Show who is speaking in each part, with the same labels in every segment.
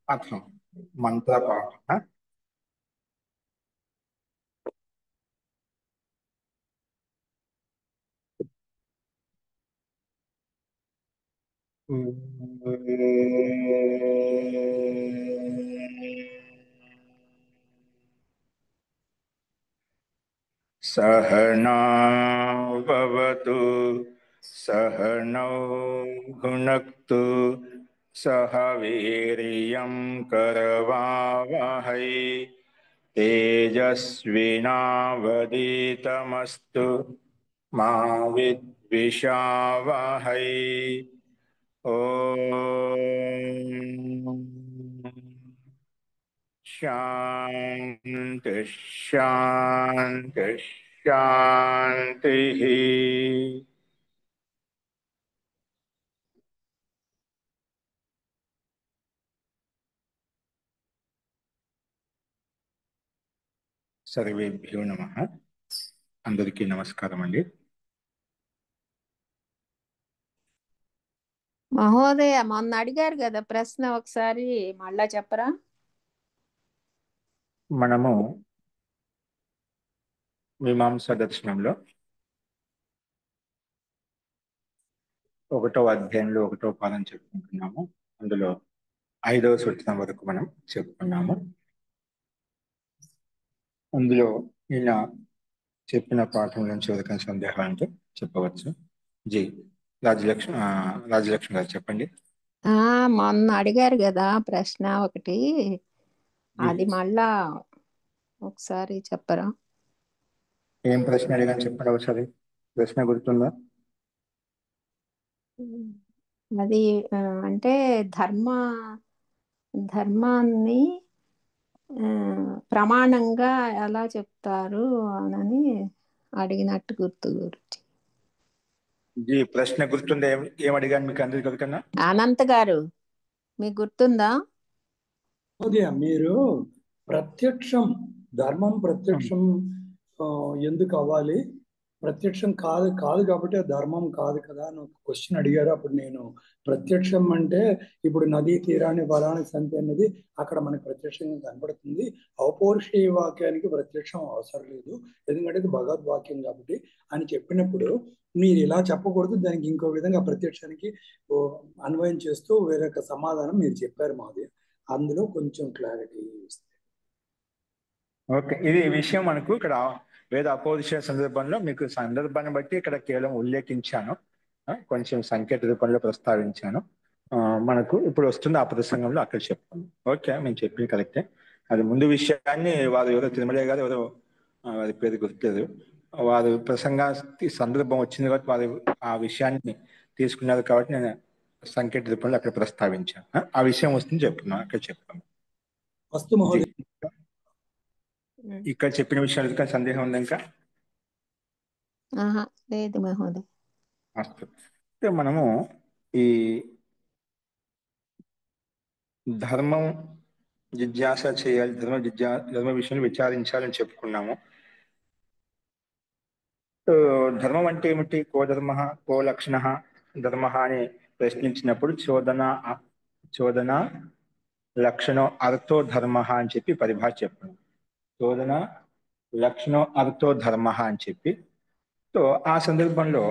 Speaker 1: अथ मन्त्रपाठः। सहना भवतु सहनौ भुनक्तु सह वीर्यं करवावहै तेजस्विनावधीतमस्तु मा विद्विषावहै। ओम शांति शांति शांति। सर्वेभ्यो नमः। అందరికీ నమస్కారం అండి.
Speaker 2: మహోదయ మొన్న అడిగారు కదా ప్రశ్న, ఒకసారి మళ్ళా చెప్పరా?
Speaker 1: మనము మీమాంసా దర్శనంలో 1వ అధ్యాయంలో 1వ పాదం చెప్పుకుంటున్నాము. అందులో 5వ సూత్రం వరకు మనం చెప్పుకున్నాము. అందులో ఈయన చెప్పిన పాఠం నుంచి ఎవరికైనా సందేహాలు అంటే చెప్పవచ్చు. జీ రాజలక్ష్మి గారు చెప్పండి.
Speaker 2: మొన్న అడిగారు కదా ప్రశ్న ఒకటి, అది మళ్ళా ఒకసారి చెప్పరా?
Speaker 1: ఏం ప్రశ్న అడిగాను చెప్పండి ఒకసారి. ప్రశ్న గుర్తుందా?
Speaker 2: అది అంటే ధర్మాన్ని ప్రమాణంగా ఎలా చెప్తారు అని అడిగినట్టు గుర్తు. గురించి
Speaker 1: జీ ప్రశ్న గుర్తుందా? ఏం అడిగాను మీకు అందరికీ ఎవరికన్నా?
Speaker 2: అనంత్ గారు మీకు గుర్తుందా?
Speaker 3: మీరు ప్రత్యక్షం ధర్మం ప్రత్యక్షం ఎందుకు అవ్వాలి, ప్రత్యక్షం కాదు కాబట్టి ధర్మం కాదు కదా అని ఒక క్వశ్చన్ అడిగారు. అప్పుడు నేను ప్రత్యక్షం అంటే ఇప్పుడు నదీ తీరాన్ని ఫలాని సంతి అనేది అక్కడ మనకు ప్రత్యక్షంగా కనపడుతుంది. ఔపౌరుషేయ వాక్యానికి ప్రత్యక్షం అవసరం లేదు, ఎందుకంటే ఇది భగవద్వాక్యం కాబట్టి అని చెప్పినప్పుడు మీరు ఇలా చెప్పకూడదు, దానికి ఇంకో విధంగా ప్రత్యక్షానికి అన్వయం చేస్తూ వేరొక సమాధానం మీరు చెప్పారు మాది. అందులో కొంచెం క్లారిటీ వస్తుంది.
Speaker 1: ఓకే, ఇది విషయం మనకు ఇక్కడ వేద అపౌరుషేయ సందర్భంలో మీకు సందర్భాన్ని బట్టి ఇక్కడ కేవలం ఉల్లేఖించాను, కొంచెం సంకేత రూపంలో ప్రస్తావించాను. మనకు ఇప్పుడు వస్తుంది ఆ ప్రసంగంలో అక్కడ చెప్తాను. ఓకే, మేము చెప్పింది కరెక్టే. అది ముందు విషయాన్ని వారు ఎవరో తిరుమలయ్య గారు ఎవరో వారి పేరు గుర్తులేదు, వారు ప్రసంగానికి సందర్భం వచ్చింది కాబట్టి వారు ఆ విషయాన్ని తీసుకున్నారు కాబట్టి నేను సంకేత రూపంలో అక్కడ ప్రస్తావించాను. ఆ విషయం వస్తుంది చెప్తున్నాను, అక్కడ చెప్తాను. ఇక్కడ చెప్పిన విషయాలు కానీ సందేహం ఉంది ఇంకా?
Speaker 2: లేదు మహోదయ.
Speaker 1: అయితే మనము ఈ ధర్మం జిజ్ఞాస చేయాలి, ధర్మ విషయంలో విచారించాలని చెప్పుకున్నాము. ధర్మం అంటే ఏమిటి? కో ధర్మ కో లక్షణ ధర్మ అని ప్రశ్నించినప్పుడు చోదన లక్షణం అర్థో ధర్మ అని చెప్పి పరిభాష చెప్పాను. చోదన లక్షణం అర్థో ధర్మ అని చెప్పి, సో ఆ సందర్భంలో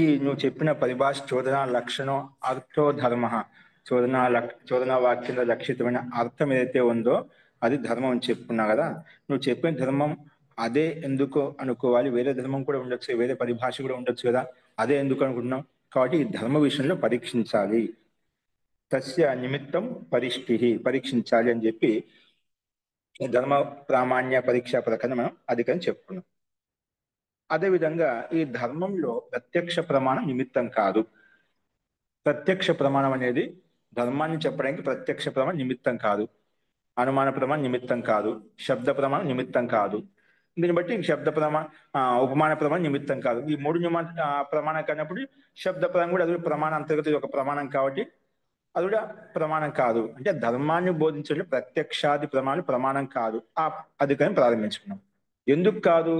Speaker 1: ఈ నువ్వు చెప్పిన పరిభాష చోదన లక్షణం అర్థో ధర్మ, చోదన వాక్యంలో లక్షితమైన అర్థం ఏదైతే ఉందో అది ధర్మం అని చెప్పుకున్నావు కదా. నువ్వు చెప్పిన ధర్మం అదే ఎందుకు అనుకోవాలి? వేరే ధర్మం కూడా ఉండొచ్చు, వేరే పరిభాష కూడా ఉండొచ్చు కదా, అదే ఎందుకు అనుకుంటున్నాం? కాబట్టి ఈ ధర్మ విషయంలో పరీక్షించాలి, తస్య నిమిత్తం పరీక్షించాలి అని చెప్పి ధర్మ ప్రామాణ్య పరీక్ష ప్రకారం మనం అధికం చెప్పుకున్నాం. అదేవిధంగా ఈ ధర్మంలో ప్రత్యక్ష ప్రమాణం నిమిత్తం కాదు. ప్రత్యక్ష ప్రమాణం అనేది ధర్మాన్ని చెప్పడానికి ప్రత్యక్ష ప్రమాణం నిమిత్తం కాదు, అనుమాన ప్రమాణం నిమిత్తం కాదు, శబ్ద ప్రమాణం నిమిత్తం కాదు. దీన్ని బట్టి ఉపమాన ప్రమాణం నిమిత్తం కాదు. ఈ మూడు ప్రమాణం కానప్పుడు శబ్ద ప్రమాణం కూడా అది ప్రమాణ అంతర్గత ఒక ప్రమాణం కాబట్టి అది కూడా ప్రమాణం కాదు. అంటే ధర్మాన్ని బోధించడం ప్రత్యక్షాది ప్రమాణాలు ప్రమాణం కాదు. ఆ అధికారం ప్రారంభించుకున్నాం. ఎందుకు కాదు?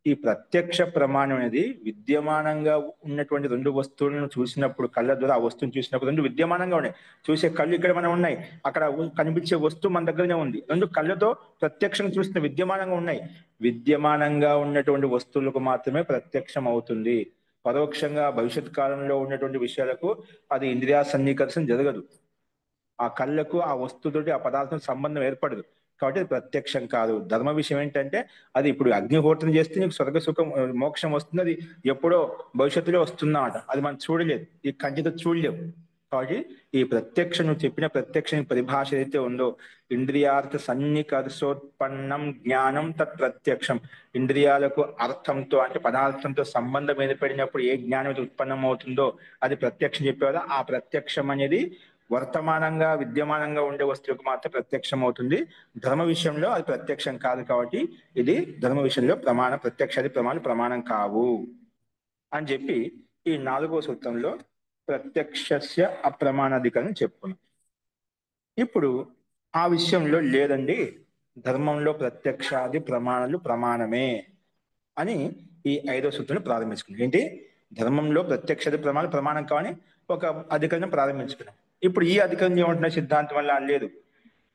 Speaker 1: ఈ ప్రత్యక్ష ప్రమాణం అనేది విద్యమానంగా ఉన్నటువంటి రెండు వస్తువులను చూసినప్పుడు, కళ్ళ ద్వారా ఆ వస్తువుని చూసినప్పుడు రెండు విద్యమానంగా ఉన్నాయి. చూసే కళ్ళు ఇక్కడ మనం ఉన్నాయి, అక్కడ కనిపించే వస్తువు మన దగ్గరనే ఉంది. రెండు కళ్ళతో ప్రత్యక్షంగా చూసిన విద్యమానంగా ఉన్నాయి. విద్యమానంగా ఉన్నటువంటి వస్తువులకు మాత్రమే ప్రత్యక్షం అవుతుంది. పరోక్షంగా భవిష్యత్ కాలంలో ఉన్నటువంటి విషయాలకు అది ఇంద్రియ సన్నికర్షణ జరగదు. ఆ కళ్ళకు ఆ వస్తువుతోటి ఆ పదార్థం సంబంధం ఏర్పడదు. కాబట్టి అది ప్రత్యక్షం కాదు. ధర్మ విషయం ఏంటంటే అది ఇప్పుడు అగ్నిహోత్రం చేస్తే నీకు స్వర్గ సుఖం మోక్షం వస్తుంది, అది ఎప్పుడో భవిష్యత్తులో వస్తుందన్నమాట. అది మనం చూడలేదు, ఈ కంటితో చూడలేవు. కాబట్టి ఈ ప్రత్యక్ష, నువ్వు చెప్పిన ప్రత్యక్ష పరిభాష ఏదైతే ఉందో, ఇంద్రియార్థ సన్నికర్షోత్పన్నం జ్ఞానం తత్ ప్రత్యక్షం. ఇంద్రియాలకు అర్థంతో అంటే పదార్థంతో సంబంధం ఏర్పడినప్పుడు ఏ జ్ఞానం అయితే ఉత్పన్నం అవుతుందో అది ప్రత్యక్షం చెప్పేవారు. ఆ ప్రత్యక్షం అనేది వర్తమానంగా విద్యమానంగా ఉండే వస్తువులకు మాత్రం ప్రత్యక్షం అవుతుంది. ధర్మ విషయంలో అది ప్రత్యక్షం కాదు. కాబట్టి ఇది ధర్మ విషయంలో ప్రత్యక్షాది ప్రమాణం కావు అని చెప్పి ఈ 4వ సూత్రంలో ప్రత్యక్షస్య అప్రమాణాధికరణం చెప్పుకున్నాం. ఇప్పుడు ఆ విషయంలో లేదండి, ధర్మంలో ప్రత్యక్షాది ప్రమాణాలు ప్రమాణమే అని ఈ 5వ సూత్రం ప్రారంభించుకున్నాం. ఏంటి? ధర్మంలో ప్రత్యక్షాది ప్రమాణం కావని ఒక అధికరణం ప్రారంభించుకున్నాం. ఇప్పుడు ఈ అధికరణం ఏమంటున్నా, సిద్ధాంతం వల్ల లేదు,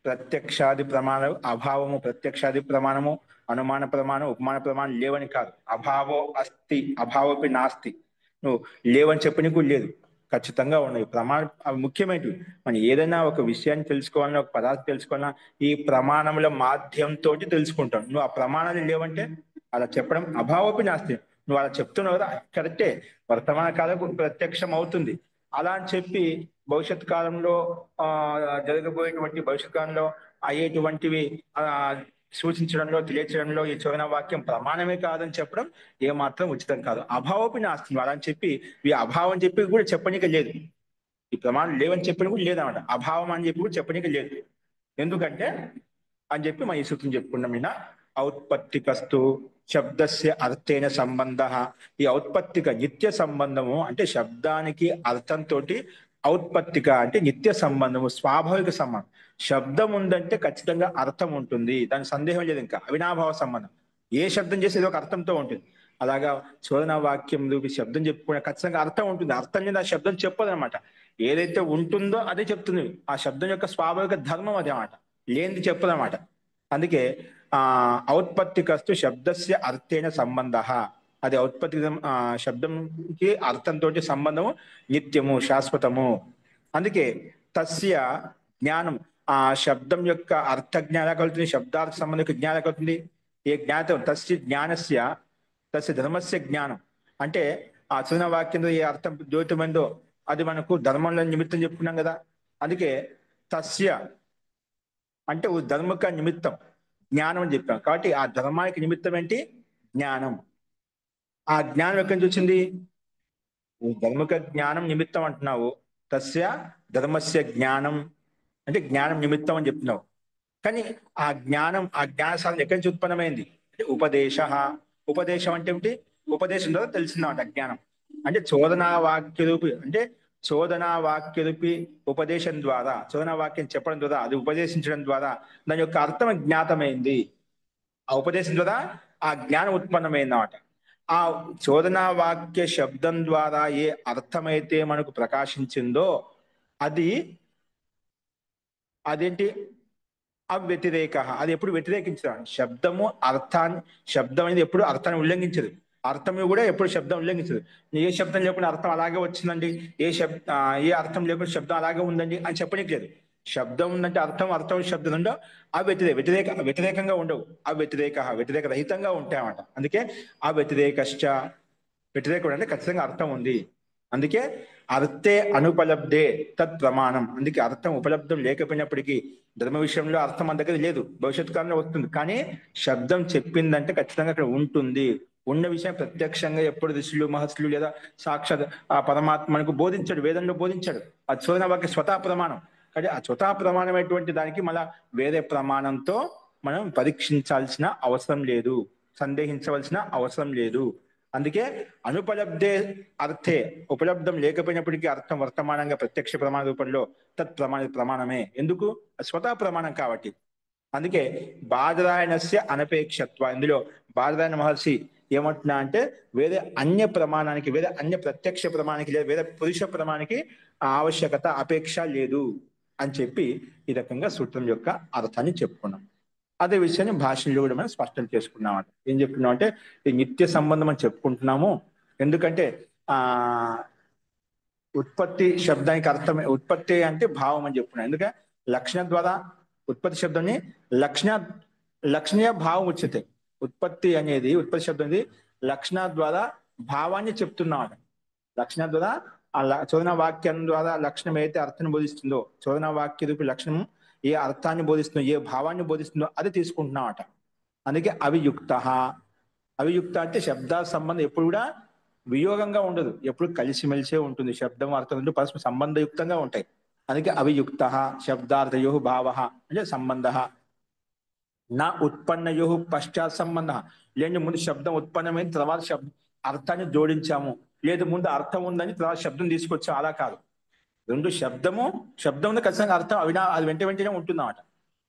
Speaker 1: ప్రత్యక్షాది ప్రమాణం అభావము, ప్రత్యక్షాది ప్రమాణము అనుమాన ప్రమాణం ఉపమాన ప్రమాణం లేవని కాదు. అభావో అస్తి అభావపి నాస్తి. నువ్వు లేవని చెప్పి నీకు లేదు, ఖచ్చితంగా ఉన్నాయి ప్రమాణం. అవి ముఖ్యమైనవి. మనం ఏదైనా ఒక విషయాన్ని తెలుసుకోవాలన్నా, ఒక పదార్థం తెలుసుకోవాలన్నా ఈ ప్రమాణముల మాధ్యంతో తెలుసుకుంటాం. నువ్వు ఆ ప్రమాణాలు లేవంటే అలా చెప్పడం అభావపి నాస్తి. నువ్వు అలా చెప్తున్నావు కదా, కరెక్టే, వర్తమాన కాలం ప్రత్యక్షం అవుతుంది అలా అని చెప్పి భవిష్యత్ కాలంలో జరగబోయేటువంటి భవిష్యత్ కాలంలో అయ్యేటువంటివి సూచించడంలో తెలియచడంలో ఈ చోదన వాక్యం ప్రమాణమే కాదని చెప్పడం ఏమాత్రం ఉచితం కాదు. అభావపి నాస్తి అలా అని చెప్పి ఈ అభావం చెప్పి కూడా చెప్పనీక లేదు, ఈ ప్రమాణం లేవని చెప్పని కూడా లేదన్నమాట. అభావం అని చెప్పి కూడా చెప్పనీక లేదు. ఎందుకంటే అని చెప్పి మనం ఈ సూత్రం చెప్పుకున్నాం. ఈయన ఔత్పత్తికస్తు శబ్దస్య అర్థేన సంబంధ. ఈ ఔత్పత్తిక నిత్య సంబంధము అంటే శబ్దానికి అర్థంతో, ఔత్పత్తిక అంటే నిత్య సంబంధము, స్వాభావిక సంబంధం. శబ్దం ఉందంటే ఖచ్చితంగా అర్థం ఉంటుంది, దాని సందేహం లేదు. ఇంకా అవినాభావ సంబంధం, ఏ శబ్దం చేసి ఏదో ఒక అర్థంతో ఉంటుంది. అలాగా చోదన వాక్యం శబ్దం చెప్పుకునే ఖచ్చితంగా అర్థం ఉంటుంది. అర్థం లేదు ఆ శబ్దం చెప్పదు అనమాట. ఏదైతే ఉంటుందో అదే చెప్తుంది. ఆ శబ్దం యొక్క స్వాభావిక ధర్మం అదే అన్నమాట, లేనిది చెప్పదన్నమాట. అందుకే ఔత్పత్తికస్తు శబ్దస్య అర్థేన సంబంధ. అది ఔత్పత్తి శబ్దంకి అర్థంతో సంబంధము నిత్యము, శాశ్వతము. అందుకే తస్య జ్ఞానం, ఆ శబ్దం యొక్క అర్థ జ్ఞానం కలుగుతుంది, శబ్దార్థ సంబంధం యొక్క జ్ఞానం కలుగుతుంది. ఏ జ్ఞాతం తస్య జ్ఞానస్య తస్య ధర్మస్య జ్ఞానం. అంటే ఆ చదివిన వాక్యంలో ఏ అర్థం ద్యోతమైందో అది మనకు ధర్మంలో నిమిత్తం చెప్పుకున్నాం కదా. అందుకే తస్య అంటే ధర్మక నిమిత్తం జ్ఞానం అని చెప్పాం. కాబట్టి ఆ ధర్మానికి నిమిత్తం ఏంటి? జ్ఞానం. ఆ జ్ఞానం ఎక్కడి నుంచి వచ్చింది? ధర్మక జ్ఞానం నిమిత్తం అంటున్నావు, తస్య ధర్మస్య జ్ఞానం అంటే జ్ఞానం నిమిత్తం అని చెప్తున్నావు. కానీ ఆ జ్ఞానం, ఆ జ్ఞాన సాధన ఎక్కడి నుంచి ఉత్పన్నమైంది అంటే ఉపదేశ. ఉపదేశం అంటే ఏమిటి? ఉపదేశం ద్వారా తెలిసిందన్నమాట జ్ఞానం. అంటే చోదనా వాక్యరూపి, అంటే చోదనా వాక్యరూపి ఉపదేశం ద్వారా, చోదనా వాక్యం చెప్పడం ద్వారా, అది ఉపదేశించడం ద్వారా దాని యొక్క అర్థం జ్ఞాతమైంది. ఆ ఉపదేశం ద్వారా ఆ జ్ఞానం ఉత్పన్నమైంది అన్నమాట. ఆ చోదనా వాక్య శబ్దం ద్వారా ఏ అర్థమైతే మనకు ప్రకాశించిందో అదేంటి? అవ్యతిరేక. అది ఎప్పుడు వ్యతిరేకించదు. శబ్దం అనేది ఎప్పుడు అర్థాన్ని ఉల్లంఘించదు. అర్థం కూడా ఎప్పుడు శబ్దం ఉల్లంఘించదు. ఏ శబ్దం లేకుండా అర్థం అలాగే వచ్చిందండి, ఏ అర్థం లేకుండా శబ్దం అలాగే ఉందండి అని చెప్పనీయలేదు. శబ్దం ఉందంటే అర్థం శబ్దం ఉండవు. వ్యతిరేకంగా ఉండవు. వ్యతిరేక రహితంగా ఉంటాయన్నమాట. అందుకే వ్యతిరేకం అంటే ఖచ్చితంగా అర్థం ఉంది. అందుకే అర్థే అనుపలబ్ధే తత్ ప్రమాణం. అందుకే అర్థం ఉపలబ్ధం లేకపోయినప్పటికీ ధర్మ విషయంలో అర్థం మన దగ్గర లేదు, భవిష్యత్ కాలంలో వస్తుంది. కానీ శబ్దం చెప్పిందంటే ఖచ్చితంగా అక్కడ ఉంటుంది. ఉన్న విషయం ప్రత్యక్షంగా ఎప్పుడు ఋషులు మహర్షులు లేదా సాక్షాత్ ఆ పరమాత్మ మనకు బోధించాడు, వేదంలో బోధించాడు. ఆ చోదన వాక్య స్వతహా ప్రమాణం. కానీ ఆ స్వతహా ప్రమాణమైనటువంటి దానికి మళ్ళా వేరే ప్రమాణంతో మనం పరీక్షించాల్సిన అవసరం లేదు, సందేహించవలసిన అవసరం లేదు. అందుకే అనుపలబ్ధే అర్థే, ఉపలబ్ధం లేకపోయినప్పటికీ అర్థం వర్తమానంగా ప్రత్యక్ష ప్రమాణ రూపంలో తత్ ప్రమాణమే. ఎందుకు? స్వతహా ప్రమాణం కాబట్టి. అందుకే బాదరాయణస్య అనపేక్షత్వ. ఇందులో బాదరాయణ మహర్షి ఏమంటున్నా అంటే వేరే అన్య ప్రమాణానికి, వేరే అన్య ప్రత్యక్ష ప్రమాణానికి లేదా వేరే పురుష ప్రమాణానికి ఆవశ్యకత అపేక్ష లేదు అని చెప్పి ఈ రకంగా సూత్రం యొక్క అర్థాన్ని చెప్పుకున్నాం. అదే విషయాన్ని భాషలో కూడా మనం స్పష్టం చేసుకున్నాం. ఏం చెప్తున్నాం అంటే ఈ నిత్య సంబంధం అని చెప్పుకుంటున్నాము. ఎందుకంటే ఉత్పత్తి శబ్దానికి అర్థం, ఉత్పత్తి అంటే భావం అని చెప్పుకున్నాం. ఎందుకంటే లక్షణ ద్వారా ఉత్పత్తి శబ్దాన్ని లక్షణీయ భావం ఉచ్యతే. ఉత్పత్తి అనేది, ఉత్పత్తి శబ్దం అనేది లక్షణ ద్వారా భావాన్ని చెప్తున్నాం. లక్షణ ద్వారా ఆ చోదన వాక్యం ద్వారా లక్షణం అయితే అర్థాన్ని బోధిస్తుందో, చోదన వాక్య రూపి లక్షణం ఏ అర్థాన్ని బోధిస్తుందో, ఏ భావాన్ని బోధిస్తుందో అది తీసుకుంటున్నామట. అందుకే అవియుక్త. అవియుక్త అంటే శబ్ద సంబంధం ఎప్పుడు కూడా వియోగంగా ఉండదు, ఎప్పుడు కలిసిమెలిసే ఉంటుంది. శబ్దం అర్థం రెండు పరస్పర సంబంధయుక్తంగా ఉంటాయి. అందుకే అవియుక్త శబ్దార్థయో భావ అంటే సంబంధ. నా ఉత్పన్నయో పశ్చాత్ సంబంధ. లేని ముందు శబ్దం ఉత్పన్నమైన తర్వాత అర్థాన్ని జోడించాము, లేదు ముందు అర్థం ఉందని తర్వాత శబ్దం తీసుకొచ్చాము, అలా కాదు. రెండు శబ్దం ఖచ్చితంగా అర్థం అది వెంటనే ఉంటుందన్నమాట.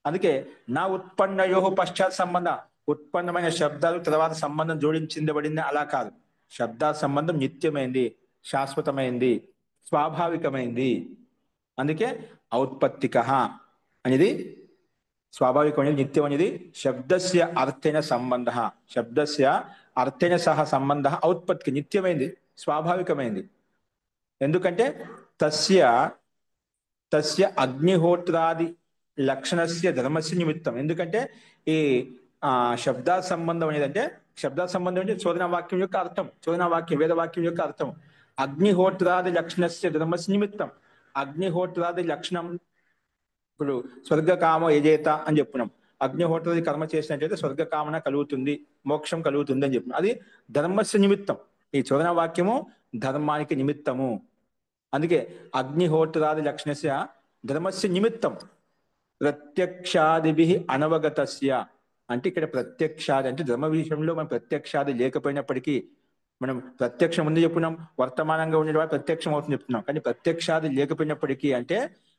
Speaker 1: అందుకే నా ఉత్పన్నయో పశ్చాత్ సంబంధ, ఉత్పన్నమైన శబ్దాలు తర్వాత సంబంధం జోడించబడింది, అలా కాదు. శబ్ద సంబంధం నిత్యమైంది, శాశ్వతమైంది, స్వాభావికమైంది. అందుకే ఔత్పత్తిక అనేది స్వాభావికమైనది, నిత్యం అనేది. శబ్దస్య అర్థేన సంబంధ, శబ్దస్య అర్థేన సహ సంబంధ ఔత్పత్తికి నిత్యమైంది, స్వాభావికమైంది. ఎందుకంటే తస్య అగ్నిహోత్రాది లక్షణస్య ధర్మస్య నిమిత్తం. ఎందుకంటే ఈ శబ్ద సంబంధం అనేది అంటే, శబ్ద సంబంధం అంటే చోదన వాక్యం యొక్క అర్థం, చోదన వాక్యం వేదవాక్యం యొక్క అర్థం. అగ్నిహోత్రాది లక్షణస్య ధర్మస్య నిమిత్తం. అగ్నిహోత్రాది లక్షణం ఇప్పుడు స్వర్గకామ యజేత అని చెప్పుకున్నాం. అగ్నిహోత్రాది కర్మ చేసినట్లయితే స్వర్గకామన కలుగుతుంది, మోక్షం కలుగుతుంది అని చెప్పినాం. అది ధర్మస్య నిమిత్తం. ఈ చోదన వాక్యము ధర్మానికి నిమిత్తము. అందుకే అగ్నిహోత్రాది లక్షణస్య ధర్మస్య నిమిత్తం. ప్రత్యక్షాదిభి అనవగతస్య అంటే ఇక్కడ ప్రత్యక్షాది అంటే ధర్మ విషయంలో మనం ప్రత్యక్షాది లేకపోయినప్పటికీ, మనం ప్రత్యక్షం ముందు చెప్పుకున్నాం, వర్తమానంగా ఉండే వాడు ప్రత్యక్షం అవుతుంది చెప్తున్నాం. కానీ ప్రత్యక్షాది లేకపోయినప్పటికీ అంటే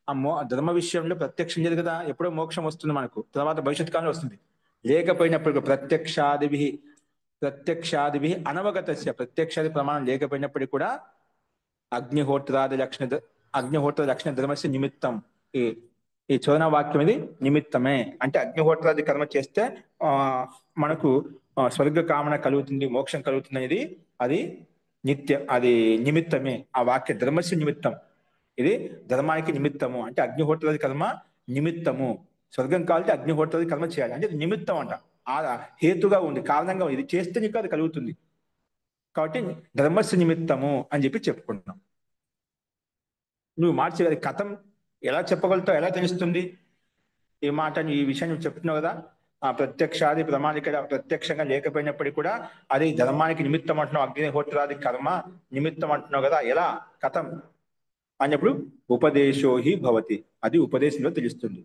Speaker 1: ఆ ధర్మ విషయంలో ప్రత్యక్షం లేదు కదా, ఎప్పుడో మోక్షం వస్తుంది మనకు, తర్వాత భవిష్యత్ కాలంలో వస్తుంది. లేకపోయినప్పటికీ ప్రత్యక్షాదిభి అనవగతస్య, ప్రత్యక్షాది ప్రమాణం లేకపోయినప్పటికీ కూడా అగ్నిహోత్రాది లక్షణ ధర్మస్య నిమిత్తం. ఈ చోదన వాక్యం ఇది నిమిత్తమే. అంటే అగ్నిహోత్రాది కర్మ చేస్తే మనకు స్వర్గ కామన కలుగుతుంది, మోక్షం కలుగుతుంది అనేది అది అది నిమిత్తమే. ఆ వాక్య ధర్మస్య నిమిత్తం. ఇది ధర్మానికి నిమిత్తము. అంటే అగ్నిహోత్రాది కర్మ నిమిత్తము. స్వర్గం కావాలంటే అగ్నిహోత్రాది కర్మ చేయాలి, అంటే నిమిత్తం అంట. ఆ హేతుగా ఉంది, కారణంగా ఉంది. ఇది చేస్తే నీకు అది కలుగుతుంది కాబట్టి ధర్మస్య నిమిత్తము అని చెప్పి చెప్పుకుంటున్నాం. నువ్వు మార్చేది కథం ఎలా చెప్పగలుగుతావు, ఎలా తెలుస్తుంది ఈ మాట? ఈ విషయం నువ్వు చెప్తున్నావు కదా, ఆ ప్రత్యక్షాది ప్రమాణిక ప్రత్యక్షంగా లేకపోయినప్పటికీ కూడా అది ధర్మానికి నిమిత్తం అంటున్నావు, అగ్నిహోత్రాది కర్మ నిమిత్తం అంటున్నావు కదా, ఎలా కథం అన్నప్పుడు ఉపదేశోహి భవతి, అది ఉపదేశంలో తెలుస్తుంది.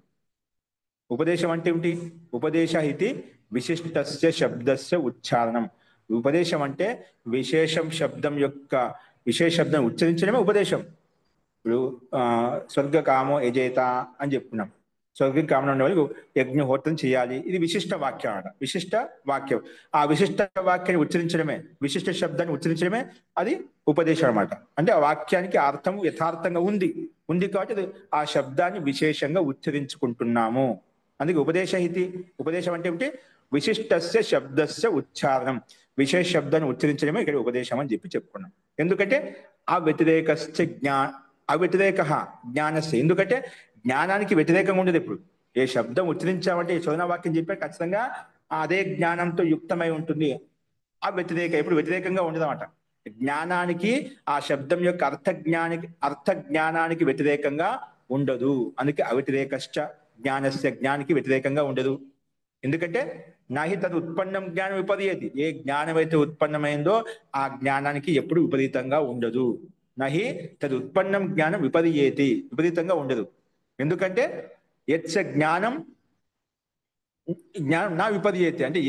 Speaker 1: ఉపదేశం అంటే ఏమిటి? ఉపదేశ ఇది విశిష్టస్య శబ్దస్య ఉచ్చారణం. ఉపదేశం అంటే విశేషం శబ్దం యొక్క విశేష శబ్దం ఉచ్చరించడమే ఉపదేశం. ఇప్పుడు స్వర్గకామో యజేత అని చెప్పుకున్నాం. స్వర్గం కామన ఉండే వాళ్ళు యజ్ఞహోత్రం చేయాలి, ఇది విశిష్ట వాక్యం అన్నమాట. విశిష్ట వాక్యం, ఆ విశిష్ట వాక్యాన్ని ఉచ్చరించడమే, విశిష్ట శబ్దాన్ని ఉచ్చరించడమే అది ఉపదేశం అన్నమాట. అంటే ఆ వాక్యానికి అర్థం యథార్థంగా ఉంది కాబట్టి ఆ శబ్దాన్ని విశేషంగా ఉచ్చరించుకుంటున్నాము. అందుకే ఉపదేశ ఇది. ఉపదేశం అంటే ఏమిటి? విశిష్టస్య శబ్దస్య ఉచ్చారణం, విశేష శబ్దాన్ని ఉచ్చరించడమే ఇక్కడ ఉపదేశం అని చెప్పుకున్నాం. ఎందుకంటే అవ్యతిరేకస్య అవ్యతిరేక జ్ఞానస్య, ఎందుకంటే జ్ఞానానికి వ్యతిరేకంగా ఉండదు. ఇప్పుడు ఏ శబ్దం ఉచ్చరించామంటే, ఈ చోదన వాక్యం చెప్పారు, ఖచ్చితంగా అదే జ్ఞానంతో యుక్తమై ఉంటుంది. ఆ ఎప్పుడు వ్యతిరేకంగా ఉండదు అన్నమాట. జ్ఞానానికి ఆ శబ్దం యొక్క అర్థ జ్ఞానానికి వ్యతిరేకంగా ఉండదు. అందుకే అవ్యతిరేకశ్చ జ్ఞానస్య, జ్ఞానికి వ్యతిరేకంగా ఉండదు. ఎందుకంటే నాహి తదు ఉత్పన్నం జ్ఞానం విపరీయతి, ఏ జ్ఞానం అయితే ఉత్పన్నమైందో ఆ జ్ఞానానికి ఎప్పుడు విపరీతంగా ఉండదు. నహి తదు ఉత్పన్నం జ్ఞానం విపరీయేతి, విపరీతంగా ఉండదు. ఎందుకంటే యత్స జ్ఞానం నా విపరీయేతి, అంటే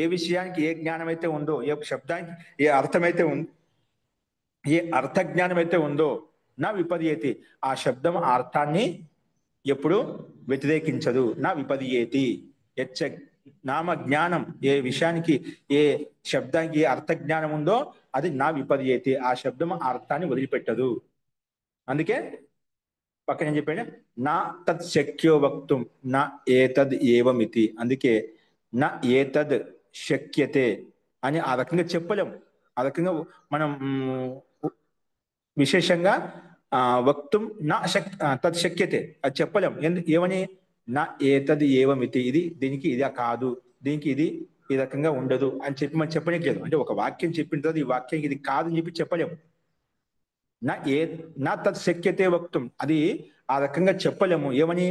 Speaker 1: ఏ విషయానికి ఏ జ్ఞానం అయితే ఉందో, ఏ శబ్దానికి ఏ అర్థమైతే ఉందో, ఏ అర్థ జ్ఞానం అయితే ఉందో నా విపరీయేతి, ఆ శబ్దం ఆ అర్థాన్ని ఎప్పుడు వ్యతిరేకించదు. నా విపరీయేతి, నామ జ్ఞానం, ఏ విషయానికి ఏ శబ్దానికి ఏ అర్థ జ్ఞానం ఉందో అది నా విపర్యతే, ఆ శబ్దం ఆ అర్థాన్ని వదిలిపెట్టదు. అందుకే పక్కన ఏం చెప్పాడు, నా తత్ శక్యో వక్తుం నా ఏతద్ ఏవమితి. అందుకే నా ఏతద్ శక్యతే అని ఆ రకంగా చెప్పలేం. ఆ రకంగా మనం విశేషంగా వక్తుం నా తత్ శక్యతే అది చెప్పలేం. ఏమని, నా ఏతద్ ఏవమితి, ఇది దీనికి ఇది కాదు, దీనికి ఇది ఈ రకంగా ఉండదు అని చెప్పి మనం చెప్పలేదు. అంటే ఒక వాక్యం చెప్పిన తర్వాత ఈ వాక్యం ఇది కాదు అని చెప్పి చెప్పలేము. నా తత్ శక్యతే వక్తుం, అది ఆ రకంగా చెప్పలేము. ఏమని,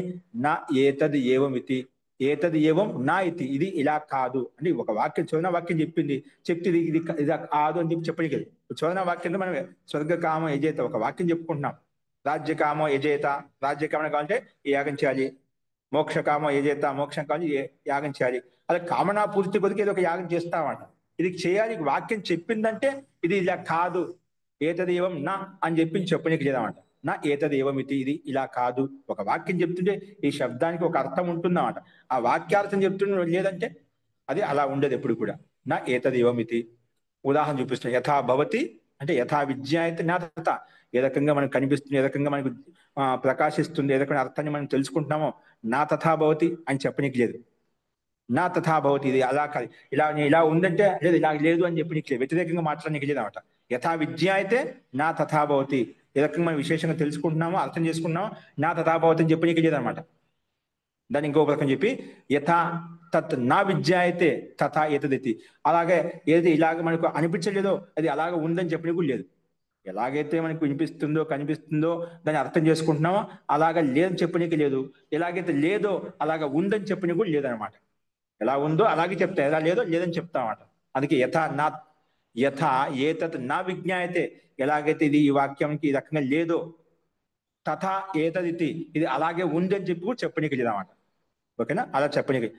Speaker 1: నా ఏతద్ ఏవమితి, ఏతద్ ఏవం నా ఇతి, ఇది ఇలా కాదు అంటే ఒక వాక్యం చోదన వాక్యం చెప్పింది, చెప్తే ఇది ఇది కాదు అని చెప్పి చెప్పలేదు. చోదన వాక్యంలో మనం స్వర్గకామం యజేత ఒక వాక్యం చెప్పుకుంటున్నాం. రాజ్యకామం యజేత, రాజ్యకామం కావాలంటే యాగం చేయాలి. మోక్షకామం యజేత, మోక్షం కావాలి యాగం చేయాలి. అలా కామనా పూర్తి కొద్దికి ఏదో ఒక యాగం చేస్తామంట. ఇది చేయాలి, వాక్యం చెప్పిందంటే ఇది ఇలా కాదు, ఏతదేవం నా అని చెప్పి చెప్పనీకి లేదన్నమాట. నా ఏతదేవమితి, ఇది ఇలా కాదు. ఒక వాక్యం చెప్తుంటే ఈ శబ్దానికి ఒక అర్థం ఉంటుందన్నమాట. ఆ వాక్యార్థం చెప్తుండే లేదంటే అది అలా ఉండదు ఎప్పుడు కూడా. నా ఏతదేవమితి. ఉదాహరణ చూపిస్తున్నాను. యథా భవతి అంటే యథా విజ్ఞాయతే నా తథా, ఏ రకంగా మనకు కనిపిస్తుంది, ఏ రకంగా మనకు ప్రకాశిస్తుంది, ఏ రకమైన అర్థాన్ని మనం తెలుసుకుంటున్నామో నా తథా భవతి అని చెప్పనీకి లేదు. నా తథా భవతి, ఇది అలా కాదు, ఇలా ఉందంటే లేదు, ఇలా లేదు అని చెప్పనీకి లేదు, వ్యతిరేకంగా మాట్లాడనీకి లేదు అనమాట. యథా విద్య అయితే నా తథా భవతి, ఏ రకంగా మనం విశేషంగా తెలుసుకుంటున్నామో అర్థం చేసుకుంటున్నామో నా తథా భవతి అని చెప్పనీకి లేదనమాట. దాన్ని ఇంకొక రకం చెప్పి యథా తత్ నా విద్య అయితే తథా ఏతదితి, అలాగే ఏది ఇలాగ మనకు అనిపించలేదో అది అలాగ ఉందని చెప్పనీకి కూడా లేదు. ఎలాగైతే మనకు వినిపిస్తుందో కనిపిస్తుందో దాన్ని అర్థం చేసుకుంటున్నామో అలాగ లేదని చెప్పనీకి లేదు, ఎలాగైతే లేదో అలాగ ఉందని చెప్పనీకి కూడా లేదనమాట. ఎలా ఉందో అలాగే చెప్తా, ఎలా లేదో లేదని చెప్తామన్నమాట. అందుకే యథా ఏతత్ నా విజ్ఞాయతే, ఎలాగైతే ఇది ఈ వాక్యంకి ఈ రకంగా లేదో తథా ఏతదితి, ఇది అలాగే ఉంది అని చెప్పి కూడా చెప్పనీకి లేదన్నమాట. ఓకేనా, అలా చెప్పనీకి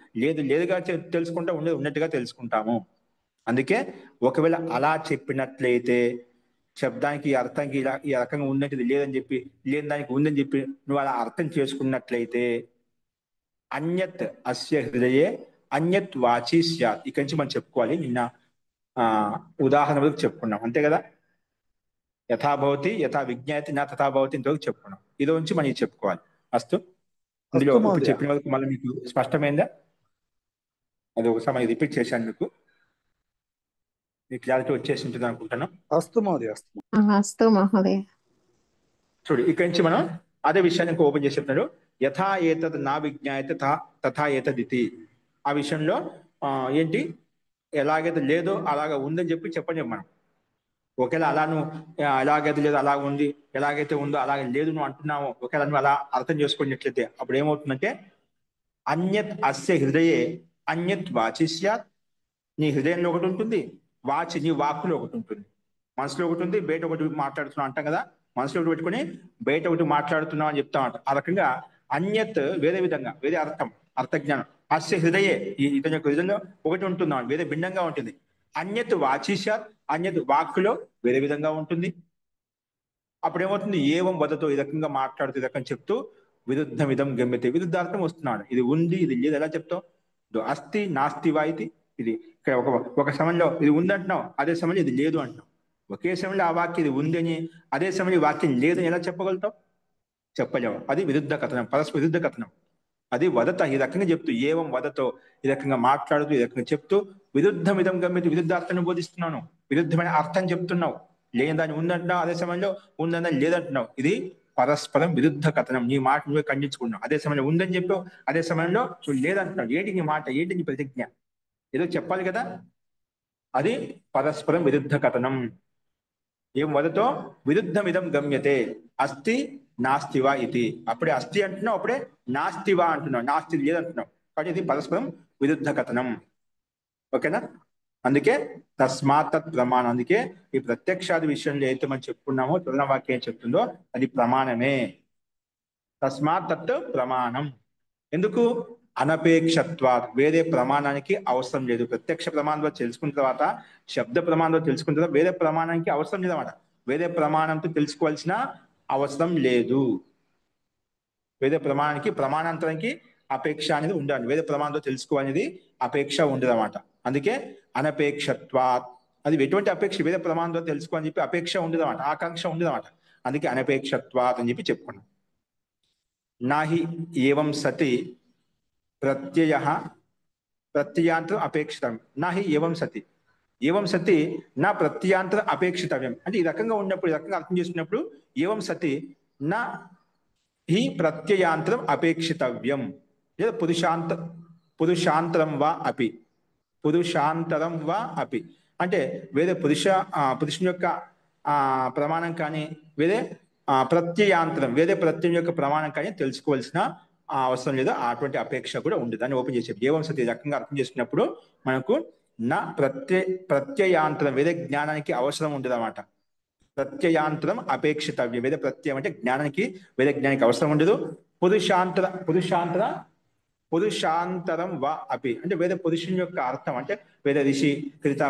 Speaker 1: లేదుగా తెలుసుకుంటా, ఉండేది ఉన్నట్టుగా తెలుసుకుంటాము. అందుకే ఒకవేళ అలా చెప్పినట్లయితే శబ్దానికి ఈ అర్థానికి ఇలా ఈ రకంగా ఉందంటే ఇది లేదని చెప్పి, లేని దానికి ఉందని చెప్పి నువ్వు అలా అర్థం చేసుకున్నట్లయితే అన్యత్ అస్య హృదయే అన్యత్ వాచి స్యాత్. ఇక్కడి నుంచి మనం చెప్పుకోవాలి. నిన్న ఉదాహరణ వరకు చెప్పుకున్నాం, అంతే కదా. యథాభవతి యథా విజ్ఞాయతి నా తథాభవతి ఇంతవరకు చెప్పుకున్నాం. ఇది నుంచి మనం ఇది చెప్పుకోవాలి. అస్తు. ఇందులో ఇప్పుడు చెప్పిన వరకు మళ్ళీ మీకు స్పష్టమైందా? అది ఒకసారి రిపీట్ చేశాను, మీకు క్లారిటీ వచ్చేసి ఉంటుంది అనుకుంటున్నాను.
Speaker 3: అస్తు మహోదయ.
Speaker 2: అస్తు మహోదయ.
Speaker 1: చూడు, ఇక్కడి నుంచి మనం అదే విషయాన్ని ఓపెన్ చేసి చెప్తున్నాడు. యథా ఏతద్ నా విజ్ఞాయతే తథా ఏతదితి. ఆ విషయంలో ఏంటి, ఎలాగైతే లేదో అలాగ ఉందని చెప్పి చెప్పండి మనం. ఒకవేళ అలా నువ్వు ఎలాగైతే లేదు అలా ఉంది, ఎలాగైతే ఉందో అలాగే లేదు నువ్వు అంటున్నావు, ఒకవేళ నువ్వు అలా అర్థం చేసుకున్నట్లయితే అప్పుడు ఏమవుతుందంటే అన్యత్ అస్య హృదయే అన్యత్ వాచి స్యాత్. నీ హృదయంలో ఒకటి ఉంటుంది, వాచి నీ వాక్కులో ఒకటి ఉంటుంది. మనసులో ఒకటి ఉంది, బయట ఒకటి మాట్లాడుతున్నావు అంటాం కదా. మనసులో ఒకటి పెట్టుకుని బయట ఒకటి మాట్లాడుతున్నావు అని చెప్తామంట. ఆ రకంగా అన్యత్ వేరే విధంగా, వేరే అర్థజ్ఞానం. అస్య హృదయే, ఇతని యొక్క హృదయంలో ఒకటి ఉంటుందా, వేరే భిన్నంగా ఉంటుంది. అన్యత్ వాచీశాత్, అన్యత్ వాక్కులో వేరే విధంగా ఉంటుంది. అప్పుడు ఏమవుతుంది, ఏవం వదతో ఈ రకంగా మాట్లాడుతూ ఈ రకంగా చెప్తూ విరుద్ధమిదం గమ్యతే, విరుద్ధార్థం వస్తున్నాడు. ఇది ఉంది ఇది లేదు ఎలా చెప్తావు? అస్తి నాస్తి వా ఇది. ఇది ఇక్కడ ఒక సమయంలో ఇది ఉంది అంటున్నావు, అదే సమయంలో ఇది లేదు అంటున్నావు. ఒకే సమయంలో ఆ వాక్యం ఇది ఉంది అని, అదే సమయంలో ఈ వాక్యం లేదని ఎలా చెప్పగలుగుతావు? చెప్పలేవు. అది విరుద్ధ కథనం, పరస్పర విరుద్ధ కథనం. అది వదత, ఈ రకంగా చెప్తూ ఏవం వదతో ఈ రకంగా మాట్లాడుతూ ఈ రకంగా చెప్తూ విరుద్ధమిదం గమ్యతే, విరుద్ధార్థాన్ని బోధిస్తున్నాను, విరుద్ధమైన అర్థం చెప్తున్నావు. లేని దాన్ని ఉందంటున్నావు, అదే సమయంలో ఉందని లేదంటున్నావు. ఇది పరస్పరం విరుద్ధ కథనం. నీ మాట నువ్వే ఖండించుకున్నావు. అదే సమయంలో ఉందని చెప్పావు, అదే సమయంలో నువ్వు లేదంటున్నావు. ఏంటి నీ మాట, ఏంటి నీ ప్రతిజ్ఞ? ఏదో చెప్పాలి కదా. అది పరస్పరం విరుద్ధ కథనం. ఏం వదతో విరుద్ధమిదం గమ్యతే అస్తి నాస్తివా ఇది. అప్పుడే అస్తి అంటున్నావు, అప్పుడే నాస్తివా అంటున్నావు, నాస్తి లేదంటున్నావు. కాబట్టి ఇది పరస్పరం విరుద్ధ కథనం. ఓకేనా. అందుకే తస్మాత్ తత్ ప్రమాణం. అందుకే ఈ ప్రత్యక్షాది విషయంలో అయితే మనం చెప్పుకున్నామో తులన వాక్యం చెప్తుందో అది ప్రమాణమే. తస్మాత్ తత్ ప్రమాణం. ఎందుకు? అనపేక్షత్వాత్, వేరే ప్రమాణానికి అవసరం లేదు. ప్రత్యక్ష ప్రమాణంలో తెలుసుకున్న తర్వాత, శబ్ద ప్రమాణంలో తెలుసుకున్న తర్వాత వేరే ప్రమాణానికి అవసరం లేదన్నమాట. వేరే ప్రమాణంతో తెలుసుకోవాల్సిన అవసరం లేదు. వేరే ప్రమాణానికి ప్రమాణాంతరానికి అపేక్ష అనేది ఉండాలి. వేద ప్రమాణంతో తెలుసుకోవాలనేది అపేక్ష ఉండదు అన్నమాట. అందుకే అనపేక్షత్వాత్, అది ఎటువంటి అపేక్ష, వేద ప్రమాణంతో తెలుసుకో అని చెప్పి అపేక్ష ఉండదు అన్నమాట, ఆకాంక్ష ఉండదు అన్నమాట. అందుకే అనపేక్షత్వాత్ అని చెప్పి చెప్పుకున్నాం. నాహి ఏవం సతి ప్రత్యయ ప్రత్యయాంతరం అపేక్షితం. నాహి ఏవం సతి, ఏవం సతి నా ప్రత్యయాంతరం అపేక్షితవ్యం. అంటే ఈ రకంగా ఉన్నప్పుడు, ఈ రకంగా అర్థం చేసుకున్నప్పుడు ఏవం సతి నా హి ప్రత్యయాంతరం అపేక్షితవ్యం, లేదా పురుషాంతరం వా అపి, పురుషాంతరం వా అపి అంటే వేరే పురుషుని యొక్క ప్రమాణం కానీ, వేరే ప్రత్యయాంతరం, వేరే ప్రత్యయం యొక్క ప్రమాణం కానీ తెలుసుకోవాల్సిన అవసరం లేదు, అటువంటి అపేక్ష కూడా ఉండదు. దాన్ని ఓపెన్ చేసే ఏవం సతి రకంగా అర్థం చేసుకున్నప్పుడు మనకు నా ప్రత్యయాంతరం, వేరే జ్ఞానానికి అవసరం ఉండదు అన్నమాట. ప్రత్యయాంతరం అపేక్షితవ్యం, వేద ప్రత్యయం అంటే జ్ఞానానికి, వేద జ్ఞానానికి అవసరం ఉండదు. పురుషాంతరం వా అపి అంటే వేద పురుషుని యొక్క అర్థం అంటే వేద ఋషి కృత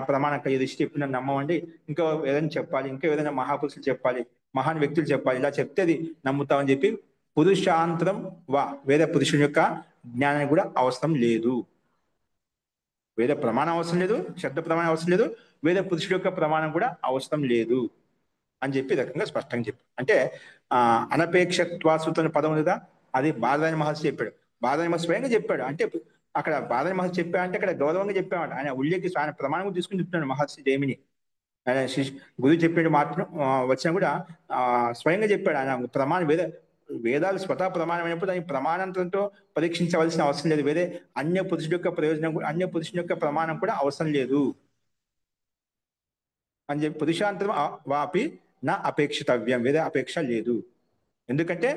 Speaker 1: ప్రమాణక ఋషి చెప్పిన నమ్మమండి, ఇంకా ఏదైనా చెప్పాలి, ఇంకా ఏదైనా మహాపురుషులు చెప్పాలి, మహాన్ వ్యక్తులు చెప్పాలి, ఇలా చెప్తే అది నమ్ముతామని చెప్పి పురుషాంతరం వా, వేద పురుషుని యొక్క జ్ఞానానికి కూడా అవసరం లేదు. వేద ప్రమాణం అవసరం లేదు, శబ్ద ప్రమాణం అవసరం లేదు, వేద పురుషుడి యొక్క ప్రమాణం కూడా అవసరం లేదు అని చెప్పి రకంగా స్పష్టంగా చెప్పాడు. అంటే అనపేక్షత్వ సూత్రం పదం ఉంది కదా, అది బాదరాయణ మహర్షి చెప్పాడు. బాదరాయణ మహర్షి స్వయంగా చెప్పాడు. అంటే అక్కడ బాదరాయణ మహర్షి చెప్పాడంటే అక్కడ గౌరవంగా చెప్పాడు. ఆయన ఉల్లేఖి ఆయన ప్రమాణం తీసుకుని చెప్తున్నాడు మహర్షి జైమిని. ఆయన గురువు చెప్పాడు మాత్రం వచ్చినా కూడా స్వయంగా చెప్పాడు. ఆయన వేదాలు స్వతహా ప్రమాణమైనప్పుడు దాని ప్రమాణంతో పరీక్షించవలసిన అవసరం లేదు. వేరే అన్య పురుషుడి యొక్క ప్రయోజనం, అన్య పురుషుని యొక్క ప్రమాణం కూడా అవసరం లేదు అని చెప్పి పురుషాంతరం వాపి నా అపేక్షితవ్యం, వేరే అపేక్ష లేదు. ఎందుకంటే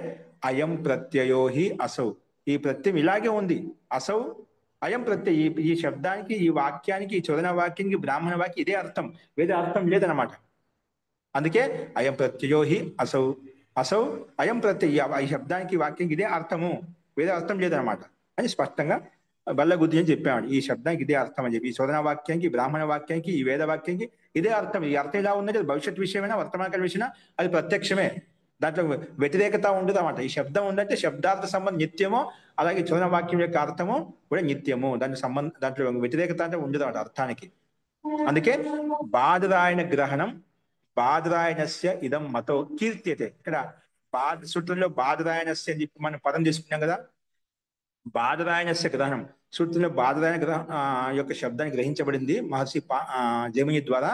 Speaker 1: అయం ప్రత్యయో హి అసౌ, ఈ ప్రత్యయం ఇలాగే ఉంది. అసౌ అయం ప్రత్యయ, ఈ శబ్దానికి, ఈ వాక్యానికి, ఈ చోదన వాక్యానికి, బ్రాహ్మణ వాక్యం ఇదే అర్థం, వేరే అర్థం లేదనమాట. అందుకే అయం ప్రత్యయో హి అసౌ, అసౌ అయం ప్రత్యయ, ఈ శబ్దానికి, వాక్యానికి ఇదే అర్థము, వేరే అర్థం లేదనమాట అని స్పష్టంగా బల్లగుద్ది అని చెప్పాడు. ఈ శబ్దానికి ఇదే అర్థం అని చెప్పి, ఈ చోదన వాక్యానికి, బ్రాహ్మణ వాక్యానికి, ఈ వేద వాక్యానికి ఇదే అర్థం. ఈ అర్థం ఇలా ఉన్నది, భవిష్యత్ విషయమైనా వర్తమాన విషయమైనా అది ప్రత్యక్షమే, దాంట్లో వ్యతిరేకత ఉండదు అన్నమాట. ఈ శబ్దం ఉందంటే శబ్దార్థ సంబంధం నిత్యమో, అలాగే చోదన వాక్యం యొక్క అర్థము కూడా నిత్యము, దాంట్లో వ్యతిరేకత అంటే ఉండదు అన్నమాట అర్థానికి. అందుకే బాదరాయణ గ్రహణం బాదరాయణస్య ఇదం మతో కీర్త్యతే. ఇక్కడ సూత్రంలో బాదరాయణస్య అని చెప్పి మనం పదం తీసుకున్నాం కదా, బాదరాయణస్య గ్రహణం, సూత్రంలో బాదరాయణ యొక్క శబ్దాన్ని గ్రహించబడింది మహర్షి జైమిని ద్వారా.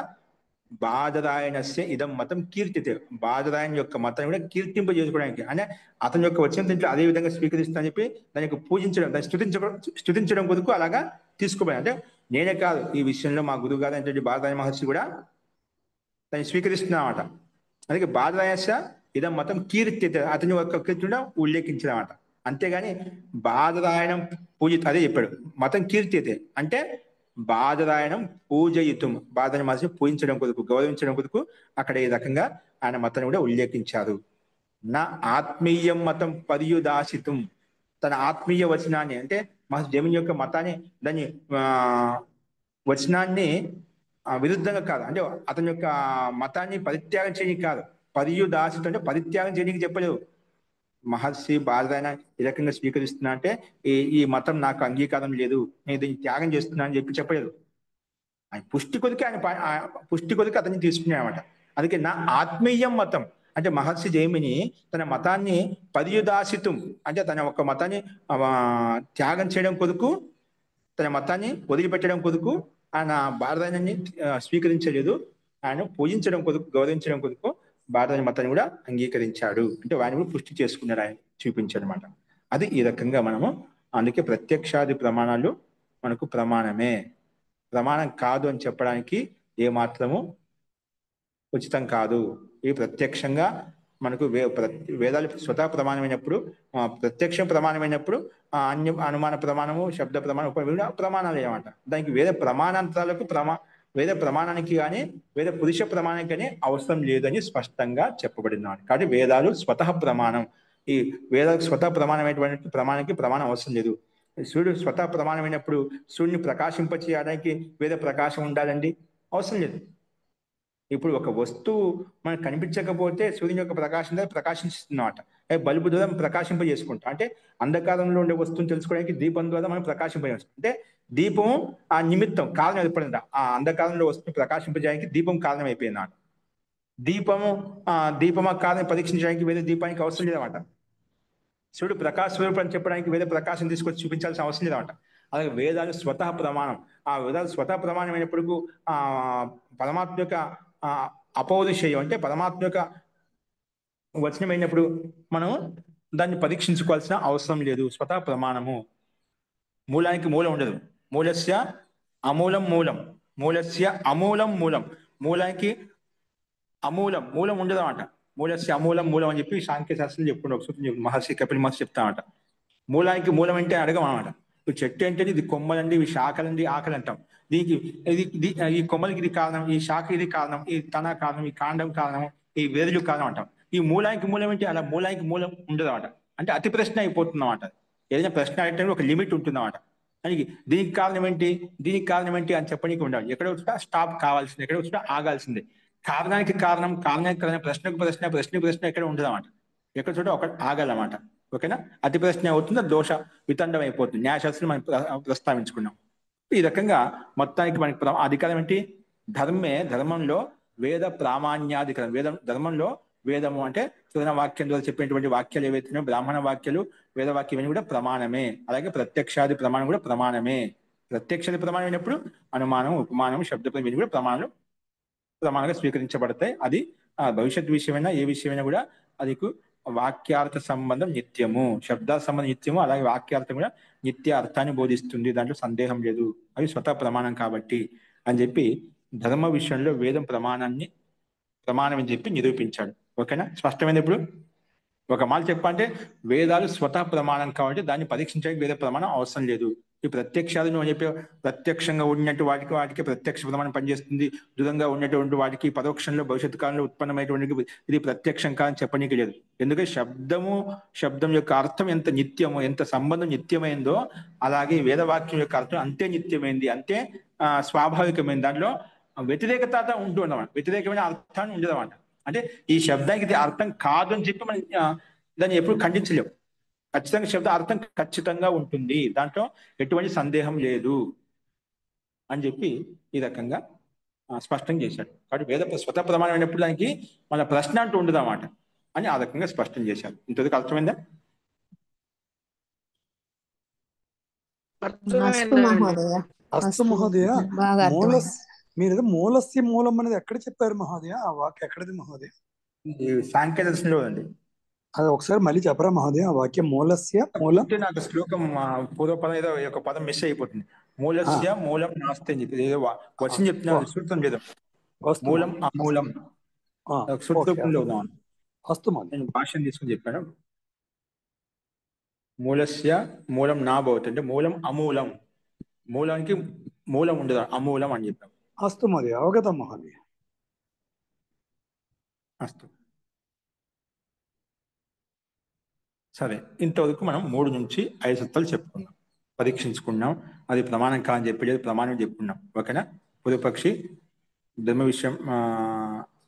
Speaker 1: బాదరాయణస్య ఇదం మతం కీర్తితే, బాదరాయణ యొక్క మతాన్ని కూడా కీర్తింపజేసుకోవడానికి, అంటే అతని యొక్క వచ్చిన దీంట్లో అదే విధంగా స్వీకరిస్తా అని చెప్పి దానికి పూజించడం, దాన్ని స్తుతించడం కొరకు అలాగా తీసుకోబడి. అంటే నేనే కాదు, ఈ విషయంలో మా గురువు గారు అంటే బాదరాయణ మహర్షి కూడా దాన్ని స్వీకరిస్తున్నామట. అందుకే బాదరాయణస్య ఇదం మతం కీర్తితే, అతని యొక్క కీర్తిని ఉల్లేఖించడమాట. అంతేగాని బాదరాయణం అదే చెప్పాడు, మతం కీర్తితే అంటే బాదరాయణం పూజయితం, బాదరాయణ మహర్షిని పూజించడం కొరకు, గౌరవించడం కొరకు అక్కడ ఈ రకంగా ఆయన మతాన్ని కూడా ఉల్లేఖించారు. నా ఆత్మీయం మతం పర్యుదాసితం, తన ఆత్మీయ వచనాన్ని అంటే మహర్షి జైమిని యొక్క మతాన్ని, దాన్ని వచనాన్ని విరుద్ధంగా కాదు, అంటే అతని యొక్క మతాన్ని పరిత్యాగం చేయడానికి కాదు, పర్యుదాసితం అంటే పరిత్యాగం చేయడానికి చెప్పలేదు. మహర్షి బాదరాయణ ఈ రకంగా స్వీకరిస్తున్నా అంటే ఈ మతం నాకు అంగీకారం లేదు, నేను దీన్ని త్యాగం చేస్తున్నా అని చెప్పి చెప్పలేదు. ఆయన పుష్టి కొరికి అతన్ని తీసుకున్నాడనమాట. అందుకే నా ఆత్మీయం మతం అంటే మహర్షి జైమిని తన మతాన్ని పర్యుదాసితం అంటే తన ఒక మతాన్ని త్యాగం చేయడం కొరకు, తన మతాన్ని వదిలిపెట్టడం కొరకు ఆయన బాదరాయణాన్ని స్వీకరించలేదు. ఆయన పూజించడం కొరకు, గౌరవించడం కొరకు బాదరాయణ మతాన్ని కూడా అంగీకరించాడు. అంటే వారిని కూడా పుష్టి చేసుకున్నాడు, ఆయన చూపించాడు అనమాట. అది ఈ రకంగా మనము, అందుకే ప్రత్యక్షాది ప్రమాణాలు మనకు ప్రమాణమే, ప్రమాణం కాదు అని చెప్పడానికి ఏమాత్రము ఉచితం కాదు. ఈ ప్రత్యక్షంగా మనకు వేదాలు స్వతహా ప్రమాణమైనప్పుడు, ప్రత్యక్షం ప్రమాణమైనప్పుడు అనుమాన ప్రమాణము, శబ్ద ప్రమాణం ప్రమాణాలు ఏమంట. దానికి వేద ప్రమాణాంతరాలకు వేద ప్రమాణానికి కానీ వేద పురుష ప్రమాణానికి కానీ అవసరం లేదని స్పష్టంగా చెప్పబడినాడు. కాబట్టి వేదాలు స్వతహ ప్రమాణం. ఈ వేదాలకు స్వతహ ప్రమాణమైనటువంటి ప్రమాణానికి ప్రమాణం అవసరం లేదు. సూర్యుడు స్వతహ ప్రమాణమైనప్పుడు సూర్యుని ప్రకాశింపచేయడానికి వేద ప్రకాశం ఉండాలండి, అవసరం లేదు. ఇప్పుడు ఒక వస్తువు మనకు కనిపించకపోతే సూర్యుని యొక్క ప్రకాశం ద్వారా ప్రకాశిస్తుందన్నమాట. బల్బు ద్వారా ప్రకాశింపజేసుకుంటాం. అంటే అంధకారంలో ఉండే వస్తువుని తెలుసుకోవడానికి దీపం ద్వారా మనం ప్రకాశింపజేస్తాం. అంటే దీపం ఆ నిమిత్తం కారణం ఏర్పడింది. ఆ అంధకారంలో వస్తువుని ప్రకాశింపజేయడానికి దీపం కారణం అయిపోయింది అన్నమాట. దీపం ఆ కారణం పరీక్షించడానికి వేరే దీపానికి అవసరం లేదన్నమాట. సూర్యుడు ప్రకాశ స్వరూపం అని చెప్పడానికి వేరే ప్రకాశం తీసుకొచ్చి చూపించాల్సిన అవసరం లేదన్నమాట. అలాగే వేదాలు స్వతః ప్రమాణం. ఆ వేదాలు స్వతః ప్రమాణం అయినప్పుడు పరమాత్మ యొక్క అపౌరుషేయం అంటే పరమాత్మ యొక్క వచనమైనప్పుడు మనం దాన్ని పరీక్షించుకోవాల్సిన అవసరం లేదు. స్వతః ప్రమాణము. మూలానికి మూలం ఉండదు. మూలస్య అమూలం మూలం, మూలస్య అమూలం మూలం. మూలానికి మూలం ఉండదు అన్నమాట. మూలస్య అమూలం మూలం అని చెప్పి సాంఖ్య శాస్త్రం చెప్పుకుంటే ఒక సూత్రం మహర్షి కపిల్ మహర్షి చెప్తామట. మూలానికి మూలం అంటే అడగం అన్నమాట. ఇప్పుడు చెట్టు అంటే ఇది కొమ్మలండి, ఇవి శాఖలండి, ఆకలి అంటాం. దీనికి ఈ కొమ్మలకి ఇది కారణం, ఈ శాఖ ఇది కారణం, ఈ తన కారణం, ఈ కాండం కారణం, ఈ వేరులు కారణం అంటాం. ఈ మూలానికి మూలం ఏంటి? అలా మూలానికి మూలం ఉండదు అన్నమాట. అంటే అతి ప్రశ్న అయిపోతుంది అన్నమాట. ఏదైనా ప్రశ్న అడిగితే ఒక లిమిట్ ఉంటుందన్నమాట. అని దీనికి కారణం ఏంటి, దీనికి కారణం ఏంటి అని చెప్పడానికి ఉండాలి. ఎక్కడ వచ్చినా స్టాప్ కావాల్సింది, ఎక్కడ వచ్చినా ఆగాల్సిందే. కారణానికి కారణం, కారణానికి కారణం, ప్రశ్నకు ప్రశ్న, ప్రశ్నకు ప్రశ్న ఎక్కడ ఉండదు అన్నమాట. ఎక్కడ చోట ఒక ఆగాలన్నమాట. ఓకేనా? అతి ప్రశ్న అవుతుంది, దోష వితండం అయిపోతుంది. న్యాయశాస్త్రం మనం ప్రస్తావించుకున్నాం. ఈ రకంగా మొత్తానికి మనకి అధికారం ఏంటి? ధర్మంలో వేద ప్రామాణ్యాధికారం. ధర్మంలో వేదము అంటే సూర్య వాక్యం ద్వారా చెప్పినటువంటి వాక్యాలు ఏవైతున్నాయో, బ్రాహ్మణ వాక్యాలు, వేద వాక్యం ఇవన్నీ కూడా ప్రమాణమే. అలాగే ప్రత్యక్షాది ప్రమాణం కూడా ప్రమాణమే. ప్రత్యక్షాది ప్రమాణం అయినప్పుడు అనుమానం, ఉపమానం, శబ్దం ఇవన్నీ కూడా ప్రమాణంగా స్వీకరించబడతాయి. అది భవిష్యత్ విషయమైనా ఏ విషయమైనా కూడా అది వాక్యార్థ సంబంధం నిత్యము, శబ్దార్థ సంబంధం నిత్యము. అలాగే వాక్యార్థం కూడా నిత్య అర్థాన్ని బోధిస్తుంది, దాంట్లో సందేహం లేదు. అవి స్వతः ప్రమాణం కాబట్టి అని చెప్పి ధర్మ విషయంలో వేదం ప్రమాణం అని చెప్పి నిరూపించాడు. ఓకేనా? స్పష్టమైంది. ఇప్పుడు ఒక మాట చెప్పంటే వేదాలు స్వతः ప్రమాణం కాబట్టి దాన్ని పరీక్షించడానికి వేద ప్రమాణం అవసరం లేదు. ఈ ప్రత్యక్షాలు నువ్వు చెప్పే ప్రత్యక్షంగా ఉన్నట్టు వాటికి ప్రత్యక్ష ప్రమాణం పనిచేస్తుంది. దూరంగా ఉన్నటువంటి వాటికి పరోక్షంలో భవిష్యత్తు కాలంలో ఉత్పన్నమైనటువంటి ఇది ప్రత్యక్షం కాదని చెప్పనీకి లేదు. ఎందుకంటే శబ్దం యొక్క అర్థం ఎంత నిత్యమో, ఎంత సంబంధం నిత్యమైందో అలాగే వేదవాక్యం యొక్క అర్థం అంతే నిత్యమైంది, అంతే స్వాభావికమైంది. దాంట్లో వ్యతిరేకత ఉంటూ ఉండమాట, వ్యతిరేకమైన అర్థాన్ని ఉండదన్నమాట. అంటే ఈ శబ్దానికి ఇది అర్థం కాదు అని చెప్పి మనం దాన్ని ఎప్పుడు ఖండించలేము. ఖచ్చితంగా శబ్ద అర్థం ఖచ్చితంగా ఉంటుంది, దాంట్లో ఎటువంటి సందేహం లేదు అని చెప్పి ఈ రకంగా స్పష్టం చేశాడు. కాబట్టి వేద స్వతः ప్రమాణం అయినప్పుడు దానికి మన ప్రశ్న అంటూ ఉండదు అన్నమాట అని ఆ రకంగా స్పష్టం చేశారు. ఇంతవరకు అర్థమైందా?
Speaker 3: అస్తు మహోదయ. మీరు మూలస్య మూలం అనేది ఎక్కడ చెప్పారు మహోదయ? ఆ వాక్యం ఎక్కడది మహోదయ?
Speaker 1: సాంఖ్య దర్శనంలో ఉంది.
Speaker 3: అది ఒకసారి మళ్ళీ చెప్పరా మహోదయ? ఆ వాక్యం మూలస్య మూలం.
Speaker 1: నాకు శ్లోకం పూర్వపదం ఏదో ఒక పదం మిస్ అయిపోతుంది. మూలస్య మూలం నాస్తి అని చెప్పి ఏదో వచ్చింది చెప్తున్నారు. సూత్రం లేదు. మూలం అమూలం సూత్రంలో ఉన్నాను. నేను భాషను తీసుకుని చెప్పాను. మూలస్య మూలం నా భవతి అంటే మూలం అమూలం. మూలానికి మూలం ఉండదు, అమూలం అని చెప్పాం.
Speaker 3: అస్తు మహోదయ, అవగతం మహోదయ.
Speaker 1: అస్తు. సరే, ఇంతవరకు మనం 3 నుంచి 5 సూత్రాలు చెప్పుకున్నాం, పరీక్షించుకున్నాం. అది ప్రమాణం కాదని చెప్పేది ప్రమాణం చెప్పుకున్నాం. ఓకేనా? పూర్వపక్షి ధర్మ విషయం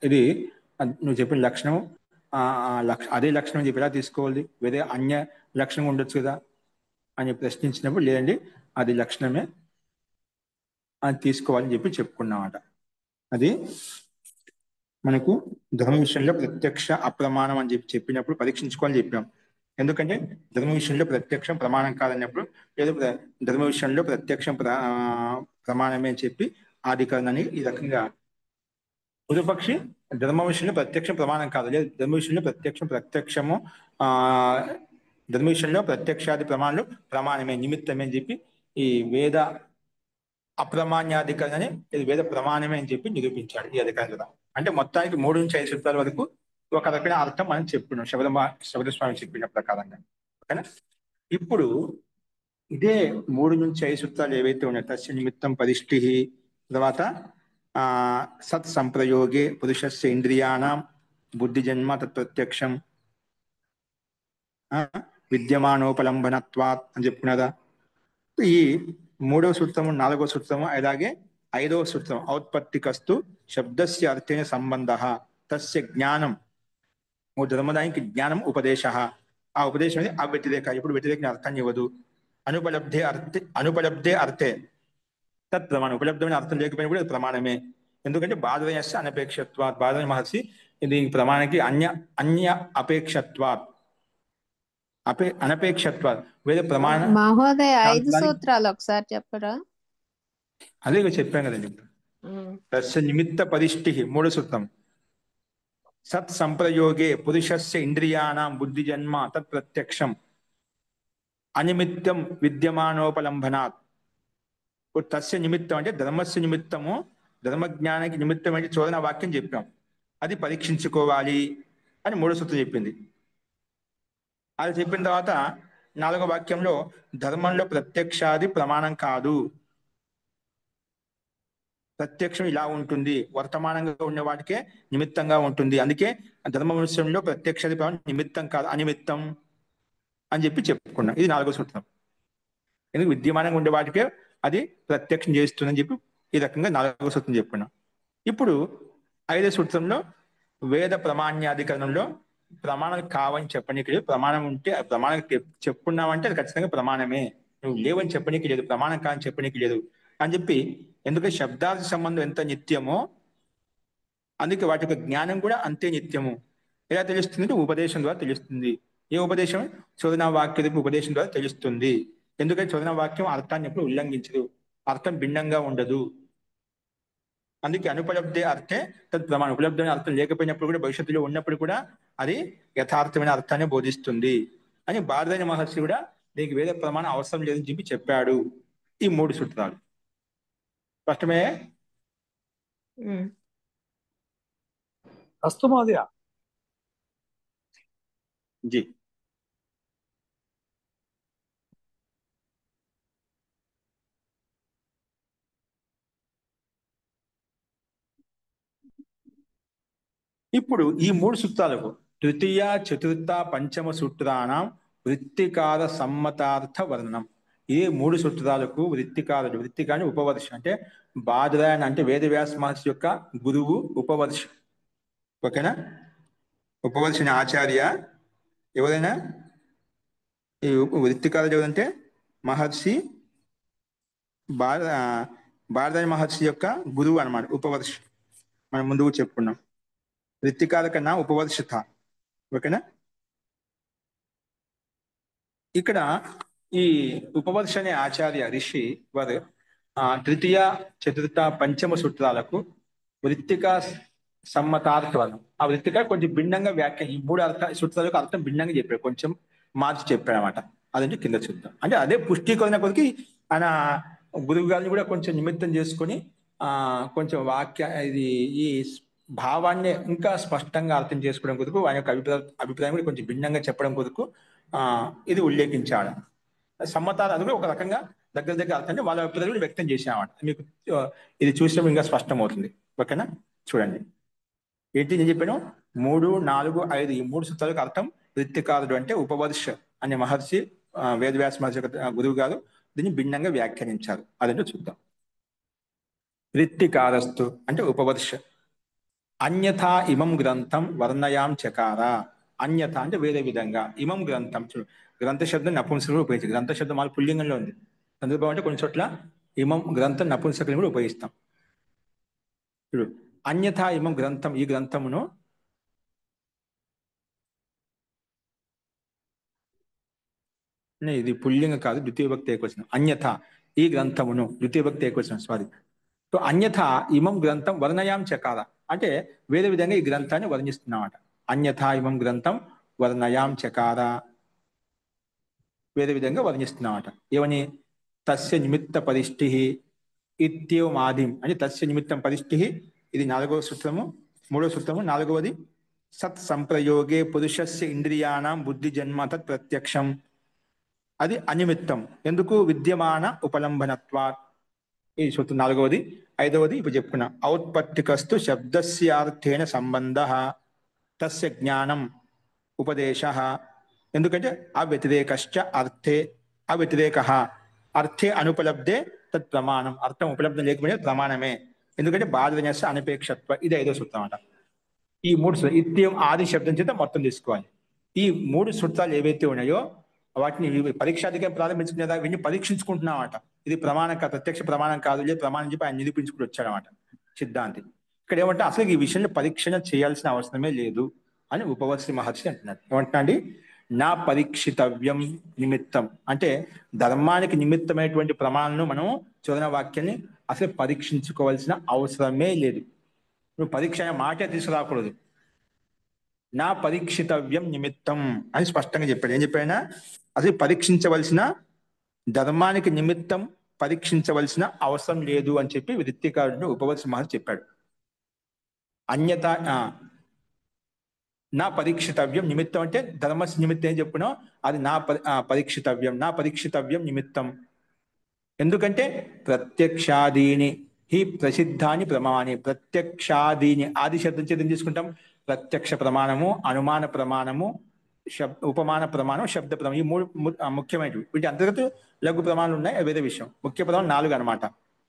Speaker 1: ఇది నువ్వు చెప్పిన లక్షణం అదే లక్షణం చెప్పి ఎలా తీసుకోవాలి, వేరే అన్య లక్షణం ఉండొచ్చు కదా అని ప్రశ్నించినప్పుడు లేదండి అది లక్షణమే అని తీసుకోవాలని చెప్పి చెప్పుకున్నామట. అది మనకు ధర్మ విషయంలో ప్రత్యక్ష అప్రమాణం అని చెప్పినప్పుడు పరీక్షించుకోవాలని చెప్పాం. ఎందుకంటే ధర్మ విషయంలో ప్రత్యక్షం ప్రమాణం కాదన్నప్పుడు ఏదో ధర్మ విషయంలో ప్రత్యక్షం ప్రమాణమే అని చెప్పి ఆధికరణని ఈ రకంగా పూర్వపక్షి ధర్మ విషయంలో ప్రత్యక్షం ప్రమాణం కాదు, లేదు ధర్మ విషయంలో ప్రత్యక్షము ధర్మ విషయంలో ప్రత్యక్షాది ప్రమాణాలు ప్రమాణమే, నిమిత్తమే అని చెప్పి ఈ వేద అప్రమాణ్యాధికరణని ఇది వేద ప్రమాణమే అని చెప్పి నిరూపించాడు ఈ అధికారం. అంటే మొత్తానికి 3 నుంచి 5 సూత్రాల వరకు ఒక రకమైన అర్థం మనం చెప్పుకున్నాం శబరస్వామి చెప్పిన ప్రకారంగా. ఓకేనా? ఇప్పుడు ఇదే 3 నుంచి 5 సూత్రాలు ఏవైతే ఉన్నాయో తస్య నిమిత్తం పరిష్టి, తర్వాత సత్ సంప్రయోగే పురుషస్య ఇంద్రియాణం బుద్ధి జన్మ తత్ప్రత్యక్షం విద్యమానోపలంబనత్వాత్ అని చెప్పుకున్నదా. ఈ 3వ సూత్రము 4వ సూత్రము అలాగే ఐదవ సూత్రం ఔత్పత్తికస్తు శబ్దస్య అర్థేన సంబంధః తస్య జ్ఞానం. ఓ ధర్మదానికి జ్ఞానం ఉపదేశ. ఆ ఉపదేశం అనేది అవ్యతిరేక, ఇప్పుడు వ్యతిరేక అర్థాన్ని ఇవ్వదు. అనుపలబ్ధే అర్థే తత్ ప్రమాణం. ఉపలబ్ధమైన అర్థం లేకపోయినా కూడా అది ప్రమాణమే. ఎందుకంటే బాధనయస్య అనపేక్షత్వాత్. బాధన మహర్షి దీనికి ప్రమాణానికి అన్య అపేక్షత్వాత్ అనపేక్షత్వాత్ వేరే ప్రమాణ.
Speaker 2: మహోదయ 5 సూత్రాలు ఒకసారి చెప్పరా?
Speaker 1: అదే చెప్పాం కదండి. తస్య నిమిత్త పరిష్టి మూడు సూత్రం. సత్ సంప్రయోగే పురుషస్య ఇంద్రియాణం బుద్ధి జన్మ తత్ ప్రత్యక్షం అనిమిత్తం విద్యమానోపలంబనాత్. తస్య నిమిత్తం అంటే ధర్మస్య నిమిత్తము, ధర్మజ్ఞానానికి నిమిత్తం అంటే చోదన వాక్యం చెప్పాం. అది పరీక్షించుకోవాలి అని మూడో సూత్రం చెప్పింది. అది చెప్పిన తర్వాత నాలుగో వాక్యంలో ధర్మంలో ప్రత్యక్షాది ప్రమాణం కాదు, ప్రత్యక్షం ఇలా ఉంటుంది, వర్తమానంగా ఉన్న వాటికే నిమిత్తంగా ఉంటుంది. అందుకే ధర్మ విషయంలో ప్రత్యక్షాది ప్రమాణం నిమిత్తం కాదు, అనిమిత్తం అని చెప్పుకున్నాం. ఇది నాలుగో సూత్రం. ఎందుకు విద్యమానంగా ఉండే వాటికే అది ప్రత్యక్షం చేస్తుందని చెప్పి ఈ రకంగా నాలుగో సూత్రం చెప్పుకున్నాం. ఇప్పుడు ఐదో సూత్రంలో వేద ప్రమాణ్యాధికరణంలో ప్రమాణాలు కావని చెప్పనీకి లేదు. ప్రమాణం ఉంటే ప్రమాణం చెప్పుకున్నామంటే అది ఖచ్చితంగా ప్రమాణమే. నువ్వు లేవని చెప్పనీకి లేదు, ప్రమాణం కాదని చెప్పనీకి లేదు అని చెప్పి. ఎందుకంటే శబ్దార్థ సంబంధం ఎంత నిత్యమో అందుకే వాటి యొక్క జ్ఞానం కూడా అంతే నిత్యము. ఎలా తెలుస్తుంది? ఉపదేశం ద్వారా తెలుస్తుంది. ఏ ఉపదేశం? చోదనా వాక్య ఉపదేశం ద్వారా తెలుస్తుంది. ఎందుకంటే చోదనా వాక్యం అర్థాన్ని ఎప్పుడు ఉల్లంఘించదు, అర్థం భిన్నంగా ఉండదు. అందుకే అనుపలబ్ధే అర్థే తద్ ప్రమాణం. ఉపలబ్ధమైన అర్థం లేకపోయినప్పుడు కూడా, భవిష్యత్తులో ఉన్నప్పుడు కూడా అది యథార్థమైన అర్థాన్ని బోధిస్తుంది అని బారదైన మహర్షి కూడా దీనికి వేద ప్రమాణం అవసరం లేదని చెప్పి చెప్పాడు. ఈ మూడు సూత్రాలు స్పష్టమే.
Speaker 3: అస్తు మహోదయ.
Speaker 1: జీ. ఇప్పుడు ఈ మూడు సూత్రాలకు తృతీయ చతుర్థ పంచమ సూత్రానం వృత్తికార సమ్మతార్థ వర్ణనం. ఈ మూడు సూత్రాలకు వృత్తికారుడు, వృత్తికాని ఉపవర్ష అంటే బాదరాయణ అంటే వేదవ్యాస మహర్షి యొక్క గురువు ఉపవర్ష. ఓకేనా? ఉపవర్షిన ఆచార్య ఎవరైనా ఈ వృత్తికారుడు ఎవరంటే మహర్షి బారదాయ మహర్షి యొక్క గురువు అన్నమాట ఉపవర్ష. మనం ముందుకు చెప్పుకున్నాం. వృత్తికార కన్నా ఉపవర్షిత. ఓకేనా? ఇక్కడ ఈ ఉపవర్ష అనే ఆచార్య ఋషి వారు తృతీయ చతుర్థ పంచమ సూత్రాలకు వృత్తికా సమ్మతార్థం. ఆ వృత్తిక కొంచెం భిన్నంగా వ్యాఖ్య, ఈ మూడు సూత్రాలకు అర్థం భిన్నంగా చెప్పాడు, కొంచెం మార్చి చెప్పాడు అనమాట. అదంటే కింద చూద్దాం. అంటే అదే పుష్టీకరణ కొద్దికి ఆయన గురువు గారిని కూడా కొంచెం నిమిత్తం చేసుకొని కొంచెం వాక్య ఇది ఈ భావాన్ని ఇంకా స్పష్టంగా అర్థం చేసుకోవడం కొరకు ఆయన యొక్క అభిప్రాయం కూడా కొంచెం భిన్నంగా చెప్పడం కొరకు ఇది ఉల్లేఖించాడు. సమ్మతాలు అది కూడా ఒక రకంగా దగ్గర అర్థం అంటే వాళ్ళ అభిప్రాయం వ్యక్తం చేసామన్నమాట. మీకు ఇది చూసినప్పుడు ఇంకా స్పష్టమవుతుంది. ఓకేనా? చూడండి ఏంటి నేను చెప్పాను. 3, 4, 5 ఈ మూడు సూత్రాలకు అర్థం వృత్తికారుడు అంటే ఉపవర్ష అనే మహర్షి వేదవ్యాస మహర్షి యొక్క గురువు గారు దీన్ని భిన్నంగా వ్యాఖ్యానించారు. అదంటే చూద్దాం. వృత్తికారస్తు అంటే ఉపవర్ష అన్యథా ఇమం గ్రంథం వర్ణయాం చకార. అన్యథ అంటే వేరే విధంగా, ఇమం గ్రంథం చూడు, గ్రంథ శబ్దం నపుంసకులు ఉపయోగించారు. గ్రంథ శబ్దం మాకు పుల్లింగంలో ఉంది. సందర్భం అంటే కొన్ని చోట్ల ఇమం గ్రంథం నపుంసకులు కూడా ఉపయోగిస్తాం. చూడు, అన్యథా ఇమం గ్రంథం, ఈ గ్రంథమును ఇది పుల్లింగం కాదు, ద్వితీయ భక్తి ఏకవచనం. అన్యథ ఈ గ్రంథమును, ద్వితీయ భక్తి ఏకవచనం సారీ. సో అన్యథ ఇమం గ్రంథం వర్ణయాం చకార అంటే వేరే విధంగా ఈ గ్రంథాన్ని వర్ణిస్తున్నామట. అన్యథా ఇమం గ్రంథం వర్ణయాం చకార, వేరే విధంగా వర్ణిస్తున్నామట. ఏమని? తస్య నిమిత్త పరిష్టి ఇత్యేవమాదిం అంటే తస్య నిమిత్తం పరిష్టి. ఇది 4వ సూత్రము. 3వ సూత్రము 4వది. సత్ సంప్రయోగే పురుషస్య ఇంద్రియాణం బుద్ధి జన్మ తత్ ప్రత్యక్షం. అది అనిమిత్తం. ఎందుకు? విద్యమాన ఉపలంబనత్వాత్. ఈ సూత్రం 4వది. 5వది ఇప్పుడు చెప్పుకున్నా. ఔత్పత్తికస్తు శబ్దస్యార్థేన సంబంధ తస్య జ్ఞానం ఉపదేశ. ఎందుకంటే అవ్యతిరేకశ్చ అర్థే, అవ్యతిరేక అర్థే అనుపలబ్ధే తత్ ప్రమాణం. అర్థం ఉపలబ్ధం లేకపోయినా ప్రమాణమే, ఎందుకంటే బాధ అనపేక్షత్వ. ఇది 5వ సూత్రం అన్నమాట. ఈ 3 ఇత్యం ఆది శబ్దం చేత మొత్తం తీసుకోవాలి. ఈ 3 సూత్రాలు ఏవైతే ఉన్నాయో వాటిని పరీక్షాధికం ప్రారంభించుకునేదా వీటిని పరీక్షించుకుంటున్నామట. ఇది ప్రమాణం కాదు, ప్రత్యక్ష ప్రమాణం కాదు, లేదు ప్రమాణం చెప్పి ఆయన నిరూపించుకుని వచ్చాడనమాట సిద్ధాంతి. ఇక్కడ ఏమంటే అసలు ఈ విషయంలో పరీక్షణ చేయాల్సిన అవసరమే లేదు అని ఉపవర్సి మహర్షి అంటున్నాడు. ఏమంటున్నా అండి, నా పరీక్షితవ్యం నిమిత్తం అంటే ధర్మానికి నిమిత్తమైనటువంటి ప్రమాణాలను మనం చోదన వాక్యాన్ని అసలు పరీక్షించుకోవాల్సిన అవసరమే లేదు. నువ్వు పరీక్ష అనే మాటే తీసుకురాకూడదు. నా పరీక్షితవ్యం నిమిత్తం అని స్పష్టంగా చెప్పాడు. ఏం చెప్పాడైనా అసలు పరీక్షించవలసిన ధర్మానికి నిమిత్తం పరీక్షించవలసిన అవసరం లేదు అని చెప్పి వృత్తికారుడు ఉపవర్సి మహర్షి చెప్పాడు. అన్యత నా పరీక్షితవ్యం నిమిత్తం అంటే ధర్మస్ నిమిత్తం ఏం చెప్పుకున్నావు, అది నా పరీక్షితవ్యం, నా పరీక్షితవ్యం నిమిత్తం. ఎందుకంటే ప్రత్యక్షాదీని హి ప్రసిద్ధాని ప్రమాణి. ప్రత్యక్షాదీని ఆది శబ్దం చేత తీసుకుంటాం. ప్రత్యక్ష ప్రమాణము, అనుమాన ప్రమాణము, ఉపమాన ప్రమాణం, శబ్ద ప్రమాణం. ఈ 3 ముఖ్యమైనవి. వీటి అంతర్గత లఘు ప్రమాణాలు ఉన్నాయి, వేరే విషయం. ముఖ్య ప్రమాణం 4 అనమాట.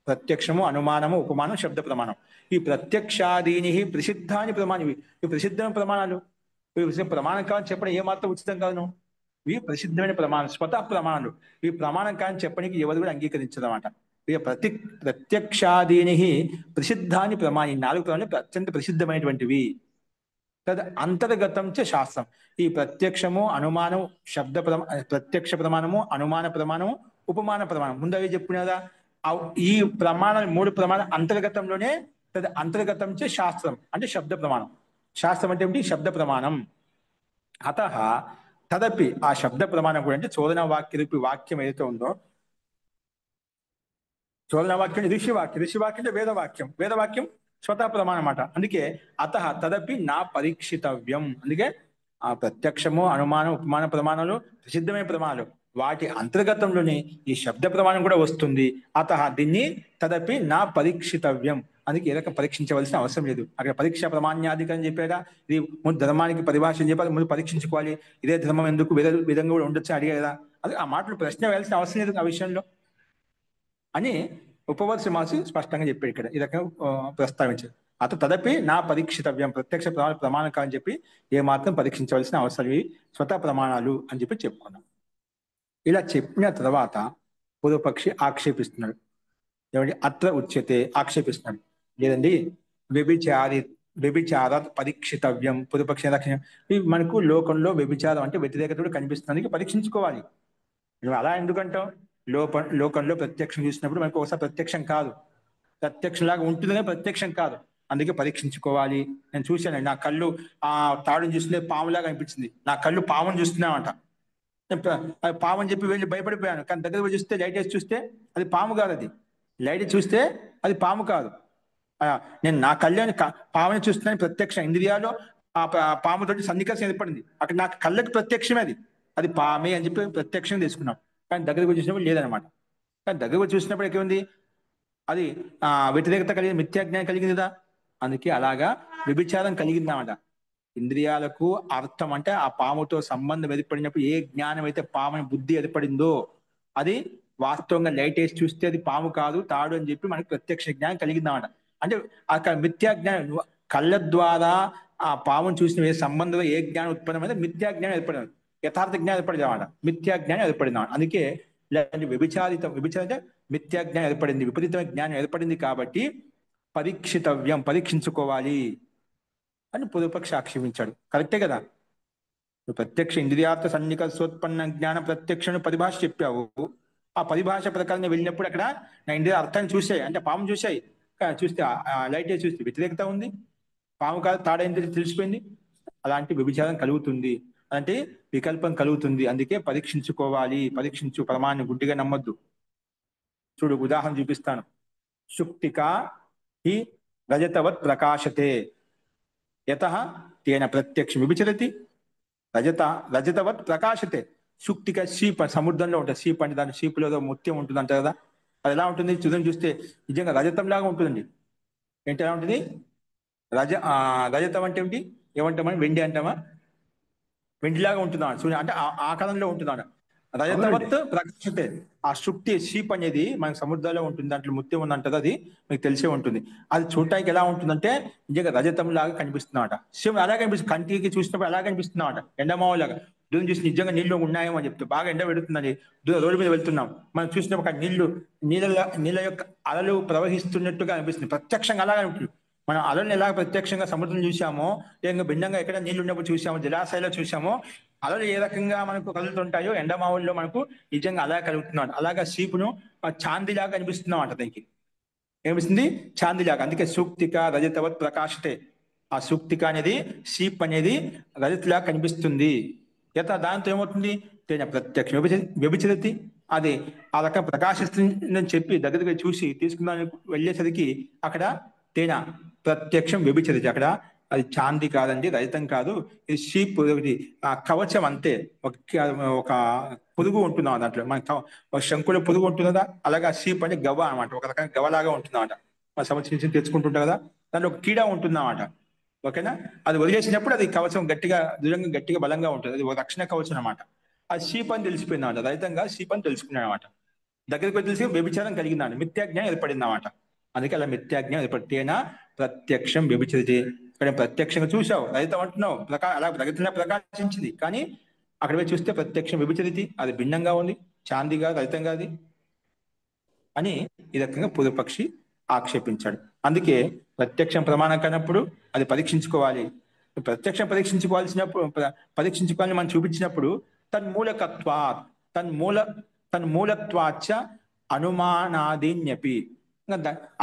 Speaker 1: ప్రత్యక్షము, అనుమానము, ఉపమానం, శబ్ద ప్రమాణం. ఈ ప్రత్యక్షాదీని ప్రసిద్ధాని ప్రమాణం. ఇవి ప్రసిద్ధమైన ప్రమాణాలు. ప్రమాణం కావాలని చెప్పడం ఏమాత్రం ఉచితం కాదు. ఇవి ప్రసిద్ధమైన ప్రమాణం, స్వతః ప్రమాణాలు. ఈ ప్రమాణం కాని చెప్పడానికి ఎవరు కూడా అంగీకరించదు అనమాట. ఇక ప్రత్యక్షాదీని ప్రసిద్ధాని ప్రమాణి. 4 ప్రమాణాలు అత్యంత ప్రసిద్ధమైనటువంటివి. తద్ అంతర్గతం చ శాస్త్రం. ఈ ప్రత్యక్షము, అనుమానం, శబ్ద ప్రత్యక్ష ప్రమాణము, అనుమాన ప్రమాణము, ఉపమాన ప్రమాణం ముందు అవి చెప్పుకునేదా. ఈ ప్రమాణాలు 3 ప్రమాణాలు అంతర్గతంలోనే తద్ అంతర్గతం చ శాస్త్రం అంటే శబ్ద ప్రమాణం. శాస్త్రం అంటే ఏమిటి? శబ్ద ప్రమాణం. అత తదపి ఆ శబ్ద ప్రమాణం కూడా అంటే చోదన వాక్య వాక్యం ఏదైతే ఉందో, చోదన వాక్యం ఋషివాక్యం, ఋషివాక్యం అంటే వేదవాక్యం, వేదవాక్యం స్వతః ప్రమాణం అన్నమాట. అందుకే అత తదపి నా పరీక్షితవ్యం. అందుకే ఆ ప్రత్యక్షము, అనుమానం, ఉపమాన ప్రమాణాలు ప్రసిద్ధమైన ప్రమాణాలు. వాటి అంతర్గతంలోనే ఈ శబ్ద ప్రమాణం కూడా వస్తుంది. అత దీన్ని తదపి నా పరీక్షితవ్యం. అందుకే ఏ రకం పరీక్షించవలసిన అవసరం లేదు. అక్కడ పరీక్ష ప్రమాణ్యాధికారం చెప్పారా, ఇది ముందు ధర్మానికి పరిభాష చెప్పాలి, ముందు పరీక్షించుకోవాలి. ఇదే ధర్మం ఎందుకు వేరే విధంగా కూడా ఉండొచ్చు అడిగారు కదా. అది ఆ మాటలు ప్రశ్న వేయాల్సిన అవసరం లేదు ఆ విషయంలో అని ఉపవర్సి మహర్షి స్పష్టంగా చెప్పాడు. ఇక్కడ ఈ రకంగా ప్రస్తావించారు. అత తదపి నా పరీక్షితవ్యం. ప్రత్యక్ష ప్రమాణం కాని చెప్పి ఏ మాత్రం పరీక్షించవలసిన అవసరం స్వతః ప్రమాణాలు అని చెప్పి చెప్పుకున్నాం. ఇలా చెప్పిన తర్వాత పూర్వపక్షి ఆక్షేపిస్తున్నాడు. ఏమంటే అత్ర ఉచ్యతే, ఆక్షేపిస్తున్నాడు. లేదండి, వ్యభిచారాత్ పరీక్షితవ్యం. పూర్వపక్షి మనకు లోకంలో వ్యభిచారం అంటే వ్యతిరేకత కూడా కనిపిస్తుంది, పరీక్షించుకోవాలి. నువ్వు అలా ఎందుకంటావు? లోకంలో ప్రత్యక్షం చూసినప్పుడు మనకు ఒకసారి ప్రత్యక్షం కాదు, ప్రత్యక్షంలాగా ఉంటుందనే ప్రత్యక్షం కాదు. అందుకే పరీక్షించుకోవాలి. నేను చూశాను, నా కళ్ళు ఆ తాడుని చూస్తుంటే పాములాగా అనిపించింది. నా కళ్ళు పాముని చూస్తున్నామంట. పాము అని చెప్పి వెళ్ళి భయపడిపోయాను. కానీ దగ్గర చూస్తే, లైట్ వేసి చూస్తే అది పాము కాదు. అది లైట్ చూస్తే అది పాము కాదు. నేను నా కళ్ళని పాముని చూస్తున్నాను, ప్రత్యక్ష ఇంద్రియాలు ఆ పాముతోటి సన్నికర్షణ ఏర్పడింది. అక్కడ నాకు కళ్ళకి ప్రత్యక్షమే అది పామే అని చెప్పి ప్రత్యక్షం తీసుకున్నాం. కానీ దగ్గరకు చూసినప్పుడు లేదనమాట. కానీ దగ్గరకు చూసినప్పుడు ఎక్కడుంది? అది వ్యతిరేకత కలిగింది, మిథ్యాజ్ఞానం కలిగింది కదా. అందుకే అలాగా వ్యభిచారం కలిగిందన్నమాట. ఇంద్రియాలకు అర్థం అంటే ఆ పాముతో సంబంధం ఏర్పడినప్పుడు ఏ జ్ఞానం అయితే పాముని బుద్ధి ఏర్పడిందో అది వాస్తవంగా లైట్ వేసి చూస్తే అది పాము కాదు, తాడు అని చెప్పి మనకి ప్రత్యక్ష జ్ఞానం కలిగిందన్నమాట. అంటే అక్కడ మిథ్యాజ్ఞానం, కళ్ళ ద్వారా ఆ పామును చూసిన ఏ సంబంధం ఏ జ్ఞానం ఉత్పన్నమైతే మిథ్యాజ్ఞానం ఏర్పడింది, యథార్థ జ్ఞానం ఏర్పడింది అన్నమాట. మిథ్యాజ్ఞానం ఏర్పడింది అన్నమాట. అందుకే వ్యభిచారం అంటే మిథ్యాజ్ఞానం ఏర్పడింది, విపరీతమైన జ్ఞానం ఏర్పడింది. కాబట్టి పరీక్షితవ్యం, పరీక్షించుకోవాలి అని పూర్వపక్షి ఆక్షేపించాడు. కరెక్టే కదా. ప్రత్యక్ష ఇంద్రియార్థ సన్నికర్షోత్పన్న జ్ఞాన ప్రత్యక్షను పరిభాష చెప్పావు. ఆ పరిభాష ప్రకారం వెళ్ళినప్పుడు అక్కడ నా ఇంద్రియ అర్థాన్ని చూసాయి, అంటే పాము చూసాయి. చూస్తే లైట్ చూస్తే వ్యతిరేకత ఉంది, పాము కాదు తాడైంది తెలిసిపోయింది. అలాంటి వ్యభిచారం కలుగుతుంది, అలాంటి వికల్పం కలుగుతుంది. అందుకే పరీక్షించుకోవాలి. పరీక్షించు, ప్రమాణాన్ని గుడ్డిగా నమ్మొద్దు. చూడు, ఉదాహరణ చూపిస్తాను. శుక్తిక హి రజతవత్ ప్రకాశతే యతః తేన ప్రత్యక్షం విభిచరతి. రజతవత్ ప్రకాశతే. శుక్తిక షీప్ సముద్రంలో ఉంటుంది. షీప్ అంటే దాని షీపులో ముత్యం ఉంటుంది అంటారు కదా. అది ఎలా ఉంటుంది? చూద్దాం, చూస్తే నిజంగా రజతం లాగా ఉంటుందండి. ఏంటి ఎలా ఉంటుంది? రజతం అంటే ఏమిటి? ఏమంటామని? వెండి అంటామా? వెండిలాగా ఉంటుందా? సూర్య అంటే ఆకారంలో ఉంటుందా? రజతవత్ ప్రకాశతే. ఆ శుక్తి షీప్ అనేది మనకి సముద్రంలో ఉంటుంది, దాంట్లో ముత్యం ఉందంటది, అది మీకు తెలిసే ఉంటుంది. అది చూడటానికి ఎలా ఉంటుందంటే నిజంగా రజతం లాగా కనిపిస్తున్నామట. శివం అలా కనిపిస్తుంది, కంటికి చూసినప్పుడు అలా కనిపిస్తున్నామట, ఎండమావులాగా. దూరం చూసి నిజంగా నీళ్ళు ఉన్నాయేమో అని చెప్తే బాగా ఎండ పెడుతుందని రోడ్డు మీద వెళ్తున్నాం, మనం చూసినప్పుడు అక్కడ నీళ్ళ యొక్క అలలు ప్రవహిస్తున్నట్టుగా అనిపిస్తుంది, ప్రత్యక్షంగా అలాగే ఉంటుంది. మనం అలల్ని ఎలా ప్రత్యక్షంగా సముద్రం చూసామో, లేక భిన్నంగా ఎక్కడ నీళ్లు ఉన్నప్పుడు చూసామో, జలాశయాల్లో చూసామో, అలలు ఏ రకంగా మనకు కదులుతుంటాయో ఎండమావుల్లో మనకు నిజంగా అలా కలుగుతున్నాడు. అలాగా షీపును చాందిలాగా అనిపిస్తున్నాం అంట. దానికి ఏమిస్తుంది? చాందిలాగా. అందుకే సూక్తిక రజతవత్ ప్రకాశతే. ఆ సూక్తిక అనేది షీప్ అనేది రజతలా కనిపిస్తుంది. దాంతో ఏమవుతుంది? తేన ప్రత్యక్ష వ్యభిచరతి. అది ఆ రకం ప్రకాశిస్తుందని చెప్పి దగ్గరికి చూసి తీసుకుందానికి వెళ్ళేసరికి అక్కడ తేన ప్రత్యక్షం వ్యభిచరతి. అక్కడ అది చాంది కాదండి, రజతం కాదు, ఇది షీప్, ఒకటి కవచం అంతే. ఒక పురుగు ఉంటున్నాం దాంట్లో, మన శంకుల పురుగు ఉంటుంది కదా, అలాగా షీప్ అంటే గవ్వ అనమాట, ఒక రకంగా గవ్వలాగా ఉంటుందన్నమాట. మన సంవత్సరం తెచ్చుకుంటుంటాం కదా, దాంట్లో ఒక కీడ ఉంటుందన్నమాట. ఓకేనా? అది వదిలేసినప్పుడు అది కవచం గట్టిగా, దృఢంగా, గట్టిగా, బలంగా ఉంటుంది. అది ఒక రక్షణ కవచం అనమాట. అది షీప్ అని తెలిసిపోయింది అనమాట, రజతంగా షీప్ అని తెలుసుకున్నాడు అనమాట. దగ్గరికి వచ్చి తెలిసి వ్యభిచారం కలిగిందాడు, మిథ్యాజ్ఞానం ఏర్పడింది అనమాట. అందుకే అలా మిథ్యాజ్ఞానం ఏర్పడితేనా ప్రత్యక్షం వ్యభిచరితే. ఇక్కడ ప్రత్యక్షంగా చూసావు, రజతం అంటున్నావు, అలా రజతంగా ప్రకాశించింది, కానీ అక్కడ పోయి చూస్తే ప్రత్యక్షం వ్యభిచరితి, అది భిన్నంగా ఉంది, చాందిగా, రజతంగా అది అని ఈ రకంగా పూర్వపక్షి ఆక్షేపించాడు. అందుకే ప్రత్యక్షం ప్రమాణం కానప్పుడు అది పరీక్షించుకోవాలి. పరీక్షించుకోవాల్సినప్పుడు పరీక్షించుకోవాలని మనం చూపించినప్పుడు తన్మూలత్వాచ అనుమానాదీన్యపి.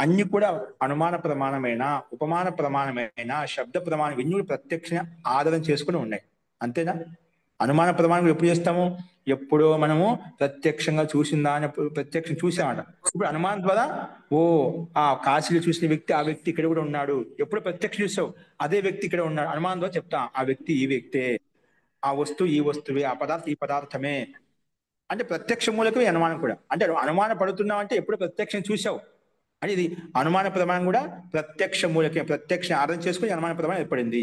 Speaker 1: అన్ని కూడా అనుమాన ప్రమాణమైన, ఉపమాన ప్రమాణమైన, శబ్ద ప్రమాణం ఇన్ని ప్రత్యక్ష ఆధారం చేసుకుని ఉన్నాయి. అంతేనా? అనుమాన ప్రమాణం ఎప్పుడు చేస్తాము? ఎప్పుడో మనము ప్రత్యక్షంగా చూసిందా అని ప్రత్యక్షం చూసామట. ఇప్పుడు అనుమానం ద్వారా ఆ కాశీలో చూసిన వ్యక్తి, ఆ వ్యక్తి ఇక్కడ కూడా ఉన్నాడు. ఎప్పుడు ప్రత్యక్ష చూసావు, అదే వ్యక్తి ఇక్కడ ఉన్నాడు. అనుమానం ద్వారా చెప్తా, ఆ వ్యక్తి ఈ వ్యక్తే, ఆ వస్తువు ఈ వస్తువే, ఆ పదార్థం ఈ పదార్థమే. అంటే ప్రత్యక్ష మూలకమే అనుమానం కూడా. అంటే అనుమాన పడుతున్నావు అంటే ఎప్పుడు ప్రత్యక్షం చూసావు అని. ఇది అనుమాన ప్రమాణం కూడా ప్రత్యక్ష మూలకే, ప్రత్యక్ష ఆధారం చేసుకుని అనుమాన ప్రమాణం ఏర్పడింది.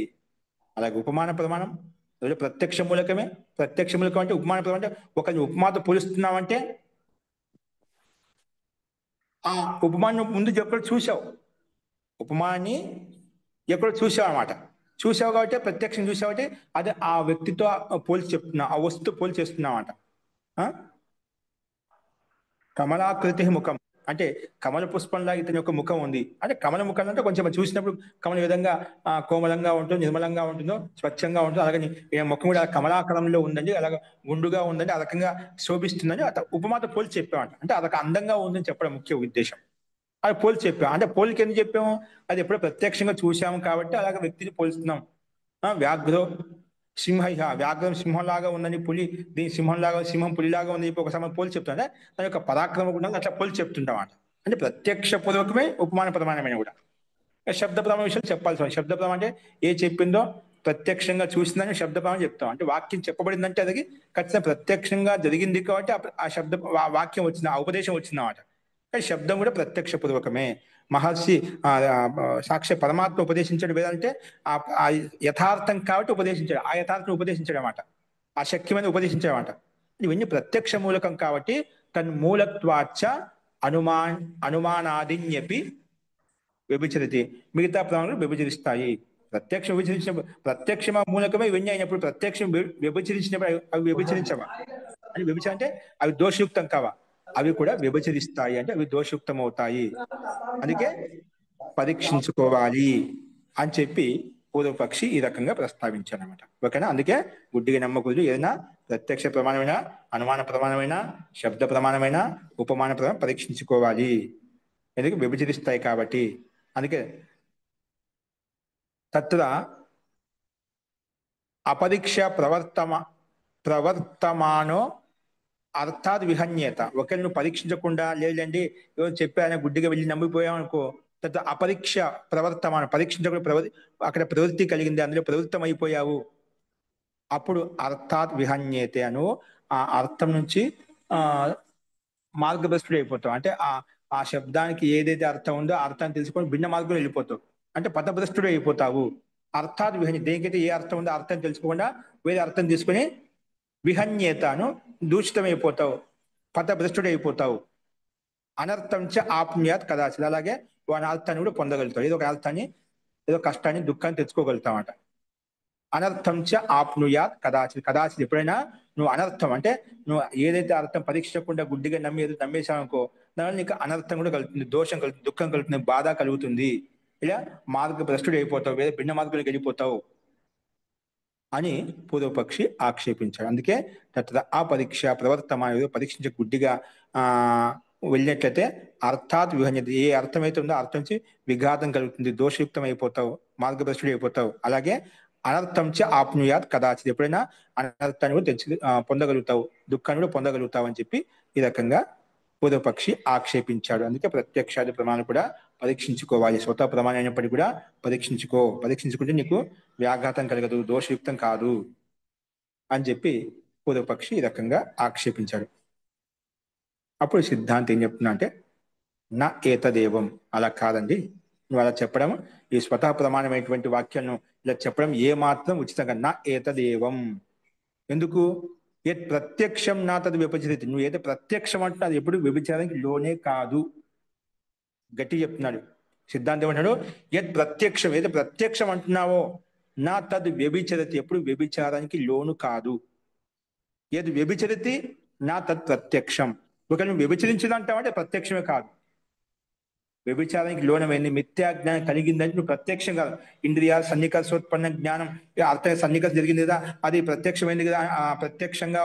Speaker 1: అలాగే ఉపమాన ప్రమాణం ప్రత్యక్ష మూలకమే. ప్రత్యక్ష మూలకం అంటే ఉపమాన ప్రమాణం అంటే ఒకరిని ఉపమాతో పోలుస్తున్నామంటే ఆ ఉపమాన్ని ముందు ఎక్కడ చూసావు, ఉపమాన్ని ఎక్కడ చూసావు అనమాట. చూసావు కాబట్టి ప్రత్యక్షం చూసావు అంటే అదే ఆ వ్యక్తితో పోల్చి చెప్తున్నావు, ఆ వస్తువు పోల్చి చేస్తున్నావు అంట. కమలాకృతి ముఖం అంటే కమల పుష్పంలాగా ఇతని యొక్క ముఖం ఉంది అంటే, కమల ముఖం అంటే కొంచెం చూసినప్పుడు కమల విధంగా కోమలంగా ఉంటుందో, నిర్మలంగా ఉంటుందో, స్వచ్ఛంగా ఉంటుందో, అలాగని ముఖం కూడా కమలాకరంలో ఉందండి, అలాగే గుండుగా ఉందండి, ఆ రకంగా శోభిస్తుందని ఉపమాతో పోల్చి చెప్పామంట. అంటే అదొక అందంగా ఉందని చెప్పడం ముఖ్య ఉద్దేశం. అది పోల్చి చెప్పాం అంటే, పోలికి ఎందుకు చెప్పాము? అది ఎప్పుడో ప్రత్యక్షంగా చూసాము కాబట్టి అలాగే వ్యక్తిని పోల్స్తున్నాం. వ్యాఘ్రో సింహ, వ్యాఘ్రం సింహంలాగా ఉందని, పులి దీని సింహం పులిలాగా ఉంది చెప్పి ఒకసారి పోల్చి చెప్తుంటే దాని యొక్క పరాక్రమ గుణాలు అట్లా పోల్చి చెప్తుంటాం అంట. అంటే ప్రత్యక్ష పూర్వకమే ఉపమాన ప్రమాణమైన కూడా. శబ్ద ప్రమాణ విషయాలు చెప్పాల్సి. శబ్ద ప్రమాణం అంటే ఏ చెప్పిందో ప్రత్యక్షంగా చూసిందని శబ్ద ప్రమాణం చెప్తాం. అంటే వాక్యం చెప్పబడిందంటే అది ఖచ్చితంగా ప్రత్యక్షంగా జరిగింది కాబట్టి ఆ శబ్ద వాక్యం వచ్చింది, ఆ ఉపదేశం వచ్చిందన్నమాట. కానీ శబ్దం కూడా ప్రత్యక్ష పూర్వకమే. మహర్షి సాక్షి పరమాత్మ ఉపదేశించడం ఏదంటే ఆ యథార్థం కాబట్టి ఉపదేశించాడు, ఆ యథార్థం ఉపదేశించడం అన్నమాట, ఆ శక్యమని ఉపదేశించడం అన్నమాట. ఇవన్నీ ప్రత్యక్ష మూలకం కాబట్టి తన్మూలత్వాచ అనుమానాదిన్యపి వ్యభిచరితి. మిగతా ప్రాణులు వ్యభిచరిస్తాయి. ప్రత్యక్ష మూలకమే ఇవన్నీ అయినప్పుడు ప్రత్యక్షం వ్యభిచరించినప్పుడు అవి వ్యభిచరించవా అని. వ్యభిచరం అంటే అవి దోషయుక్తం కావా, అవి కూడా వ్యభిచరిస్తాయి అంటే అవి దోషయుక్తం అవుతాయి. అందుకే పరీక్షించుకోవాలి అని చెప్పి పూర్వపక్షి ఈ రకంగా ప్రస్తావించాడు అనమాట. ఓకేనా? అందుకే గుడ్డిగా నమ్మకూడదు. ఏదైనా ప్రత్యక్ష ప్రమాణమైన, అనుమాన ప్రమాణమైన, శబ్ద ప్రమాణమైన, ఉపమాన ప్రమాణం పరీక్షించుకోవాలి, ఎందుకు విభజిస్తాయి కాబట్టి. అందుకే తత్ర అపరీక్ష ప్రవర్తమానో అర్థాత్ విహన్యత. ఒకరిని నువ్వు పరీక్షించకుండా, లేదండి ఎవరు చెప్పారని గుడ్డిగా వెళ్ళి నమ్మిపోయావు అనుకో, తత్ర అపరీక్ష ప్రవర్తమాన, పరీక్షించకుండా అక్కడ ప్రవృత్తి కలిగింది, అందులో ప్రవృత్తం అయిపోయావు, అప్పుడు అర్థాత్ విహన్యతే అను ఆ అర్థం నుంచి మార్గభ్రష్టుడు అయిపోతావు. అంటే ఆ శబ్దానికి ఏదైతే అర్థం ఉందో ఆ అర్థాన్ని తెలుసుకొని భిన్న మార్గంలో వెళ్ళిపోతావు, అంటే పదభ్రష్టుడు అయిపోతావు. అర్థాత్ విహన్య, దేనికైతే ఏ అర్థం ఉందో అర్థం తెలుసుకోకుండా వేరే అర్థం తీసుకుని విహన్యతను దూషితమైపోతావు, పథభ్రష్టుడైపోతావు. అనర్థం చ ఆప్నుయాత్ కదాచిత్, అలాగే వాని అర్థాన్ని కూడా పొందగలుగుతావు. ఏదో ఒక అర్థాన్ని, ఏదో కష్టాన్ని, దుఃఖాన్ని తెచ్చుకోగలుగుతామట. అనర్థం చ ఆప్నుయాత్ కదాచిత్, కదాచిత్ ఎప్పుడైనా నువ్వు అనర్థం అంటే నువ్వు ఏదైతే అర్థం పరీక్షకుండా గుడ్డిగా నమ్మేసావు అనుకో, దానివల్ల నీకు అనర్థం కూడా కలుగుతుంది, దోషం కలుగుతుంది, దుఃఖం కలుగుతుంది, బాధ కలుగుతుంది. ఇలా మార్గభ్రష్టుడు అయిపోతావు, వేరే భిన్న మార్గాలకు వెళ్ళిపోతావు అని పూర్వపక్షి ఆక్షేపించాడు. అందుకే తత్ర ఆ పరీక్ష ప్రవర్తమాన, పరీక్షించే గుడ్డిగా వెళ్ళినట్లయితే అర్థాత్ విహన్యత, ఏ అర్థమైతే ఉందో అర్థం నుంచి విఘాతం కలుగుతుంది, దోషయుక్తం అయిపోతావు, మార్గభ్రష్టుడు అయిపోతావు. అలాగే అనర్థం చ ఆప్నుయాత్ కదాచిత్, ఎప్పుడైనా అనర్థాన్ని కూడా పొందగలుగుతావు, దుఃఖాన్ని కూడా పొందగలుగుతావు అని చెప్పి ఈ రకంగా పూర్వపక్షి ఆక్షేపించాడు. అందుకే ప్రత్యక్షాది ప్రమాణం కూడా పరీక్షించుకోవాలి. స్వతः ప్రమాణం అయినప్పటికీ కూడా పరీక్షించుకుంటే నీకు వ్యాఘాతం కలగదు, దోషయుక్తం కాదు అని చెప్పి పూర్వపక్షి ఈ రకంగా ఆక్షేపించాడు. అప్పుడు సిద్ధాంతం ఏం చెప్తున్నా అంటే, నా ఏతదేవం, అలా కాదండి, నువ్వు అలా చెప్పడం, ఈ స్వతः ప్రమాణమైనటువంటి వాక్యాలను ఇలా చెప్పడం ఏమాత్రం ఉచితంగా, నా ఏతదేవం. ఎందుకు? ఏది ప్రత్యక్షం నా తది విభజిత, నువ్వు ఏదో ప్రత్యక్షం అంటున్నా అది ఎప్పుడు వ్యభిచారానికి లోనే కాదు. గట్టి చెప్తున్నాడు సిద్ధాంతం. ఏమంటాడు? ఏది ప్రత్యక్షం, ఏదో ప్రత్యక్షం అంటున్నావో నా తది వ్యభిచరతి, ఎప్పుడు వ్యభిచారానికి లోను కాదు. ఏది వ్యభిచరతి నా తద్ ప్రత్యక్షం, ఒకవేళ నువ్వు వ్యభిచరించదంటావంటే ప్రత్యక్షమే కాదు. వ్యభిచారానికి లోనమైంది, మిథ్యాజ్ఞానం కలిగిందంటే నువ్వు ప్రత్యక్షం కాదు. ఇంద్రియాల సన్నికర్షోత్పన్న జ్ఞానం, అర్థ సన్నికర్ష జరిగింది కదా, అది ప్రత్యక్షమైంది కదా, ప్రత్యక్షంగా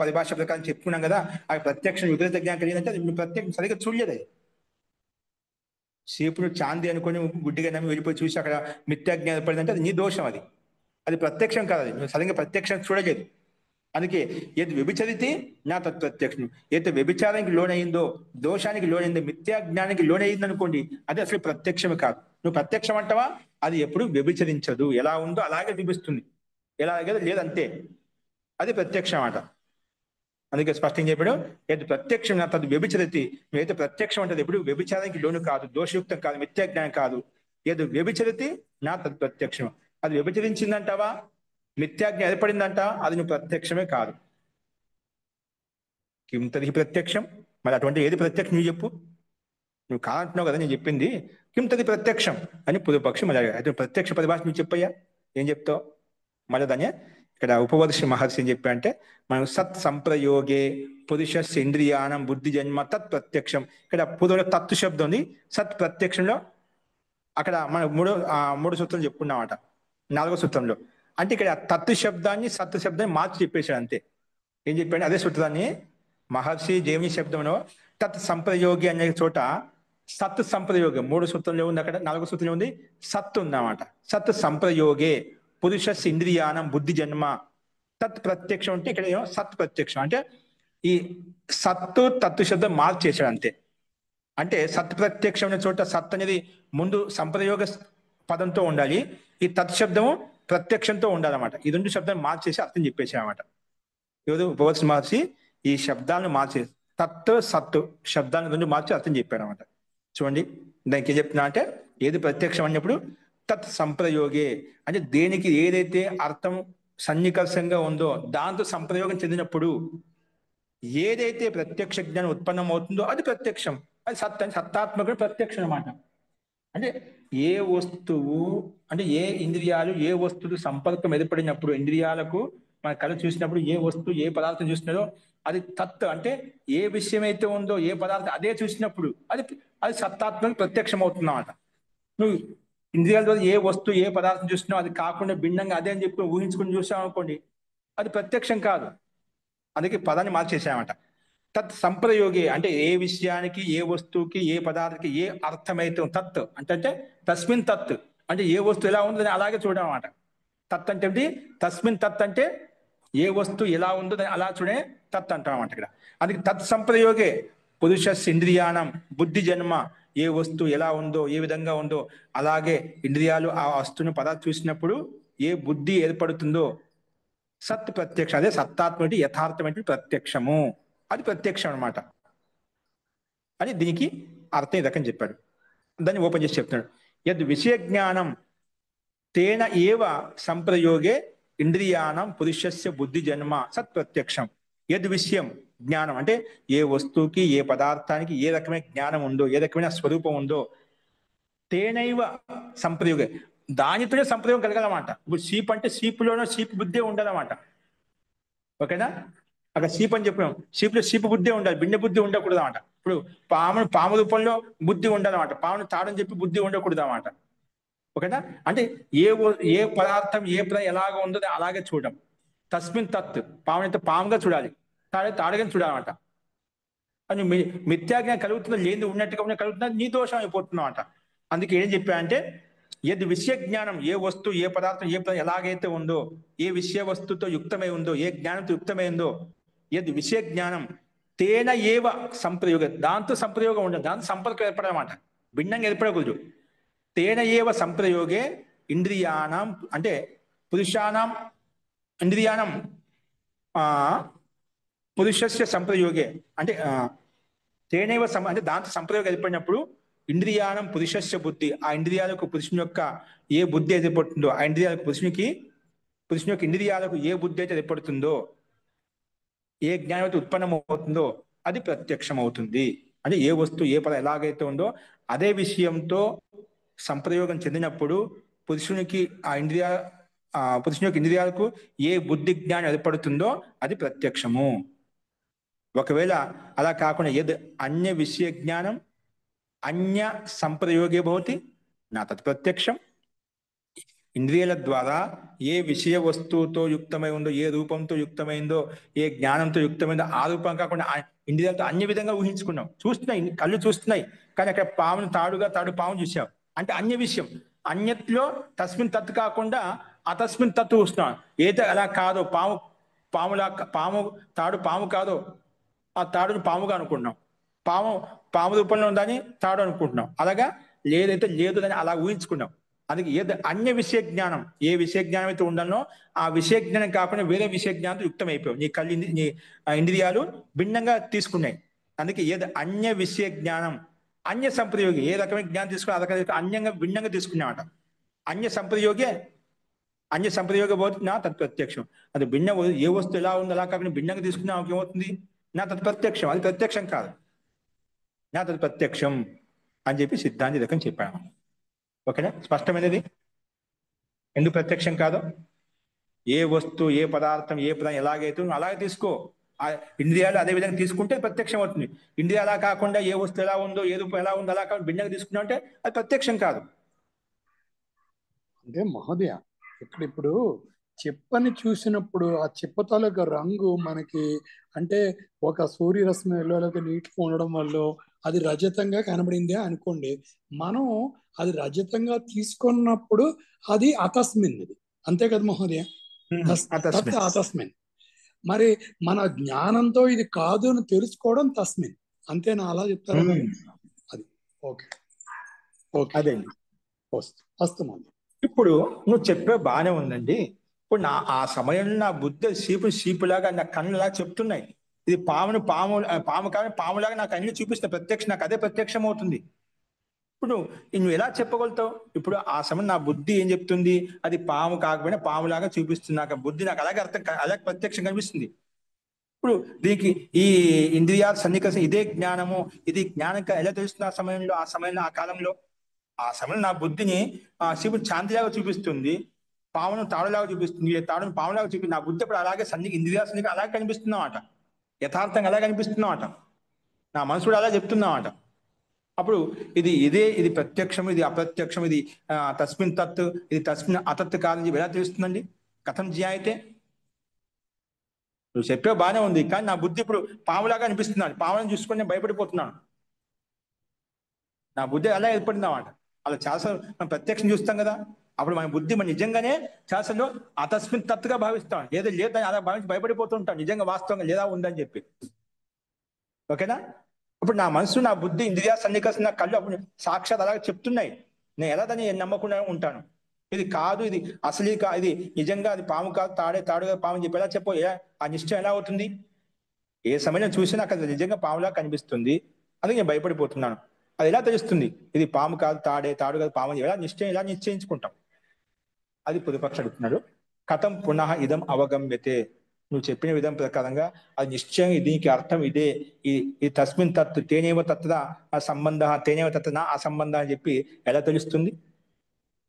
Speaker 1: పరిభాష ప్రకారం చెప్పుకున్నాం కదా, అది ప్రత్యక్షం విపరీత జ్ఞానం కలిగిందంటే అది నువ్వు ప్రత్యక్షం సరిగ్గా చూడలేదు. అది సేపుడు చాంది అనుకుని గుడ్డిగా నమ్మి వెళ్ళిపోయి చూసి అక్కడ మిథ్యాజ్ఞానం పడిందంటే అది నీ దోషం, అది ప్రత్యక్షం కాదు, అది నువ్వు సరిగ్గా ప్రత్యక్షం చూడలేదు. అందుకే ఏది వ్యభిచరితే నా తత్ప్రత్యక్షం, ఏదైతే వ్యభిచారానికి లోనైందో, దోషానికి లోనైందో, మిథ్యాజ్ఞానానికి లోనైంది అనుకోండి, అది అసలు ప్రత్యక్షమే కాదు. నువ్వు ప్రత్యక్షం అంటావా, అది ఎప్పుడు వ్యభిచరించదు, ఎలా ఉందో అలాగే చూపిస్తుంది, ఎలాగే లేదంతే, అది ప్రత్యక్షం అట. అందుకే స్పష్టంగా చెప్పాడు, ఏది ప్రత్యక్షం నా తది వ్యభిచరితి, నువ్వైతే ప్రత్యక్షం అంటే ఎప్పుడు వ్యభిచారానికి లోను కాదు, దోషయుక్తం కాదు, మిథ్యాజ్ఞానం కాదు. ఏది వ్యభిచరితి నా తది ప్రత్యక్షం, అది వ్యభిచరించిందంటావా, మిథ్యాజ్ఞ ఏర్పడిందంట, అది నువ్వు ప్రత్యక్షమే కాదు. కిం తది ప్రత్యక్షం, మరి అటువంటి ఏది ప్రత్యక్షం నువ్వు చెప్పు, నువ్వు కాదంటున్నావు కదా నేను చెప్పింది, కిం తది ప్రత్యక్షం అని పూర్వపక్షం మళ్ళీ అయితే ప్రత్యక్ష పరిభాష నువ్వు చెప్పయ్యా, ఏం చెప్తావు? మళ్ళీ దాన్ని ఇక్కడ ఉపవర్షి మహర్షి ఏం చెప్పా అంటే, మనం సత్ సంప్రయోగే పురుష ఇంద్రియానం బుద్ధి జన్మ తత్ ప్రత్యక్షం, ఇక్కడ పూర్వ తత్తు శబ్దం ఉంది, సత్ ప్రత్యక్షంలో అక్కడ మనం మూడు సూత్రం చెప్పుకున్నామట, 4వ సూత్రంలో. అంటే ఇక్కడ తత్తు శబ్దాన్ని సత్తు శబ్దాన్ని మార్చి చెప్పేశాడు అంతే. ఏం చెప్పాడు? అదే సూత్రాన్ని మహర్షి జైమిని శబ్దంలో తత్ సంప్రయోగి అనే చోట సత్ సంప్రయోగం 3 సూత్రంలో ఉంది, అక్కడ 4వ సూత్రంలో ఉంది సత్తు ఉందన్నమాట. సత్ సంప్రయోగే పురుష ఇంద్రియానం బుద్ధి జన్మ తత్ ప్రత్యక్షం అంటే ఇక్కడ ఏమో సత్ ప్రత్యక్షం అంటే ఈ సత్తు తత్తు శబ్దం మార్చేశాడు అంతే. అంటే సత్ ప్రత్యక్షం అనే చోట సత్ అనేది ముందు సంప్రయోగ పదంతో ఉండాలి, ఈ తత్ శబ్దము ప్రత్యక్షంతో ఉండాలన్నమాట. ఈ 2 శబ్దాన్ని మార్చేసి అర్థం చెప్పేసామన్నమాట. ఎవరు? ఉపవర్షి మహర్షి ఈ శబ్దాలను మార్చి తత్ సత్తు శబ్దాలను 2 మార్చి అర్థం చెప్పాడు అనమాట. చూడండి దానికి ఏం చెప్తున్నా అంటే, ఏది ప్రత్యక్షం అన్నప్పుడు తత్ సంప్రయోగే అంటే దేనికి ఏదైతే అర్థం సన్నికర్షంగా ఉందో దాంతో సంప్రయోగం చెందినప్పుడు ఏదైతే ప్రత్యక్ష జ్ఞానం ఉత్పన్నం అవుతుందో అది ప్రత్యక్షం, అది సత్తాత్మక ప్రత్యక్షం అన్నమాట. అంటే ఏ వస్తువు అంటే ఏ ఇంద్రియాలు ఏ వస్తువు సంపర్కం ఏర్పడినప్పుడు, ఇంద్రియాలకు మన కళ చూసినప్పుడు ఏ వస్తువు ఏ పదార్థం చూసినారో అది తత్ అంటే ఏ విషయం అయితే ఉందో ఏ పదార్థం అదే చూసినప్పుడు అది సత్తాత్మక ప్రత్యక్షం అవుతుందన్నమాట. నువ్వు ఇంద్రియాల ద్వారా ఏ వస్తువు ఏ పదార్థం చూసినావు అది కాకుండా భిన్నంగా అదే అని చెప్పి ఊహించుకుని చూసావు అనుకోండి, అది ప్రత్యక్షం కాదు. అందుకే పదాన్ని మార్చేసామట. తత్ సంప్రయోగి అంటే ఏ విషయానికి ఏ వస్తువుకి ఏ పదార్థానికి ఏ అర్థమైతే తత్ అంటే తస్మిన్ తత్ అంటే ఏ వస్తువు ఎలా ఉందో అలాగే చూడడం అన్నమాట. తత్ అంటే ఏంటి? తస్మిన్ తత్ అంటే ఏ వస్తువు ఎలా ఉందో అలా చూడే తత్ అంటాం అన్నమాట ఇక్కడ. అందుకే తత్ సంప్రయోగే పురుష ఇంద్రియానం బుద్ధి జన్మ, ఏ వస్తువు ఎలా ఉందో ఏ విధంగా ఉందో అలాగే ఇంద్రియాలు ఆ వస్తువుని పదార్థం చూసినప్పుడు ఏ బుద్ధి ఏర్పడుతుందో సత్ ప్రత్యక్షం, అదే సత్తాత్మటి యథార్థమైన ప్రత్యక్షము, అది ప్రత్యక్షం అనమాట అని దీనికి అర్థం ఈ రకం చెప్పాడు. దాన్ని ఓపెన్ చేసి చెప్తున్నాడు. యద్ విషయ జ్ఞానం తేన ఏవ సంప్రయోగే ఇంద్రియానం పురుషస్య బుద్ధి జన్మ సత్ ప్రత్యక్షం. యద్ విషయం జ్ఞానం అంటే ఏ వస్తువుకి ఏ పదార్థానికి ఏ రకమైన జ్ఞానం ఉందో, ఏ రకమైన స్వరూపం ఉందో, తేనైవ సంప్రయోగ దానితోనే సంప్రయోగం కలగాలన్నమాట. ఇప్పుడు సీప్ అంటే సీపులోనో సీపు బుద్ధే ఉండాలన్నమాట. ఓకేనా? అక్కడ సీప్ అని చెప్పాం, సీపులో సీపు బుద్ధే ఉండాలి, బిండె బుద్ధి ఉండకూడదు అన్నమాట. ఇప్పుడు పాము రూపంలో బుద్ధి ఉండాలన్నమాట, పామును తాడని చెప్పి బుద్ధి ఉండకూడదు అన్నమాట. ఓకేనా? అంటే ఏ పదార్థం ఎలాగ ఉందో అలాగే చూడడం. తస్మిన్ తత్ పామునైతే పాముగా చూడాలి, తాడగా చూడాలన్నమాట. అని మిథ్యాజ్ఞానం కలుగుతుందో లేని ఉన్నట్టుగా కలుగుతున్నా నీ దోషం అయిపోతున్నావు అంట. అందుకే ఏం చెప్పా అంటే ఏది విషయ జ్ఞానం, ఏ వస్తువు ఏ పదార్థం ఎలాగైతే ఉందో, ఏ విషయ వస్తువుతో యుక్తమై ఉందో, ఏ జ్ఞానంతో యుక్తమై ఉందో, ఏది విషయ జ్ఞానం తేన ఏవ సంప్రయోగ దాంతో సంప్రయోగం ఉండదు, దాంతో సంపర్కం ఏర్పడమాట, భిన్నంగా ఏర్పడకూడదు. తేన ఏవ సంప్రయోగే ఇంద్రియాణం అంటే పురుషాణం ఇంద్రియాణం పురుషస్య సంప్రయోగే అంటే తేనైవ అంటే దాంతో సంప్రయోగం ఏర్పడినప్పుడు ఇంద్రియానం పురుషస్య బుద్ధి, ఆ ఇంద్రియాలకు పురుషుని యొక్క ఏ బుద్ధి అయితే ఏర్పడుతుందో, ఆ ఇంద్రియాలకు పురుషుని యొక్క ఇంద్రియాలకు ఏ బుద్ధి అయితే ఏర్పడుతుందో, ఏ జ్ఞానం అయితే ఉత్పన్నమవుతుందో అది ప్రత్యక్షం అవుతుంది. అంటే ఏ వస్తువు ఏ పదం ఎలాగైతే ఉందో అదే విషయంతో సంప్రయోగం చెందినప్పుడు పురుషునికి పురుషుని యొక్క ఇంద్రియాలకు ఏ బుద్ధి జ్ఞానం ఏర్పడుతుందో అది ప్రత్యక్షము. ఒకవేళ అలా కాకుండా ఏది అన్య విషయ జ్ఞానం అన్య సంప్రయోగే భవతి నా తత్ ప్రత్యక్షం. ఇంద్రియాల ద్వారా ఏ విషయ వస్తువుతో యుక్తమై ఉందో, ఏ రూపంతో యుక్తమైందో, ఏ జ్ఞానంతో యుక్తమైందో ఆ రూపం కాకుండా ఇంద్రియాలతో అన్య విధంగా ఊహించుకున్నాం. చూస్తున్నాయి, కళ్ళు చూస్తున్నాయి, కానీ అక్కడ పామును తాడు పాము చూసాం అంటే అన్య విషయం. అన్యట్లో తస్మిన్ తత్తు కాకుండా అతస్మిన్ తత్తు చూస్తున్నాం. ఏదో అలా కాదో తాడు పాము కాదో ఆ తాడుని పాముగా అనుకుంటున్నాం, పాము రూపంలో ఉందని తాడు అనుకుంటున్నాం. అలాగా లేదైతే లేదు అని అలా ఊహించుకున్నాం. అందుకే ఏది అన్య విషయ జ్ఞానం, ఏ విషయ జ్ఞానం అయితే ఉండాలో ఆ విషయ జ్ఞానం కాకుండా వేరే విషయ జ్ఞానంతో యుక్తం అయిపోయావు. నీ కళ్ళు నీ ఇంద్రియాలు భిన్నంగా తీసుకున్నాయి. అందుకే ఏది అన్య విషయ జ్ఞానం అన్య సంప్రయోగి, ఏ రకమైన జ్ఞానం తీసుకున్నా ఆ రకమైన అన్యంగా భిన్నంగా తీసుకున్నామట. అన్య సంప్రయోగ పోతుంది నా తత్ ప్రత్యక్షం. అది భిన్న ఏ వస్తువు ఎలా ఉంది అలా కాకుండా భిన్నంగా తీసుకున్నా ఏమవుతుంది? నా తత్ ప్రత్యక్షం, అది ప్రత్యక్షం కాదు, నా తత్ ప్రత్యక్షం అని చెప్పి సిద్ధాంతి రకం చెప్పాను. ఓకేనా? స్పష్టమైనది ఎందుకు ప్రత్యక్షం కాదు. ఏ వస్తువు ఏ పదార్థం ఎలాగైతే అలాగే తీసుకో, ఆ ఇంద్రియాలు అదే విధంగా తీసుకుంటే ప్రత్యక్షం అవుతుంది. ఇంద్రియాలు అలా కాకుండా ఏ వస్తువు ఎలా ఉందో ఏ రూపం ఎలా ఉందో అలా కాకుండా భిన్నంగా తీసుకున్నా అంటే అది ప్రత్యక్షం కాదు.
Speaker 3: అంటే మహోదయ ఇక్కడ ఇప్పుడు చెప్పని చూసినప్పుడు ఆ చెప్ప తాలూకా రంగు మనకి అంటే ఒక సూర్యరశ్మి లేకపోతే నీటిలో ఉండడం వల్ల అది రజతంగా కనబడిందే అనుకోండి, మనం అది రజతంగా తీసుకున్నప్పుడు అది అతస్మిన్, అంతే కదా మహోదయ? అతస్మిన్. మరి మన జ్ఞానంతో ఇది కాదు అని తెలుసుకోవడం తస్మిన్, అంతేనా? అలా చెప్తారా? అది ఓకే ఓకే
Speaker 1: అదే
Speaker 3: వస్తాం.
Speaker 1: ఇప్పుడు నువ్వు చెప్పే బాగానే ఉందండి. ఇప్పుడు ఆ సమయంలో నా బుద్ధి సీపులాగా నా కన్నులాగా చెప్తున్నాయి, ఇది పాము కానీ పాములాగా నాకు అన్ని చూపిస్తాయి, ప్రత్యక్షం, నాకు అదే ప్రత్యక్షం అవుతుంది. ఇప్పుడు నువ్వు ఎలా చెప్పగలుగుతావు? ఇప్పుడు ఆ సమయం నా బుద్ధి ఏం చెప్తుంది? అది పాము కాకపోయినా పాములాగా చూపిస్తుంది, నాకు బుద్ధి నాకు అలాగే ప్రత్యక్షం కనిపిస్తుంది. ఇప్పుడు దీనికి ఈ ఇంద్రియాల సన్నికర్షణ ఇదే జ్ఞానము, ఇది జ్ఞానం ఎలా తెలుస్తుంది? ఆ సమయంలో ఆ కాలంలో నా బుద్ధిని శివుడు శాంతిలాగా చూపిస్తుంది, పామును తాడులాగా చూపిస్తుంది, తాడును పాములాగా చూపిస్తుంది. నా బుద్ధి అప్పుడు అలాగే ఇంద్రియాల సన్నికర్షణ అలాగే కనిపిస్తున్నామాట, యథార్థంగా అలా కనిపిస్తున్నామాట, నా మనసు కూడా అలా చెప్తున్నామాట. అప్పుడు ఇది ప్రత్యక్షం, ఇది అప్రత్యక్షం, ఇది తస్మిన్ తత్, ఇది తస్మిన్ అతత్ కాదని ఎలా తెలుస్తుందండి? కథం జ్ఞాయితే? నువ్వు చెప్పే బాగానే ఉంది, కానీ నా బుద్ధి ఇప్పుడు పాములాగా అనిపిస్తున్నాను, పాములను చూసుకొని నేను భయపడిపోతున్నాను. నా బుద్ధి అలా ఏర్పడిందన్నమాట. అలా చాలాసార్లు మనం ప్రత్యక్షం చూస్తాం కదా, అప్పుడు మన బుద్ధి మన నిజంగానే చాలాసార్లు అతస్మిన్ తత్తుగా భావిస్తాం, లేదని అలా భావించి భయపడిపోతుంటాం, నిజంగా వాస్తవంగా లేదా ఉందని చెప్పి. ఓకేనా? ఇప్పుడు నా మనసు నా బుద్ధి ఇంద్రియ సన్నికర్షణ నా కళ్ళు అప్పుడు సాక్షాత్ అలాగే చెప్తున్నాయి, నేను ఎలా దాన్ని నమ్మకుండా ఉంటాను. ఇది కాదు, ఇది అసలు ఇది నిజంగా అది పాము కాదు, తాడుగా పాము అని చెప్పి ఎలా చెప్పు, ఆ నిశ్చయం ఎలా అవుతుంది? ఏ సమయం చూసినా అక్కడ నిజంగా పాములా కనిపిస్తుంది, అది నేను భయపడిపోతున్నాను. అది ఎలా తెలుస్తుంది? ఇది పాము కాదు, తాడు కాదు పాము అని ఎలా నిశ్చయించుకుంటాం? అది ప్రతిపక్ష అడుగుతున్నాడు. కథం పునః ఇదం అవగమ్యతే, నువ్వు చెప్పిన విధం ప్రకారంగా అది నిశ్చయంగా దీనికి అర్థం ఇదే. ఈ తస్మిన్ తత్ తేనేవ తత్ర ఆ సంబంధ తేనేవ తత్ర నా ఆ సంబంధ అని చెప్పి ఎలా తెలుస్తుంది?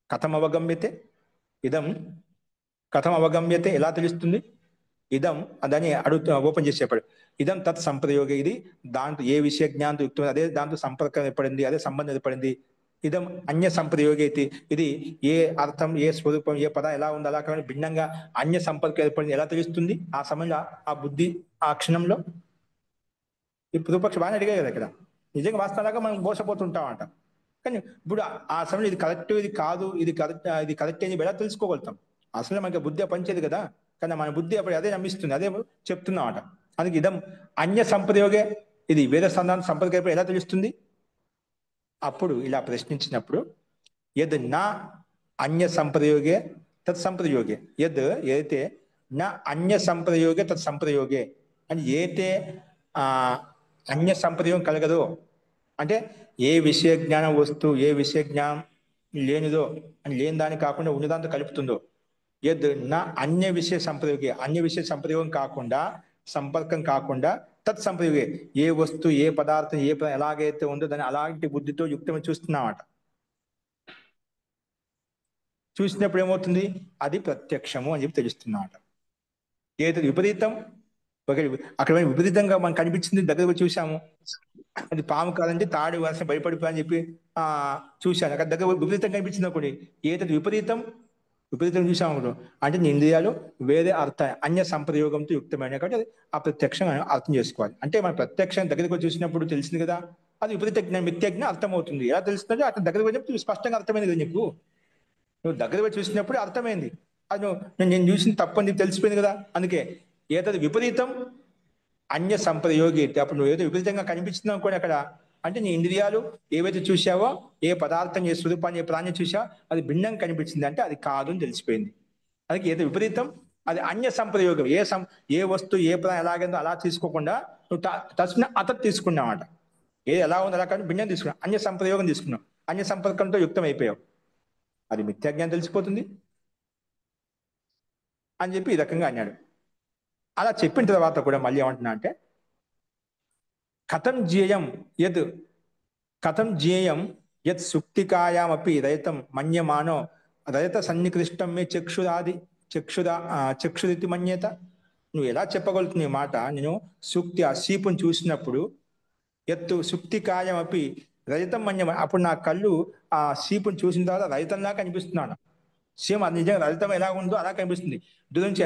Speaker 1: కథం అవగమ్యతే ఇదం, కథం అవగమ్యతే ఎలా తెలుస్తుంది? ఇదం దాన్ని అడుగుతూ ఓపెన్ చేసి చెప్పాడు. ఇదం తత్ సంప్రయోగ, ఇది దాంట్లో ఏ విషయ జ్ఞానంతో యుక్తం, అదే దాంట్లో సంపర్కం ఏర్పడింది, అదే సంబంధం ఏర్పడింది. ఇదం అన్య సంప్రయోగ ఇది, ఇది ఏ అర్థం ఏ స్వరూపం ఏ పదం ఎలా ఉంది అలా కానీ భిన్నంగా అన్య సంపర్కం ఏర్పడింది ఎలా తెలుస్తుంది ఆ సమయంలో ఆ బుద్ధి ఆ క్షణంలో? ఈ పూర్వపక్ష బాగానే అడిగాయి కదా ఇక్కడ. నిజంగా వాస్తవంగా మనం మోసపోతుంటామంట. కానీ ఇప్పుడు ఆ సమయంలో ఇది కరెక్ట్ ఇది కాదు ఇది కరెక్ట్ అని ఎలా తెలుసుకోగలుగుతాం? అసలు మనకి బుద్ధి పనిచేది కదా. కానీ మన బుద్ధి అప్పుడు అదే నమ్మిస్తుంది, అదే చెప్తున్నామాట. అందుకే ఇదం అన్య సంప్రయోగే, ఇది వేద సంధానం సంప్రదాయం ఎలా తెలుస్తుంది? అప్పుడు ఇలా ప్రశ్నించినప్పుడు యద్ నా అన్య సంప్రయోగే తత్ సంప్రయోగే, యద్ ఏదైతే నా అన్య సంప్రయోగే తత్ సంప్రయోగే అని ఏదైతే అన్య సంప్రయోగం కలగదో, అంటే ఏ విషయ జ్ఞానం వస్తువు ఏ విషయ జ్ఞానం లేనిదో అని లేని దాన్ని కాకుండా ఉన్నదాంతో కలుపుతుందో, యద్ నా అన్య విషయ సంప్రయోగే అన్య విషయ సంప్రయోగం కాకుండా సంపర్కం కాకుండా తత్ సంప్రయోగే ఏ వస్తువు ఏ పదార్థం ఏ ఎలాగైతే ఉందో దాన్ని అలాంటి బుద్ధితో యుక్తమని చూస్తున్నామట. చూసినప్పుడు ఏమవుతుంది? అది ప్రత్యక్షము అని చెప్పి తెలుస్తున్నామట. ఏది విపరీతం అక్కడ విపరీతంగా మనకు కనిపించింది, దగ్గరకు చూసాము, అది పాము కాదంటే తాడు వేసిన భయపడిపోయి చెప్పి చూశాను, అక్కడ దగ్గర విపరీతం కనిపించింది అనుకోండి. ఏది విపరీతం చూసాము అంటే నీ ఇంద్రియాలు వేరే అర్థ అన్య సంప్రయోగంతో యుక్తమైన కాబట్టి అది అప్రత్యక్షంగా అర్థం చేసుకోవాలి. అంటే మన ప్రత్యక్షం దగ్గరకు చూసినప్పుడు తెలిసింది కదా, అది విపరీత జ్ఞానం మిథ్య జ్ఞానం అర్థమవుతుంది. ఎలా తెలుస్తుందో అక్కడ దగ్గరకు వచ్చినప్పుడు స్పష్టంగా అర్థమైంది కదా నీకు. నువ్వు దగ్గరకు చూసినప్పుడు అర్థమైంది, అది నేను చూసిన తప్పని నీకు తెలిసిపోయింది కదా. అందుకే ఏదది విపరీతం అన్య సంప్రయోగి, అప్పుడు నువ్వు ఏదో విపరీతంగా కనిపించింది అనుకోని అక్కడ, అంటే నీ ఇంద్రియాలు ఏవైతే చూసావో ఏ పదార్థం ఏ స్వరూపాన్ని ఏ ప్రాణి చూసావో అది భిన్నంగా కనిపించింది అంటే అది కాదు అని తెలిసిపోయింది. అందుకే ఏదో విపరీతం అది అన్య సంప్రయోగం, ఏ వస్తువు ఏ ప్రాణి ఎలాగైందో అలా తీసుకోకుండా నువ్వు తస్మిన్ అతత్ తీసుకున్నావట. ఏది ఎలా ఉంది అలా కానీ భిన్నం తీసుకున్నావు, అన్య సంప్రయోగం తీసుకున్నావు, అన్య సంపర్కంతో యుక్తం అయిపోయావు, అది మిథ్యాజ్ఞానం తెలిసిపోతుంది అని చెప్పి ఈ రకంగా అన్నాడు. అలా చెప్పిన తర్వాత కూడా మళ్ళీ ఏమంటున్నా అంటే కథం జ్ఞేయం యత్ సుక్తికాయామపి రజతం మన్యమానో రజత సన్నికృష్టం మే చక్షురితి మన్యేత. నువ్వు ఎలా చెప్పగలుగుతుంది ఈ మాట? నేను సుక్తి ఆ సీపుని చూసినప్పుడు ఎత్తు సుక్తికాయమపి రజతం మన్యం, అప్పుడు నా కళ్ళు ఆ సీపుని చూసిన తర్వాత రజతంలా కనిపిస్తున్నాను. సేమ్ అది నిజంగా రజతం ఎలా ఉందో అలా కనిపిస్తుంది. దూరం నుంచి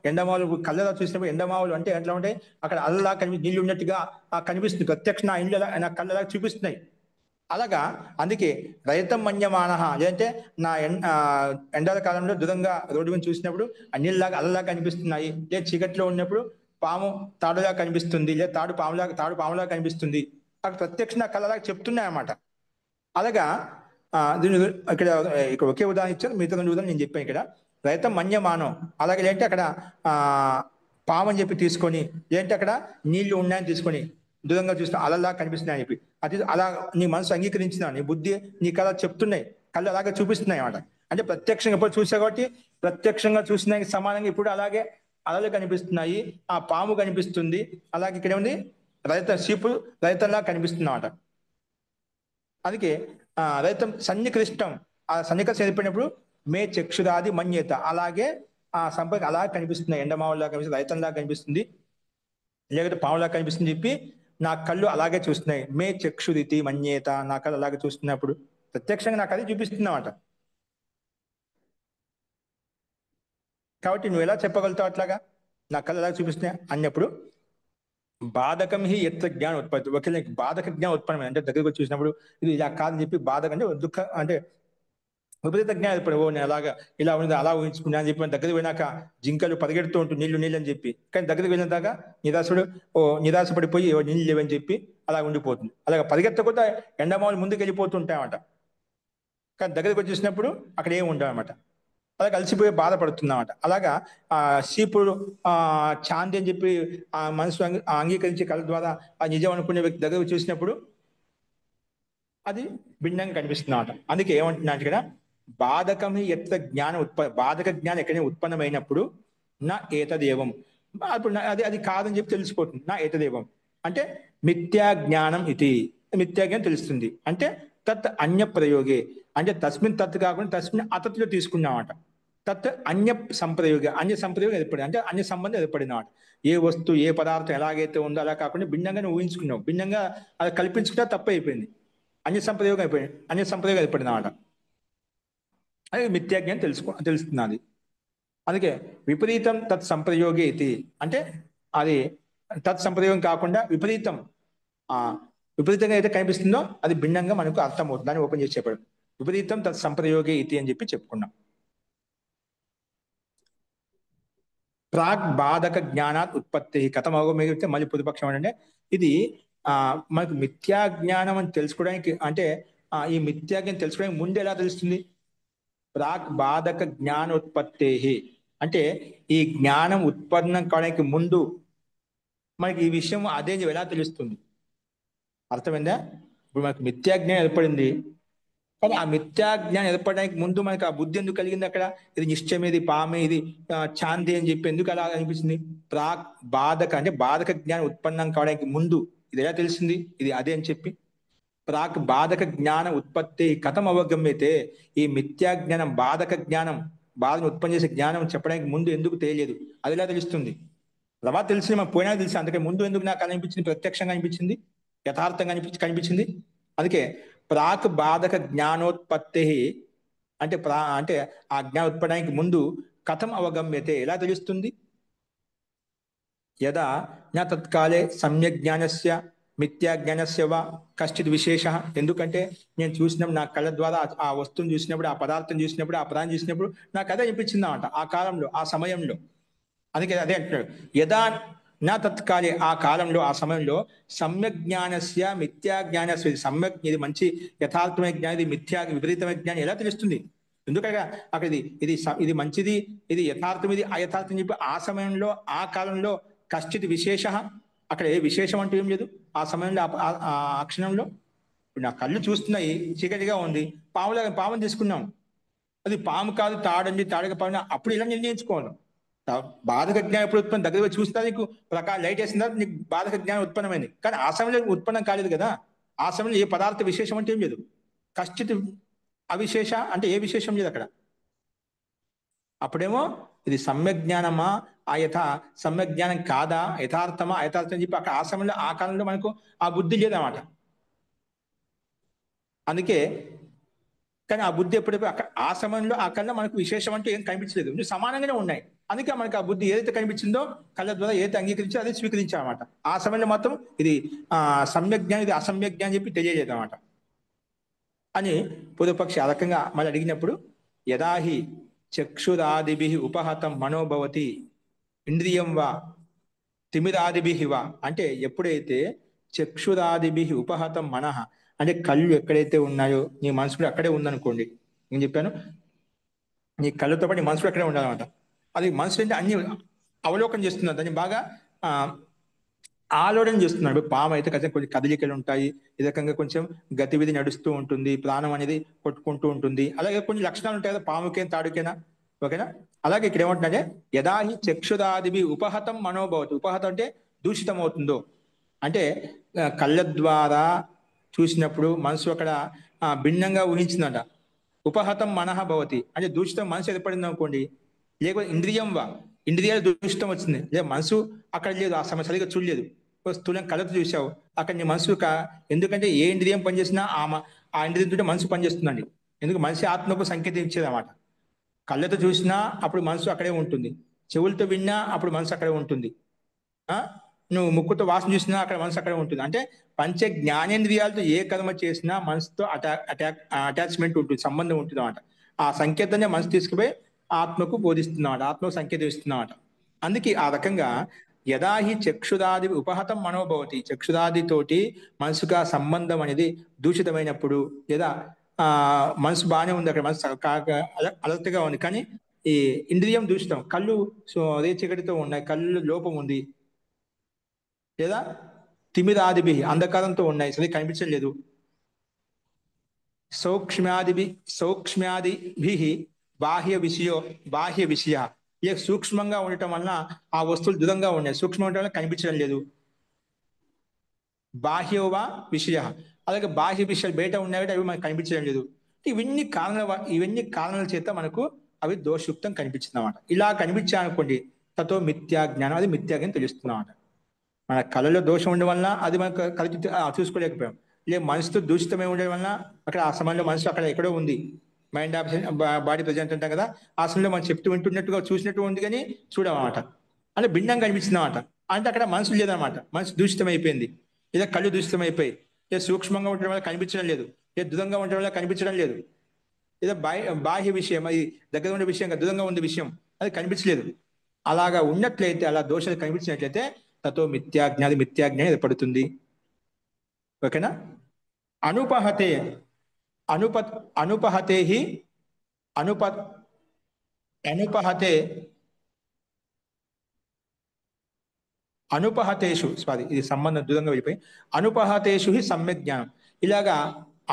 Speaker 1: ఎండమావులు కళ్ళలా చూసినప్పుడు ఎండమావులు అంటే ఎట్లా ఉంటాయి, అక్కడ అల్లలా నీళ్ళు ఉన్నట్టుగా కనిపిస్తుంది. ప్రత్యక్ష నా ఇళ్ళు నా కళ్ళలా చూపిస్తున్నాయి. అలాగా అందుకే రజతం మన్యమాన, లేదంటే నా ఎండల కాలంలో దూరంగా రోడ్డు మీద చూసినప్పుడు ఆ నీళ్ళలాగా అల్లలా కనిపిస్తున్నాయి, లేదా చీకట్లో ఉన్నప్పుడు పాము తాడులా కనిపిస్తుంది, లేదా తాడు పాములా కనిపిస్తుంది. అక్కడ ప్రత్యక్ష నా కళ్ళలాగా చెప్తున్నాయి అన్నమాట. అలాగా దీని ఇక్కడ ఒకే ఉదాహరణ ఇచ్చారు, మిగతా రెండు ఉదాహరణ నేను చెప్పాను. ఇక్కడ రజతం మన్యమానం, అలాగే లేదంటే అక్కడ పాము అని చెప్పి తీసుకొని, లేదంటే అక్కడ నీళ్లు ఉన్నాయని తీసుకొని దూరంగా చూస్తే అలలా కనిపిస్తున్నాయని చెప్పి అది అలా నీ మనసు అంగీకరించిన నీ బుద్ధి నీకు అలా చెప్తున్నాయి, కళ్ళు అలాగే చూపిస్తున్నాయి అన్నమాట. అంటే ప్రత్యక్షంగా ఎప్పుడు చూసావు కాబట్టి ప్రత్యక్షంగా చూసిన సమానంగా ఇప్పుడు అలాగే అలలు కనిపిస్తున్నాయి, ఆ పాము కనిపిస్తుంది, అలాగే ఇక్కడ ఉంది సీపు రజతంలా కనిపిస్తుంది అన్నమాట. అందుకే రజతం సన్నికృష్టం, ఆ సన్నికృష్టం ఏర్పడినప్పుడు మే చక్షురాది మన్యేత, అలాగే ఆ సంపర్కం అలా కనిపిస్తున్నాయి, ఎండమావులా కనిపిస్తుంది, రజతంలా కనిపిస్తుంది, లేకపోతే పాములా కనిపిస్తుంది చెప్పి నా కళ్ళు అలాగే చూస్తున్నాయి. మే చక్షురితి మన్యేత, నా కళ్ళు అలాగే చూస్తున్నప్పుడు ప్రత్యక్షంగా నాకు అది చూపిస్తున్నామాట. కాబట్టి నువ్వు ఎలా చెప్పగలుగుతావు అట్లాగా నా కళ్ళు అలాగే చూపిస్తున్నాయి అన్నప్పుడు బాధకం హి ఎత్ర జ్ఞానం ఉత్పత్తి, ఒకే బాధక జ్ఞానం ఉత్పన్నమైంది. అంటే దగ్గరకు చూసినప్పుడు ఇది ఇలా కాదని చెప్పి బాధక అంటే దుఃఖ అంటే విపరీత జ్ఞానం ఏర్పడి, ఓ నేను అలాగా ఇలా ఉంది అలా ఊహించుకున్నా అని చెప్పి దగ్గరికి పోయినాక జింకలు పరిగెడుతూ ఉంటుంది నీళ్లు అని చెప్పి, కానీ దగ్గరికి వెళ్ళిన దాకా నిరాశపడిపోయి నీళ్ళు లేవని చెప్పి అలా ఉండిపోతుంది. అలాగే పరిగెత్తకుండా ఎండమావులు ముందుకు వెళ్ళిపోతుంటాయన్నమాట, కానీ దగ్గరికి వచ్చేసినప్పుడు అక్కడ ఏమి ఉండవన్నమాట, అలాగే అలసిపోయి బాధపడుతుందన్నమాట. అలాగా సీపుడు చాంది అని చెప్పి ఆ మనసు అంగీకరించి కళ్ళ ద్వారా ఆ నిజం అనుకునే వ్యక్తి దగ్గరకు చూసినప్పుడు అది భిన్నంగా కనిపిస్తుంది అన్నమాట. అందుకే ఏమంటున్నా ఇక్కడ బాధకం ఎత్త జ్ఞానం బాధక జ్ఞానం ఎక్కడైనా ఉత్పన్నమైనప్పుడు నా ఏతదేవం అప్పుడు అది అది కాదని చెప్పి తెలిసిపోతుంది. నా ఏతదేవం అంటే మిథ్యా జ్ఞానం ఇది, మిథ్యా జ్ఞానం తెలుస్తుంది. అంటే తత్ అన్య ప్రయోగే, అంటే తస్మిన్ తత్ కాకుండా తస్మిన్ అతత్లో తీసుకున్నామట. తత్ అన్య సంప్రయోగ, అన్య సంప్రయోగం ఏర్పడింది అంటే అన్య సంబంధం ఏర్పడినమాట. ఏ వస్తువు ఏ పదార్థం ఎలాగైతే ఉందో అలా కాకుండా భిన్నంగానే ఊహించుకున్నావు, భిన్నంగా అది కల్పించుకుంటే తప్పు అయిపోయింది, అన్య సంప్రయోగం అయిపోయింది, అన్య సంప్రయోగం ఏర్పడినమాట. అది మిథ్యాజ్ఞానం తెలుస్తున్నది. అందుకే విపరీతం తత్ సంప్రయోగే ఇది, అంటే అది తత్ సంప్రయోగం కాకుండా విపరీతం, ఆ విపరీతంగా అయితే కనిపిస్తుందో అది భిన్నంగా మనకు అర్థమవుతుంది. దాన్ని ఓపెన్ చేసి చెప్పాడు. విపరీతం తత్ సంప్రయోగే ఇది అని చెప్పి చెప్పుకున్నాం. ప్రాగ్ బాధక జ్ఞానాత్ ఉత్పత్తి కథం అవగమితే మళ్ళీ ప్రతిపక్షం అంటే ఇది మనకు మిథ్యా జ్ఞానం అని తెలుసుకోవడానికి, అంటే ఈ మిథ్యా జ్ఞానం తెలుసుకోవడానికి ముందు ఎలా తెలుస్తుంది? ప్రాగ్ బాధక జ్ఞానోత్పత్తే, అంటే ఈ జ్ఞానం ఉత్పన్నం కావడానికి ముందు మనకి ఈ విషయం అదే ఎలా తెలుస్తుంది? అర్థమైందా? ఇప్పుడు మనకు మిథ్యా జ్ఞానం ఏర్పడింది, కానీ ఆ మిథ్యా జ్ఞానం ఏర్పడడానికి ముందు మనకి ఆ బుద్ధి ఎందుకు కలిగింది? అక్కడ ఇది నిశ్చయం, ఇది పామే, ఇది చాంది అని చెప్పి ఎందుకు అలా అనిపించింది? ప్రాక్ బాధక అంటే బాధక జ్ఞానం ఉత్పన్నం కావడానికి ముందు ఇది ఎలా తెలిసింది ఇది అదే అని చెప్పి? ప్రాక్ బాధక జ్ఞాన ఉత్పత్తి కథం అవగమ్యతే, ఈ మిథ్యా జ్ఞానం బాధక జ్ఞానం, బాధను ఉత్పన్నం చేసే జ్ఞానం చెప్పడానికి ముందు ఎందుకు తెలియలేదు? అది ఎలా తెలుస్తుంది? తర్వాత తెలిసింది, మనకు పోయినా తెలిసి, అందుకే ముందు ఎందుకు నాకు అనిపించింది? ప్రత్యక్షంగా అనిపించింది, యథార్థంగా కనిపించింది. అందుకే ప్రాక్ బాధక జ్ఞానోత్పత్తి అంటే అంటే ఆ జ్ఞానం ఉత్పడానికి ముందు కథం అవగమ్యతే ఎలా తెలుస్తుంది? యదా నా తత్కాలే సమ్యక్ జ్ఞానస్య మిథ్యా జ్ఞానస్య వా కశ్చిత్ విశేష, ఎందుకంటే నేను చూసినప్పుడు నా కళ్ళ ద్వారా ఆ వస్తువుని చూసినప్పుడు, ఆ పదార్థం చూసినప్పుడు, ఆ పదాన్ని చూసినప్పుడు నాకు అదే అనిపించింది అన్నమాట ఆ కాలంలో, ఆ సమయంలో. అందుకే అదే అంటున్నాడు, యదా నా తత్కాలే ఆ కాలంలో, ఆ సమయంలో సమ్యక్ జ్ఞానస్య మిథ్యా జ్ఞానస్య, సమ్యక్ ఇది మంచి యథార్థమైన జ్ఞానం, ఇది మిథ్యా విపరీతమైన జ్ఞానం ఎలా తెలుస్తుంది? ఎందుకగా అక్కడ ఇది మంచిది, ఇది యథార్థం, ఇది అయథార్థం చెప్పి ఆ సమయంలో, ఆ కాలంలో కశ్చిత్ విశేష, అక్కడ ఏ విశేషం అంటూ ఏం లేదు ఆ సమయంలో, ఆ క్షణంలో. ఇప్పుడు నా కళ్ళు చూస్తున్నాయి, చీకటిగా ఉంది, పాముని తీసుకున్నాం, అది పాము కాదు తాడండి, తాడక పాము, అప్పుడు ఇలా నిర్ణయించుకోవాలి. బాధక జ్ఞానం ఎప్పుడు ఉత్పన్నం, దగ్గర చూస్తా నీకు లైట్ వేసిన నీకు బాధక జ్ఞానం ఉత్పన్నమైంది, కానీ ఆ సమయంలో ఉత్పన్నం కాలేదు కదా. ఆ సమయంలో ఏ పదార్థ విశేషం అంటే ఏం లేదు, కశ్చిత్ అవిశేష అంటే ఏ విశేషం లేదు అక్కడ. అప్పుడేమో ఇది సమ్యక్ జ్ఞానమా సమ్యక్ జ్ఞానం కాదా, యథార్థమా అయథార్థం చెప్పి అక్కడ ఆ సమయంలో, ఆ కాలంలో మనకు ఆ బుద్ధి లేదన్నమాట. అందుకే కానీ ఆ బుద్ధి ఎప్పుడైతే ఆ సమయంలో, ఆ కళ్ళ మనకు విశేషం అంటే ఏం కనిపించలేదు, సమానంగానే ఉన్నాయి. అందుకే మనకు ఆ బుద్ధి ఏదైతే కనిపించిందో కళ్ళ ద్వారా ఏదైతే అంగీకరించో అదే స్వీకరించామన్నమాట. ఆ సమయంలో మాత్రం ఇది సమ్యక్ జ్ఞానం, ఇది అసమ్యక్ జ్ఞానం చెప్పి తెలియజేది అన్నమాట అని పూర్వపక్షి ఆ రకంగా మళ్ళీ అడిగినప్పుడు, యదాహి చక్షురాదిభి ఉపహతం మనోభవతి ఇంద్రియం వా తిమిరాదిభి వా, అంటే ఎప్పుడైతే చక్షురాదిభి ఉపహతం మనః, అంటే కళ్ళు ఎక్కడైతే ఉన్నాయో నీ మనసు కూడా అక్కడే ఉందనుకోండి. నేను చెప్పాను నీ కళ్ళతో పాటు నీ మనసు అక్కడే ఉండాలన్నమాట. అది మనసు అంటే అన్ని అవలోకనం చేస్తున్నారు, దాన్ని బాగా ఆలోచన చేస్తున్నాడు. పాము అయితే కొంచెం కదలికలు ఉంటాయి, ఈ రకంగా కొంచెం గతివిధి నడుస్తూ ఉంటుంది, ప్రాణం అనేది కొట్టుకుంటూ ఉంటుంది, అలాగే కొన్ని లక్షణాలు ఉంటాయి కదా పాముకేం తాడుకేనా, ఓకేనా? అలాగే ఇక్కడ ఏమంటున్నాడే, యదాహి చక్షురాదిభి ఉపహతం మనోభవతి, ఉపహతం అంటే దూషితం అవుతుందో, అంటే కళ్ళ ద్వారా చూసినప్పుడు మనసు అక్కడ భిన్నంగా ఊహించిందట. ఉపహతం మనః భవతి అంటే దూషితం మనసు ఏర్పడింది అనుకోండి, లేకపోతే ఇంద్రియం వా ఇంద్రియాలు దూషితం వచ్చింది, లేదా మనసు అక్కడ లేదు, ఆ సమస్య సరిగా చూడలేదు, స్థూలం కళ్ళతో చూసావు, అక్కడ నీ మనసు ఎందుకంటే ఏ ఇంద్రియం పనిచేసినా ఆ ఇంద్రియంతో మనసు పనిచేస్తుందండి. ఎందుకు మనిషి ఆత్మకు సంకేతం ఇచ్చేది అన్నమాట. కళ్ళతో చూసినా అప్పుడు మనసు అక్కడే ఉంటుంది, చెవులతో విన్నా అప్పుడు మనసు అక్కడే ఉంటుంది, నువ్వు ముక్కుతో వాసన చూసినా అక్కడ మనసు అక్కడే ఉంటుంది. అంటే పంచ జ్ఞానేంద్రియాలతో ఏ కర్మ చేసినా మనసుతో అటాచ్మెంట్ ఉంటుంది, సంబంధం ఉంటుంది అన్నమాట. ఆ సంకేతాన్ని మనసు తీసుకుపోయి ఆత్మకు బోధిస్తున్నమాట, ఆత్మకు సంకేతం ఇస్తున్నమాట. అందుకే ఆ రకంగా యదాహి చక్షురాది ఉపహతం మనోభవతి, చక్షురాది తోటి మనసుకు ఆ సంబంధం అనేది దూషితమైనప్పుడు, లేదా మనసు బాగానే ఉంది, అక్కడ మనసు అలర్ట్గా ఉంది, కానీ ఈ ఇంద్రియం దూషితం, కళ్ళు రేచీకటితో ఉన్నాయి, కళ్ళు లోపం ఉంది, లేదా తిమిరాదిభి అంధకారంతో ఉన్నాయి, సరే కనిపించలేదు, సౌక్ష్మ్యాది బాహ్య విషయ లేక సూక్ష్మంగా ఉండటం వలన ఆ వస్తువులు దూరంగా ఉన్నాయి, సూక్ష్మంగా ఉండటం వల్ల కనిపించడం లేదు. బాహ్యోవా విషయ, అలాగే బాహ్య విషయాలు బయట ఉన్నాయి అవి మనకు కనిపించడం లేదు. ఇవన్నీ కారణాల చేత మనకు అవి దోషయుక్తం కనిపించింది అన్నమాట. ఇలా కనిపించాయనుకోండి తతో మిథ్యా జ్ఞానం, అది మిథ్యా జ్ఞానం తెలుస్తుంది అన్నమాట. మన కళలో దోషం ఉండడం వలన అది మనకు కలిపి చూసుకోలేకపోయాం. లేదు మనసుతో దూషితమై ఉండడం వలన అక్కడ ఆ సమయంలో మనసు అక్కడ ఎక్కడో ఉంది, మైండ్ ఆబ్సెంట్ బాడీ ప్రజెంట్ ఉంటాం కదా, ఆ సమయంలో మనం చెప్తూ వింటున్నట్టుగా చూసినట్టు ఉంది కానీ చూడమన్నమాట. అంటే భిన్నంగా కనిపిస్తుంది అన్నమాట. అంటే అక్కడ మనసు లేదన్నమాట, మనసు దూషితం అయిపోయింది, లేదా కళ్ళు దూషితం అయిపోయి, లేదా సూక్ష్మంగా ఉండడం వల్ల కనిపించడం లేదు, లేదా దూరంగా ఉండడం వల్ల కనిపించడం లేదు, లేదా బాహ్య విషయం అది దగ్గర ఉండే విషయం దూరంగా ఉండే విషయం అది కనిపించలేదు. అలాగా ఉన్నట్లయితే, అలా దోషాలు కనిపించినట్లయితే తతో మిథ్యాజ్ఞానం ఏర్పడుతుంది. ఓకేనా. అనుపహతే అనుప అనుపహతే హి అనుప అనుపహతే అనుపహతేషు, సారీ ఇది సంబంధం దూరంగా వెళ్ళిపోయి, అనుపహతేషు హి సమ్యక్ జ్ఞానం. ఇలాగా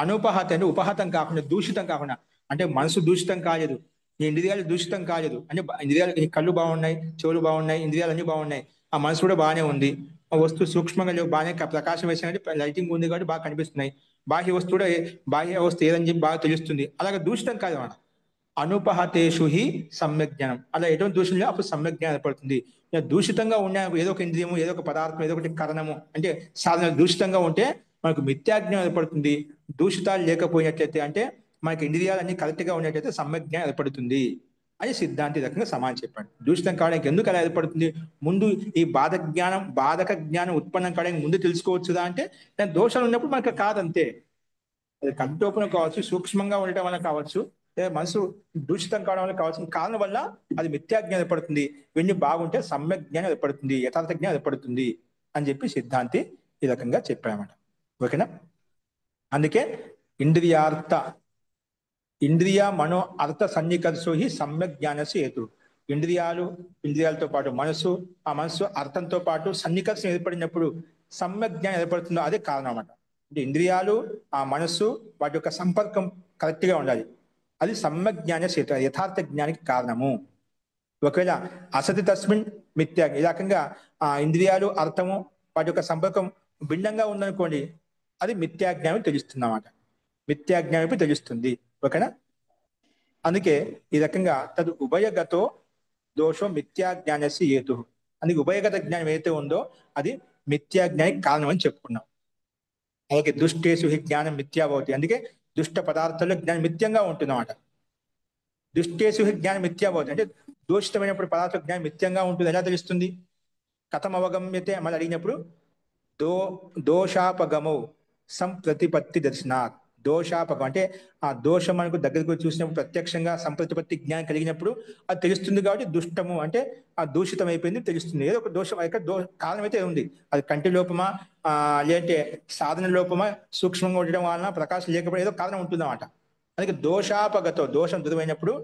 Speaker 1: అనుపహత అంటే ఉపహతం కాకుండా, దూషితం కాకుండా, అంటే మనసు దూషితం కాలేదు, ఈ ఇంద్రియాలు దూషితం కాలేదు, అంటే ఇంద్రియాలు, ఈ కళ్ళు బాగున్నాయి, చెవులు బాగున్నాయి, ఇంద్రియాలు అన్ని బాగున్నాయి, ఆ మనసు కూడా బాగానే ఉంది, ఆ వస్తువు సూక్ష్మంగా లేవు, బాగానే ప్రకాశం వేసినట్టు లైటింగ్ ఉంది కాబట్టి బాగా కనిపిస్తున్నాయి, బాహ్య వస్తువు కూడా బాహ్య వస్తువు ఏదని చెప్పి బాగా తెలుస్తుంది, అలాగే దూషితం కాదు అన్నమాట. అనుపహతేషు హి సమ్యక్ జ్ఞానం, అలా ఎటువంటి దూషణ లేదు అప్పుడు సమ్యక్ జ్ఞానం ఏర్పడుతుంది. దూషితంగా ఉన్న ఏదో ఒక ఇంద్రియము, ఏదో ఒక పదార్థం, ఏదో ఒకటి కారణము అంటే సాధన దూషితంగా ఉంటే మనకు మిథ్యాజ్ఞానం ఏర్పడుతుంది. దూషితాలు లేకపోయినట్లయితే, అంటే మనకి ఇంద్రియాలన్నీ కరెక్ట్ గా ఉన్నట్లయితే సమ్యక్ జ్ఞానం ఏర్పడుతుంది అని సిద్ధాంతి రకంగా సమానం చెప్పాడు. దూషితం కావడానికి ఎందుకు అలా ఏర్పడుతుంది, ముందు ఈ బాధక జ్ఞానం ఉత్పన్నం కావడానికి ముందు తెలుసుకోవచ్చుదా అంటే, దాని దోషాలు ఉన్నప్పుడు మనకు కాదంతే. అది కంటోపనం కావచ్చు, సూక్ష్మంగా ఉండటం వల్ల కావచ్చు, లేదా మనసు దూషితం కావడం వల్ల కావచ్చు, కారణం వల్ల అది మిథ్యాజ్ఞానం ఏర్పడుతుంది. ఇవన్నీ బాగుంటే సమ్యక్ జ్ఞానం ఏర్పడుతుంది, యథార్థ జ్ఞానం ఏర్పడుతుంది అని చెప్పి సిద్ధాంతి ఈ రకంగా చెప్పామన్నమాట. ఓకేనా. అందుకే ఇంద్రియ మనో అర్థ సన్నికర్షో హి సమ్యక్ జ్ఞానస్య హేతు. ఇంద్రియాలతో పాటు మనసు, ఆ మనసు అర్థంతో పాటు సన్నికర్షం ఏర్పడినప్పుడు సమ్యక్ జ్ఞానం ఏర్పడుతుందో అదే కారణం అన్నమాట. అంటే ఇంద్రియాలు, ఆ మనస్సు, వాటి యొక్క సంపర్కం కరెక్ట్ గా ఉండాలి, అది సమ్యక్ జ్ఞాన హేతు, యథార్థ జ్ఞానికి కారణము. ఒకవేళ అసతి తస్మిన్ మిథ్యా, ఈ రకంగా ఆ ఇంద్రియాలు, అర్థము, వాటి యొక్క సంపర్కం భిన్నంగా ఉందనుకోండి, అది మిథ్యాజ్ఞానం తెలుస్తుంది అన్నమాట, మిథ్యాజ్ఞానం తెలుస్తుంది. ఓకేనా. అందుకే ఈ రకంగా తదు ఉభయగతో దోషం మిథ్యాజ్ఞానస్య హేతు. అందుకే ఉభయగత జ్ఞానం ఏదైతే ఉందో అది మిథ్యాజ్ఞానికి కారణం అని చెప్పుకున్నాం. అలాగే దుష్టేషు హి జ్ఞానం మిథ్యాభవతి, అందుకే దుష్ట పదార్థాల్లో జ్ఞానం మిథ్యంగా ఉంటుంది అన్నమాట. దుష్టేషు హి జ్ఞానం మిథ్యాభవతి అంటే దూషితమైనప్పుడు పదార్థ జ్ఞానం మిథ్యంగా ఉంటుంది. ఎలా తెలుస్తుంది, కథం అవగమ్యతే మళ్ళీ అడిగినప్పుడు దోషాపగమౌ సంప్రతిపత్తి దర్శనాత్. దోషాపగం అంటే ఆ దోషం మనకు దగ్గరకు చూసినప్పుడు ప్రత్యక్షంగా సంప్రతిపత్తి జ్ఞానం కలిగినప్పుడు అది తెలుస్తుంది. కాబట్టి దుష్టము అంటే ఆ దూషితం అయిపోయింది తెలుస్తుంది. ఏదో ఒక దోషం ఇక్కడ కారణం అయితే ఉంది, అది కంటి లోపమా లేదంటే సాధన లోపమా, సూక్ష్మంగా ఉండడం వలన ప్రకాశం లేకపోతే ఏదో కారణం ఉంటుందన్నమాట. అందుకే దోషాపగతో, దోషం దూరమైనప్పుడు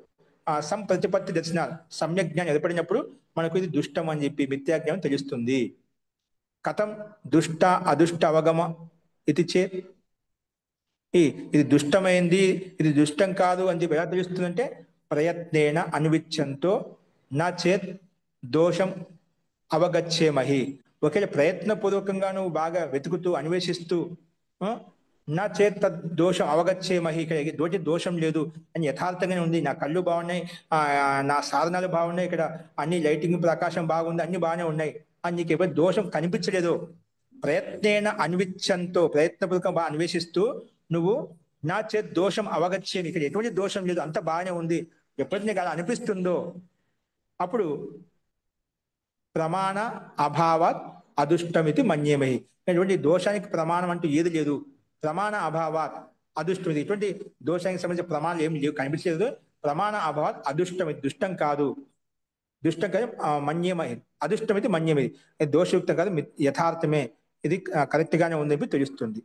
Speaker 1: ఆ సంప్రతిపత్తి దర్శనాలు, సమ్యక్ జ్ఞానం ఏర్పడినప్పుడు మనకు ఇది దుష్టం అని చెప్పి మిథ్యాజ్ఞానం తెలుస్తుంది. కథం దుష్ట అదుష్ట అవగమ ఇది చేత్, ఇది దుష్టమైంది, ఇది దుష్టం కాదు అని చెప్పి ఎలా తెలుస్తుందంటే ప్రయత్నేన అన్విచ్ఛంతో నా చేత్ దోషం అవగచ్చేమహి. ఒకవేళ ప్రయత్నపూర్వకంగా నువ్వు బాగా వెతుకుతూ అన్వేషిస్తూ నా చేత్ దోషం అవగచ్చేమహి, ఇక్కడ దోషం లేదు అని యథార్థంగానే ఉంది, నా కళ్ళు బాగున్నాయి, నా సాధనాలు బాగున్నాయి, ఇక్కడ అన్ని లైటింగ్ ప్రకాశం బాగుంది, అన్ని బాగానే ఉన్నాయి అని నీకు ఎవరి దోషం కనిపించలేదు. ప్రయత్నేన అన్విచ్ఛంతో, ప్రయత్నపూర్వకంగా బాగా అన్వేషిస్తూ నువ్వు నా చేత్ దోషం అవగచ్చేమి, ఇక్కడ ఎటువంటి దోషం లేదు, అంత బాగానే ఉంది, ఎప్పుడైతే నీకు అలా అనిపిస్తుందో అప్పుడు ప్రమాణ అభావాత్ అదుష్టమితి మన్యేమహి, ఎటువంటి దోషానికి ప్రమాణం అంటూ ఏది లేదు, ప్రమాణ అభావాత్ అదుష్టమితి, ఇటువంటి దోషానికి సంబంధించిన ప్రమాణాలు ఏమి లేవు, కనిపించలేదు. ప్రమాణ అభావాత్ అదుష్టమితి, దుష్టం కాదు, దుష్టం కాదు మన్యమహి, అదుష్టమితి మన్యమహి, దోషయుక్తం కాదు, యథార్థమే, ఇది కరెక్ట్ గానే ఉందని తెలుస్తుంది.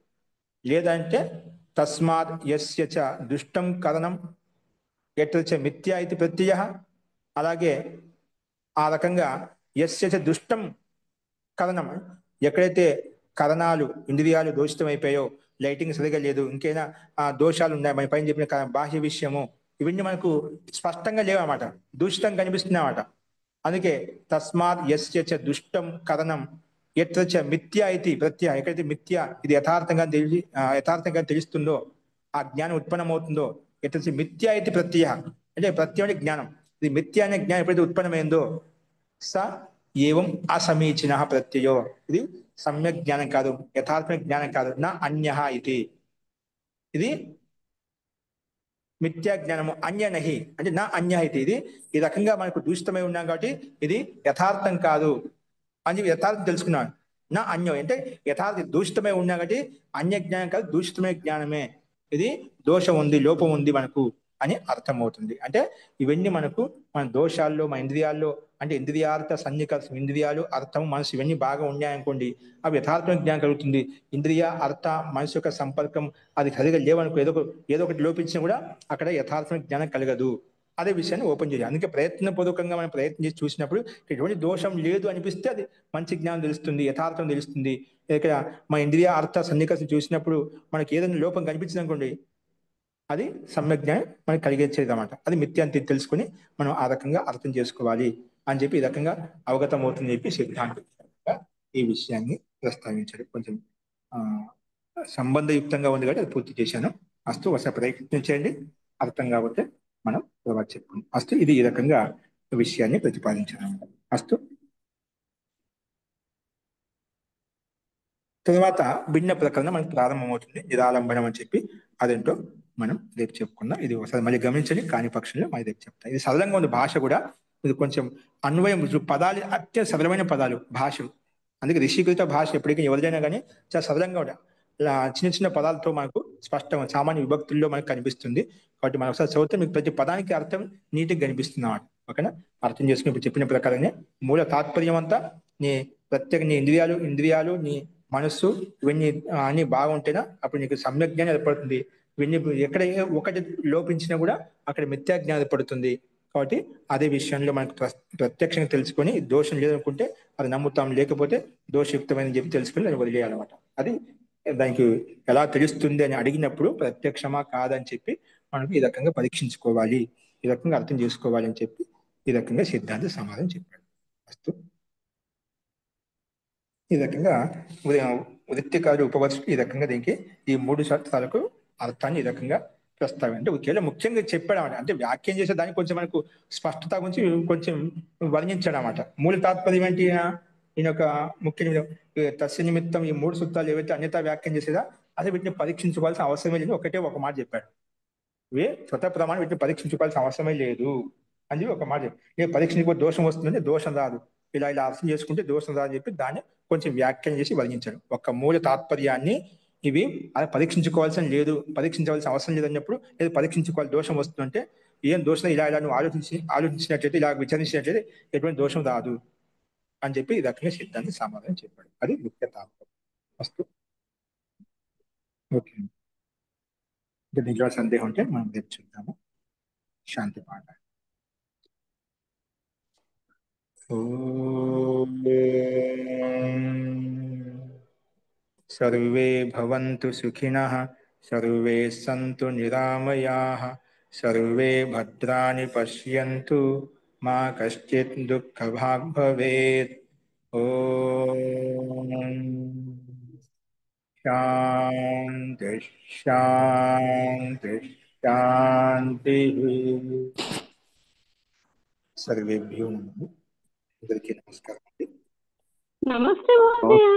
Speaker 1: లేదంటే తస్మాత్ యస్య చ దుష్టం కరణం ఎట్ల చ మిథ్యా ఇది ప్రత్యయ, అలాగే ఆ రకంగా యస్య చ దుష్టం కరణం, ఎక్కడైతే కరణాలు ఇంద్రియాలు దోషితమైపోయాయో, లైటింగ్ సరిగా లేదు, ఇంకైనా దోషాలు ఉన్నాయి, మన పైన చెప్పిన బాహ్య విషయము, ఇవన్నీ మనకు స్పష్టంగా లేవన్నమాట, దూషితం కనిపిస్తున్నాయన్నమాట. అందుకే తస్మాత్ యస్య చ దుష్టం కథనం ఎత్ర చ మిథ్య ఇది ప్రత్యయ, ఎక్కడైతే మిథ్య ఇది యథార్థంగా తెలుస్తుందో, ఆ జ్ఞానం ఉత్పన్నమవుతుందో, ఎత్ర చ మిథ్య ఇది ప్రత్యయ, అంటే ప్రత్యయం అంటే జ్ఞానం, ఇది మిథ్య అనే జ్ఞానం ఎప్పుడైతే ఉత్పన్నమైందో స ఏవం అసమీచీన ప్రత్యయో, ఇది సమ్యక్ జ్ఞానం కాదు, యథార్థమైన జ్ఞానం కాదు, నా అన్యః ఇది, ఇది మిథ్యా జ్ఞానము, అన్య నహి అంటే నా అన్య ఇది, ఇది ఈ రకంగా మనకు దూషితమై ఉన్నాం కాబట్టి ఇది యథార్థం కాదు అని చెప్పి యథార్థం తెలుసుకున్నాను. నా అన్యం అంటే యథార్థ దూషితమై ఉన్నా కాబట్టి అన్య జ్ఞానం కాదు, దూషితమైన జ్ఞానమే, ఇది దోషం ఉంది, లోపం ఉంది మనకు అని అర్థమవుతుంది. అంటే ఇవన్నీ మనకు మన దోషాల్లో, మన ఇంద్రియాల్లో, అంటే ఇంద్రియార్థ సన్నికర్షం, ఇంద్రియాలు, అర్థం, మనసు ఇవన్నీ బాగా ఉన్నాయనుకోండి, అవి యథార్థమైన జ్ఞానం కలుగుతుంది. ఇంద్రియ అర్థ మనసు యొక్క సంపర్కం అది సరిగా లేవనుకో, ఏదో ఒకటి లోపించినా కూడా అక్కడ యథార్థమైన జ్ఞానం కలగదు. అదే విషయాన్ని ఓపెన్ చేయాలి. అందుకే ప్రయత్నపూర్వకంగా మనం ప్రయత్నం చేసి చూసినప్పుడు ఎటువంటి దోషం లేదు అనిపిస్తే అది మంచి జ్ఞానం తెలుస్తుంది, యథార్థం తెలుస్తుంది. ఇక్కడ మన ఇంద్రియ అర్థ సన్నికర్షం చూసినప్పుడు మనకి ఏదైనా లోపం కనిపించింది అనుకోండి, అది సమ్యక్ జ్ఞానం మనకి కలిగించేది అన్నమాట. అది మిథ్య అని తెలుసుకుని మనం ఆ రకంగా అర్థం చేసుకోవాలి అని చెప్పి ఈ రకంగా అవగతం అవుతుందని చెప్పి సిద్ధాంతం ఈ విషయాన్ని ప్రస్తావించాడు. కొంచెం సంబంధయుక్తంగా ఉంది కాబట్టి అది పూర్తి చేశాను. అస్తు ఒకసారి ప్రయత్నం చేయండి, అర్థం కాబట్టి మనం తర్వాత చెప్పుకుందాం. అస్తు ఇది ఈ రకంగా విషయాన్ని ప్రతిపాదించాను. అస్తు తర్వాత భిన్న ప్రకరణ మనకు ప్రారంభమవుతుంది, నిరాలంబనం అని చెప్పి, అదేంటో మనం రేపు చెప్పుకుందాం. ఇది ఒకసారి మళ్ళీ గమనించండి, కాని పక్షంలో మళ్ళీ రేపు చెప్తాం. ఇది సరళంగా ఉంది భాష కూడా, ఇది కొంచెం అన్వయం, పదాలు అత్యంత సరళమైన పదాలు భాష. అందుకే ఋషికృత భాష ఎప్పటికీ ఎవరిదైనా కానీ చాలా సరళంగా ఉంటాయి. ఇలా చిన్న చిన్న పదాలతో మనకు స్పష్టంగా సామాన్య విభక్తుల్లో మనకు కనిపిస్తుంది. కాబట్టి మనం ఒకసారి చదివితే మీకు ప్రతి పదానికి అర్థం నీటికి కనిపిస్తుంది అన్నమాట. ఓకేనా? అర్థం చేసుకుని ఇప్పుడు చెప్పిన ప్రకారంగా మూల తాత్పర్యం అంతా నీ ప్రత్యేక నీ ఇంద్రియాలు నీ మనస్సు ఇవన్నీ అన్ని బాగుంటేనా అప్పుడు నీకు సమ్యక్ జ్ఞానం ఏర్పడుతుంది. ఇవన్నీ ఎక్కడ ఒకటి లోపించినా కూడా అక్కడ మిథ్యా జ్ఞానం ఏర్పడుతుంది. కాబట్టి అదే విషయంలో మనకు ప్రత్యక్షంగా తెలుసుకొని దోషం లేదనుకుంటే అది నమ్ముతాం, లేకపోతే దోషయుక్తమైన చెప్పి తెలుసుకొని దాన్ని వదిలేయాలన్నమాట. అది దానికి ఎలా తెలుస్తుంది అని అడిగినప్పుడు ప్రత్యక్షమా కాదని చెప్పి మనకు ఈ రకంగా పరీక్షించుకోవాలి, ఈ రకంగా అర్థం చేసుకోవాలి అని చెప్పి ఈ రకంగా సిద్ధాంత సమాధానం చెప్పాడు. అస్తు ఈ రకంగా వృత్తికారు ఉపవర్షం ఈ రకంగా దీనికి ఈ 3 శాస్త్రాలకు అర్థాన్ని ఈ రకంగా ప్రస్తావన అంటే ఒకేలా ముఖ్యంగా చెప్పాడు అన్నమాట. అంటే వ్యాఖ్యం చేసే దానికి కొంచెం మనకు స్పష్టత గురించి కొంచెం వర్ణించాడు అన్నమాట. మూల తాత్పర్యం ఏంటి, ఈయన యొక్క ముఖ్య తస్య నిమిత్తం ఈ 3 సూత్రాలు ఏవైతే అన్యతా వ్యాఖ్యం చేసేదా అదే వీటిని పరీక్షించుకోవాల్సిన అవసరమే లేదు, ఒకటే ఒక మాట చెప్పాడు. ఇవే స్వతः ప్రమాణం, వీటిని పరీక్షించుకోవాల్సిన అవసరమే లేదు అని చెప్పి ఒక మాట చెప్పి, పరీక్షించుకో దోషం వస్తుందంటే దోషం రాదు, ఇలా అర్థం చేసుకుంటే దోషం రాదు అని చెప్పి దాన్ని కొంచెం వ్యాఖ్యానం చేసి వర్ణించాడు. ఒక మూల తాత్పర్యాన్ని ఇవి అది పరీక్షించుకోవాల్సిన లేదు, పరీక్షించవలసిన అవసరం లేదు అన్నప్పుడు, లేదు పరీక్షించుకోవాలి దోషం వస్తుందంటే ఏం దోషం ఇలా నువ్వు ఆలోచించినట్లయితే, ఇలా విచారించినట్లయితే ఎటువంటి దోషం రాదు అని చెప్పి ఈ రకంగా సిద్ధాంతి సమాధానం చెప్పాడు. అది ముఖ్య తాత్పర్యం. వస్తు ఓకే, ఇంకా దీంట్లో సందేహం ఉంటే మనం రేపు చూద్దాము. శాంతి పాఠ. सर्वे भवन्तु सुखिनः, सर्वे सन्तु निरामयाः, सर्वे भद्राणि पश्यन्तु, मा कश्चित् दुःखभाग् भवेत्। ॐ शान्ति शान्ति शान्तिः। सर्वेभ्यो नमः। అందరికీ నమస్కారం.
Speaker 4: నమస్తే మహోదయ.